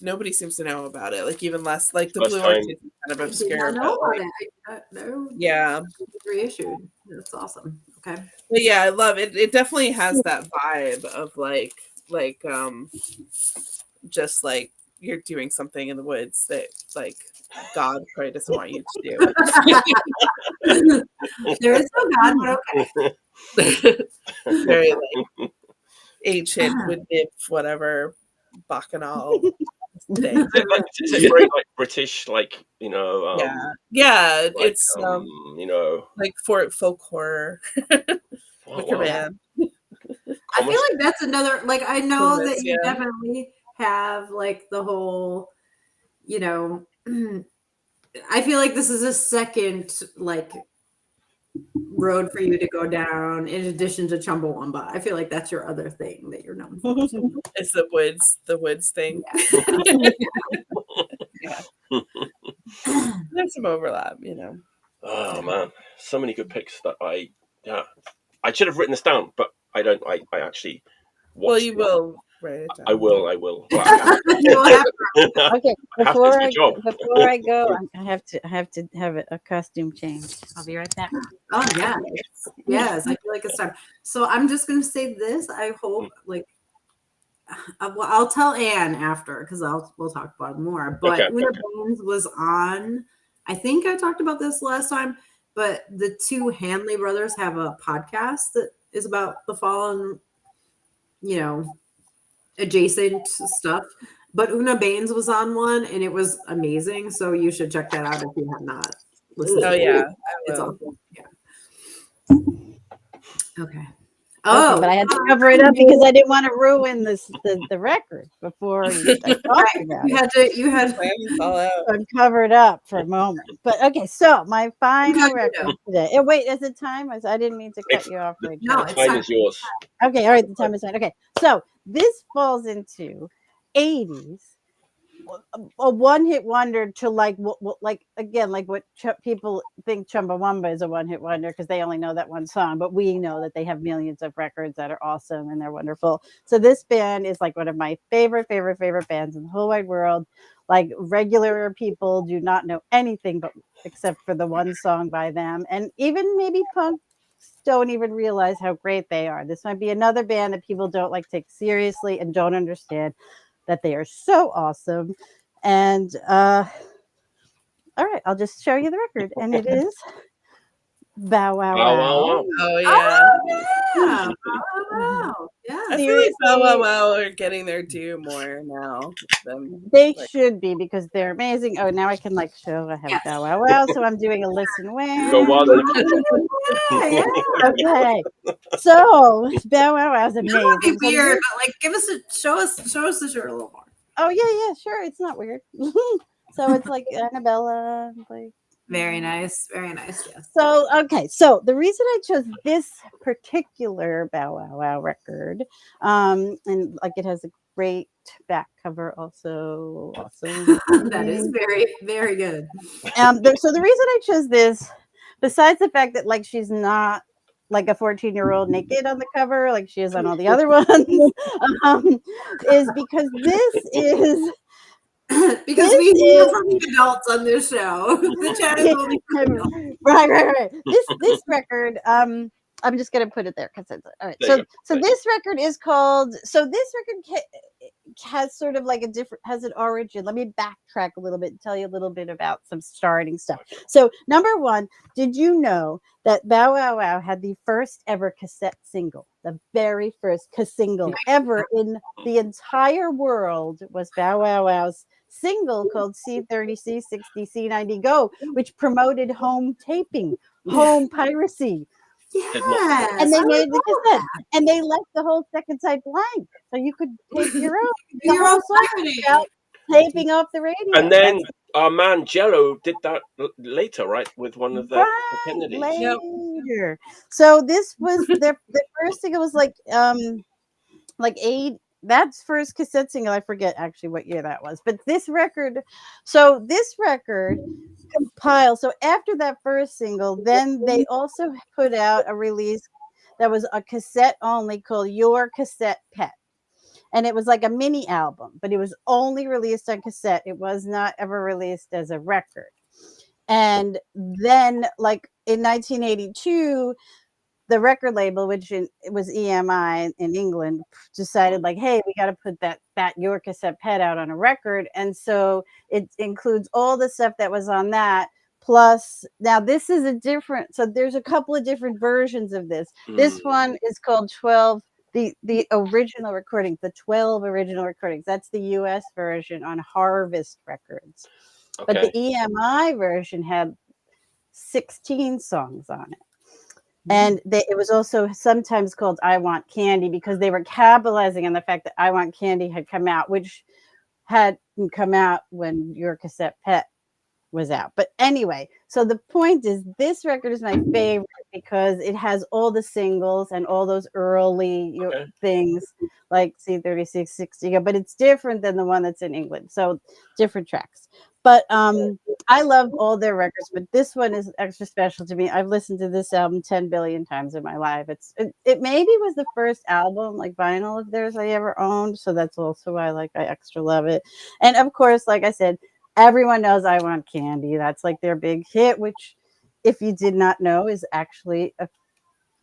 nobody seems to know about it. Even less the Blue Orchids is kind of obscure. I know about it. No. Yeah. Reissued. That's awesome. Okay. But I love it. It definitely has that vibe of just you're doing something in the woods that God probably doesn't want you to do. There is no God, but okay. Very ancient wood nymph, whatever, bacchanal thing. Is it very British, it's folk horror. Wicker Man. I feel like that's another I know that you definitely have the whole, I feel like this is a second road for you to go down in addition to Chumbawamba. I feel like that's your other thing that you're known for. It's the woods thing. There's some overlap, Oh man, so many good picks that I should have written this down, but I don't. I actually Well, watched. you will write it down. I will. Well, I have You will have to. Okay, I have to. It's my job. before I go, I have to have a costume change. I'll be right back. Oh yeah, yes. I feel like it's time. So I'm just gonna say this. I hope like. Well, I'll tell Anne after because we'll talk about it more. But Okay, Una okay. Bones was on. I think I talked about this last time, but the two Hanley brothers have a podcast that is about the fallen, adjacent stuff. But Una Baines was on one, and it was amazing. So you should check that out if you have not listened. Oh to it. yeah, It's I will. awesome. Yeah. Okay. Oh, Okay, but I had to cover it up because I didn't want to ruin the record before I talked about it. You had Plans all out. I'm covered up for a moment. But okay, so my final record today. Wait, is it time? I didn't mean to cut you off, Rachel. No, The time is yours. Okay, all right, the time is fine. Okay, so this falls into 80s, a one-hit wonder to like again like what people think Chumbawamba is a one-hit wonder because they only know that one song, but we know that they have millions of records that are awesome and they're wonderful. So this band is like one of my favorite bands in the whole wide world. Like regular people do not know anything but except for the one song by them, and even maybe punk don't even realize how great they are. This might be another band that people don't like take seriously and don't understand that they are so awesome. And all right, I'll just show you the record, and it is Bow Wow Wow, Wow. wow, wow. Oh yeah. yeah. Wow. Yeah. I feel like Bow Wow Wow are getting their due more now. They should be because they're amazing. Oh, now I can like show I have Yes. Bow Wow Wow, so I'm doing a listen when. Go wild in the Yeah. Okay, so Bow Wow Wow is It might be amazing. So weird, but like show us the shirt a little more. oh yeah, sure. It's not weird. So it's like Annabella, like Very nice. Very nice. Yes. so okay. So the reason I chose this particular Bow Wow Wow record, and like it has a great back cover, also awesome. That is very, very good. So the reason I chose this, besides the fact that like she's not like a 14-year-old naked on the cover like she is on all the other ones, is because this is because we have only adults on this show. The chat is only for adults. right. This record, I'm just gonna put it there because it's all right. So this record is called. So this record has sort of like has an origin. Let me backtrack a little bit and tell you a little bit about some starting stuff. So number one, did you know that Bow Wow Wow had the first ever cassette single? The very first single ever in the entire world was Bow Wow Wow's single called C30, C60, C90 Go, which promoted home taping, home piracy. Yes, and they made the cassette, and they left the whole second side blank, so you could tape your own. Your own song taping off the radio. And then our man Jello did that later, right, with one of the Kennedys. Later. So this was the first single was like that's first cassette single. I forget actually what year that was, but this record compiled. So after that first single, then they also put out a release that was a cassette only called Your Cassette Pet. And it was like a mini album, but it was only released on cassette. It was not ever released as a record. And then like in 1982, the record label, which it was EMI in England, decided like, hey, we got to put that Your Cassette Pet out on a record. And so it includes all the stuff that was on that. Plus, now this is so there's a couple of different versions of this. This one is called 12, the original recordings, the 12 original recordings. That's the US version on Harvest Records. Okay. But the EMI version had 16 songs on it. And it was also sometimes called I Want Candy because they were capitalizing on the fact that I Want Candy had come out, which hadn't come out when Your Cassette Pet was out. But anyway, so the point is this record is my favorite because it has all the singles and all those early things like C30, C60, but it's different than the one that's in England. So different tracks. But I love all their records, but this one is extra special to me. I've listened to this album 10 billion times in my life. It maybe was the first album, like vinyl of theirs, I ever owned. So that's also why I extra love it. And of course, like I said, everyone knows I Want Candy. That's like their big hit, which, if you did not know, is actually a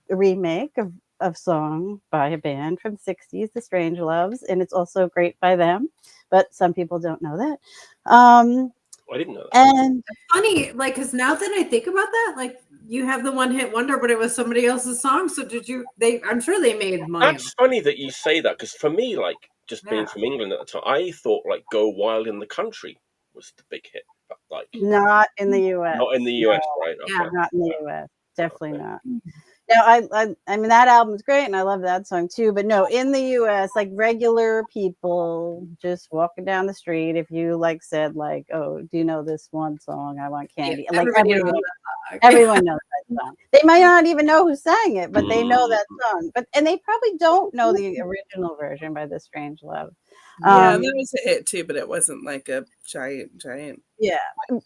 remake of song by a band from the 60s, the Strangeloves, and it's also great by them, but some people don't know that. I didn't know that. And it's funny, like, because now that I think about that, like, you have the one hit wonder, but it was somebody else's song. So I'm sure they made money. That's funny that you say that, because for me, like, just being from England at the time, I thought like Go Wild in the Country was the big hit, but like not in the US. Not in the US, No. right? Okay. Yeah, not in the US. Definitely not. No, I mean, that album's great, and I love that song too. But no, in the U.S., like regular people just walking down the street, if you like said like, "Oh, do you know this one song? I Want Candy," like everyone knows that song. They might not even know who sang it, but they know that song. And they probably don't know the original version by the Strangelove. Yeah, that was a hit too, but it wasn't like a giant. Yeah,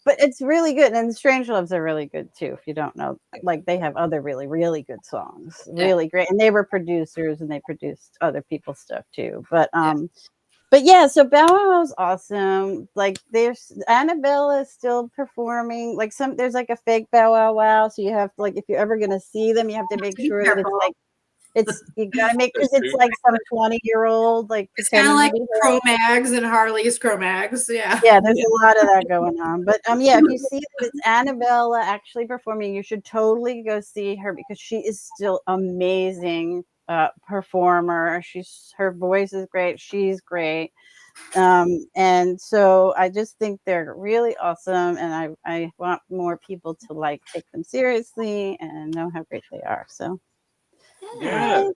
but it's really good, and Strangeloves are really good too. If you don't know, like they have other really, really good songs, really great, and they were producers and they produced other people's stuff too. But yeah, so Bow Wow is awesome. Like there's Annabella is still performing. Like there's like a fake Bow Wow Wow, so you have to, like, if you're ever gonna see them, you have to make sure that it's like. You gotta make, because it's like some 20-year-old, like it's kind of like Cro-Mags and Harley's Cro-Mags. Yeah, there's a lot of that going on. But yeah, if you see that it's Annabella actually performing, you should totally go see her, because she is still amazing performer. Her voice is great. She's great. And so I just think they're really awesome, and I want more people to like take them seriously and know how great they are. So. Yeah.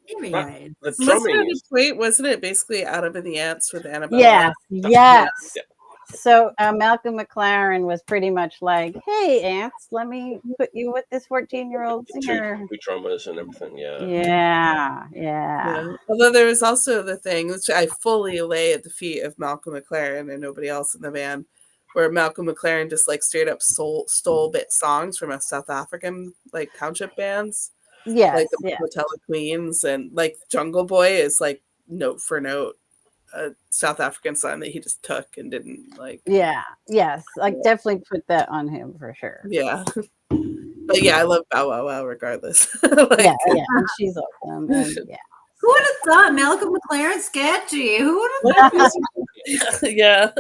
Anyway, wasn't it basically Adam and the Ants with Annabelle? Yes. Yeah. So Malcolm McLaren was pretty much like, "Hey, Ants, let me put you with this 14-year-old singer." Two drummers and everything. Yeah. Although there was also the thing, which I fully lay at the feet of Malcolm McLaren and nobody else in the band, where Malcolm McLaren just like straight up stole bit songs from a South African like township bands. Yes, like the Hotel of Queens, and like Jungle Boy is like note for note a South African song that he just took and didn't like. Like definitely put that on him for sure. Yeah, but yeah, I love Bow Wow Wow regardless. And she's awesome. And, who would have thought Malcolm McLaren sketchy? Who would have thought? Yeah,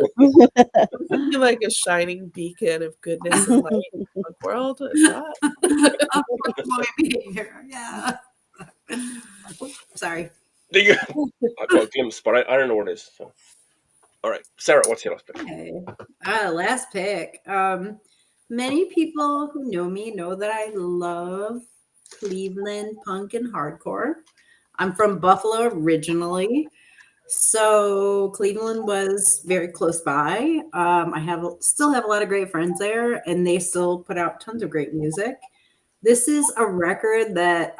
like a shining beacon of goodness and light in the world. Yeah. Sorry. I got a glimpse, but I don't know what it is. So. All right, Sarah, what's your last pick? Okay. Last pick. Many people who know me know that I love Cleveland punk and hardcore. I'm from Buffalo originally, so Cleveland was very close by. I still have a lot of great friends there, and they still put out tons of great music. This is a record that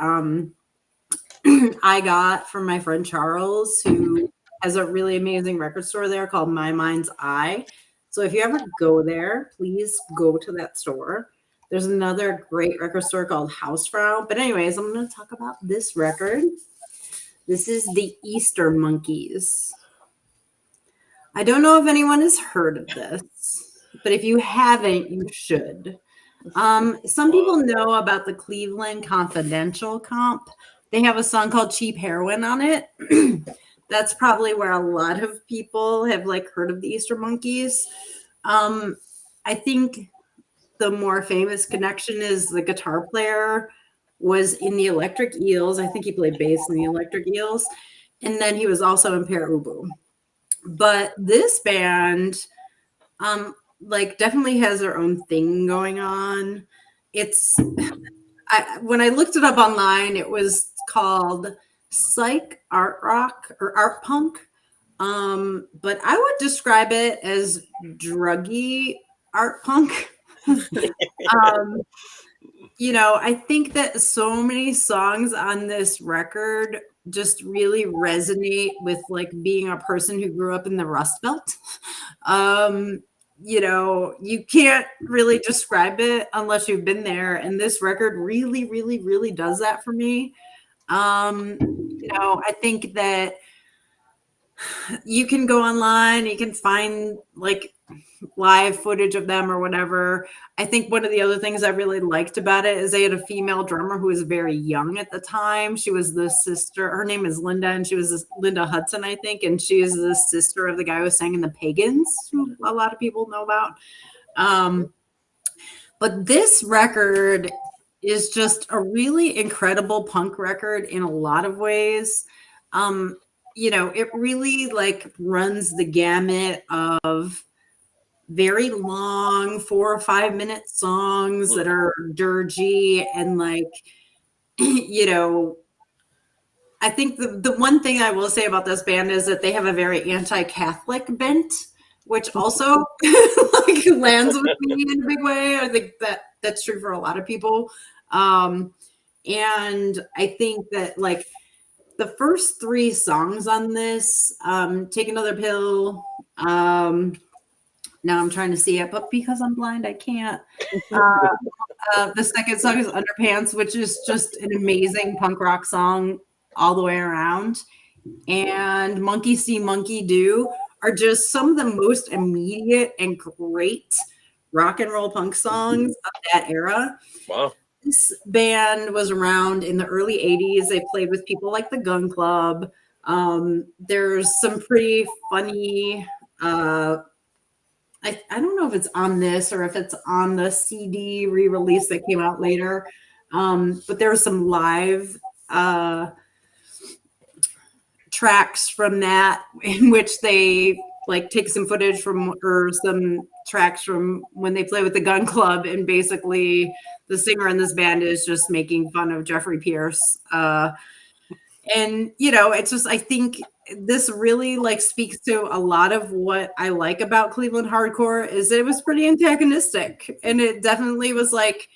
I got from my friend Charles, who has a really amazing record store there called My Mind's Eye. So if you ever go there, please go to that store. There's another great record store called Hausfrau. But anyways, I'm going to talk about this record. This is the Easter Monkeys. I don't know if anyone has heard of this, but if you haven't, you should. Some people know about the Cleveland Confidential comp. They have a song called Cheap Heroin on it. That's probably where a lot of people have like heard of the Easter Monkeys. I think the more famous connection is the guitar player was in the Electric Eels. I think he played bass in the Electric Eels. And then he was also in Pere Ubu. But this band, like, definitely has their own thing going on. When I looked it up online, it was called psych art rock or art punk. But I would describe it as druggy art punk. I think that so many songs on this record just really resonate with like being a person who grew up in the Rust Belt. you can't really describe it unless you've been there. And this record really, really, really does that for me. I think that you can go online, you can find like live footage of them or whatever. I think one of the other things I really liked about it is they had a female drummer who was very young at the time. She was the sister. Her name is Linda, and she was Linda Hudson, I think, and she is the sister of the guy who sang in the Pagans, who a lot of people know about. But this record is just a really incredible punk record in a lot of ways. It really like runs the gamut of very long 4 or 5 minute songs that are dirgy and like, I think the one thing I will say about this band is that they have a very anti-Catholic bent, which also like lands with me in a big way. I think that's true for a lot of people. And I think that like the first 3 songs on this, Take Another Pill, now I'm trying to see it, but because I'm blind, I can't. The second song is Underpants, which is just an amazing punk rock song all the way around. And Monkey See, Monkey Do are just some of the most immediate and great rock and roll punk songs of that era. Wow. This band was around in the early 80s. They played with people like the Gun Club. There's some pretty funny I don't know if it's on this or if it's on the CD re-release that came out later. But there were some live tracks from that in which they like take some footage from or some tracks from when they play with the Gun Club, and basically the singer in this band is just making fun of Jeffrey Pierce. And it's just, I think this really like speaks to a lot of what I like about Cleveland hardcore is that it was pretty antagonistic, and it definitely was like,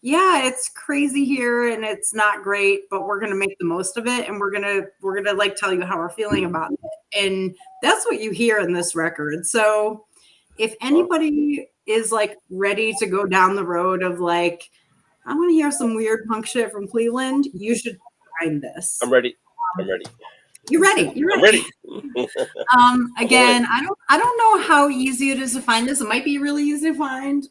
yeah, it's crazy here and it's not great, but we're going to make the most of it. And we're going to like tell you how we're feeling about it. And that's what you hear in this record. So if anybody is like ready to go down the road of like, I want to hear some weird punk shit from Cleveland, you should find this. I'm ready. You're ready. I'm ready. Again, I don't know how easy it is to find this. It might be really easy to find.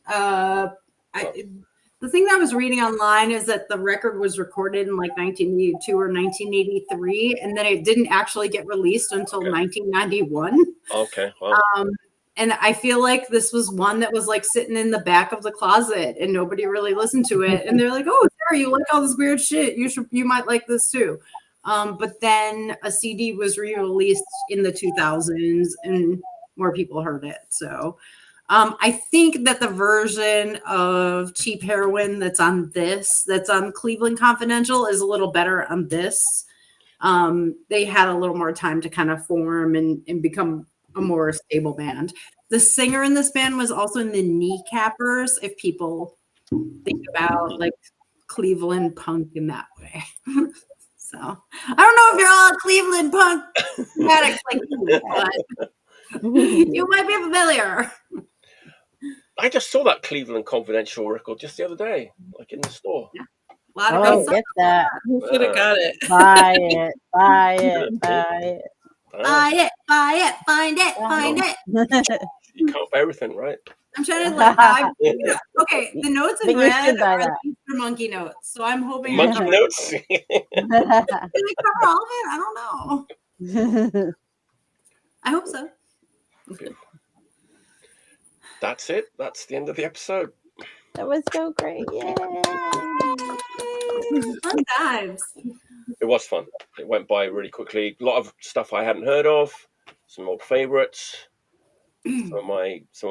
The thing that I was reading online is that the record was recorded in like 1982 or 1983, and then it didn't actually get released until 1991. Okay. Wow. And I feel like this was one that was like sitting in the back of the closet and nobody really listened to it. And they're like, "Oh, Sarah, you like all this weird shit. You might like this too." But then a CD was re-released in the 2000s and more people heard it. So I think that the version of Cheap Heroin that's on Cleveland Confidential is a little better on this. They had a little more time to kind of form and become a more stable band. The singer in this band was also in the Kneecappers, if people think about like Cleveland punk in that way. So I don't know if you're all Cleveland punk fanatics like me, but you might be familiar. I just saw that Cleveland Confidential record just the other day, like in the store. Yeah. A lot of get that. You should have got it. Buy it. Buy it. Buy it. Buy it. Buy it. Find it. Find it. You can't buy everything, right? I'm trying to like. Okay, the notes in red are the Easter monkey notes, so I'm hoping monkey notes. Did they cover all of it? I don't know. I hope so. Okay. That's it. That's the end of the episode. That was so great. Yay. Fun times. It was fun. It went by really quickly. A lot of stuff I hadn't heard of. Some old favorites. Some of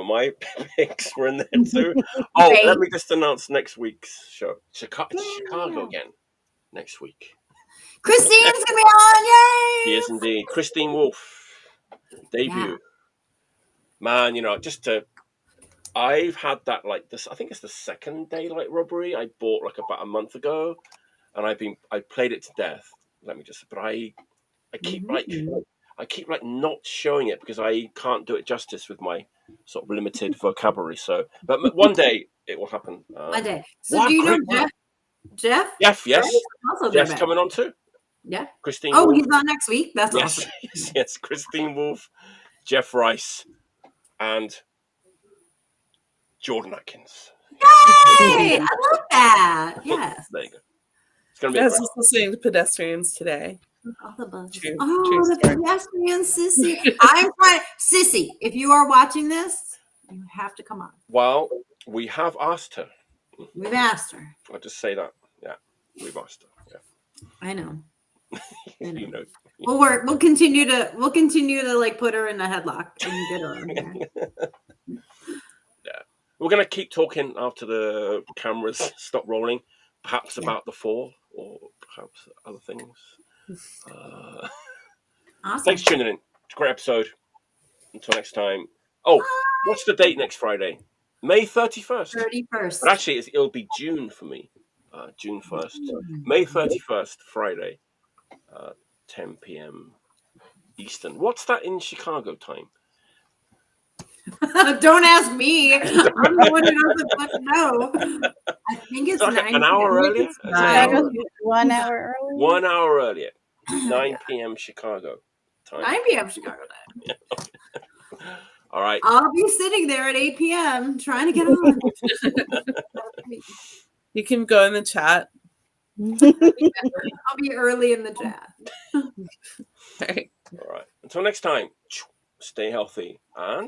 my picks were in there too. Oh, Great. Let me just announce next week's show. Chicago again. Next week. Christine's gonna be on. Yay! Yes, indeed. Christine Wolf debut. Yeah. Man, I've had that like this. I think it's the second Daylight Robbery I bought like about a month ago, and I played it to death. But I keep like not showing it because I can't do it justice with my sort of limited vocabulary. So, but one day it will happen. One day. So wow, do you know great Jeff? Jeff, yes. Also Jeff's there, coming on too. Yeah. Christine. Oh, Wolf. he's on next week. That's Yes, awesome. yes. Christine Wolf, Jeff Rice, and Jordan Atkins. Yay! I love that. Yes. There you go. It's gonna be. I was just listening to Pedestrians today. All the buzz. True The story. pedestrian sissy. I'm trying, sissy. If you are watching this, you have to come on. Well, we have asked her. We've asked her. I'll just say that. Yeah, we've asked her. Yeah. I know. You know. We'll work. We'll continue to like put her in a headlock and get her on there. Yeah, we're gonna keep talking after the cameras stop rolling, perhaps about the fall or perhaps other things. Awesome. Thanks for tuning in. It's a great episode. Until next time. Oh, what's the date next Friday? May 31st. 31st. But actually, it'll be June for me. June 1st. May 31st, Friday, 10 p.m. Eastern. What's that in Chicago time? Don't ask me. I'm the one who doesn't fucking know. I think it's Like 9 an hour p.m. earlier? Chicago's 1 hour early. 1 hour earlier. 9 p.m. Chicago time. 9 p.m. Chicago time. All right. I'll be sitting there at 8 p.m. trying to get on. You can go in the chat. I'll be early in the chat. All right. All right. Until next time, stay healthy and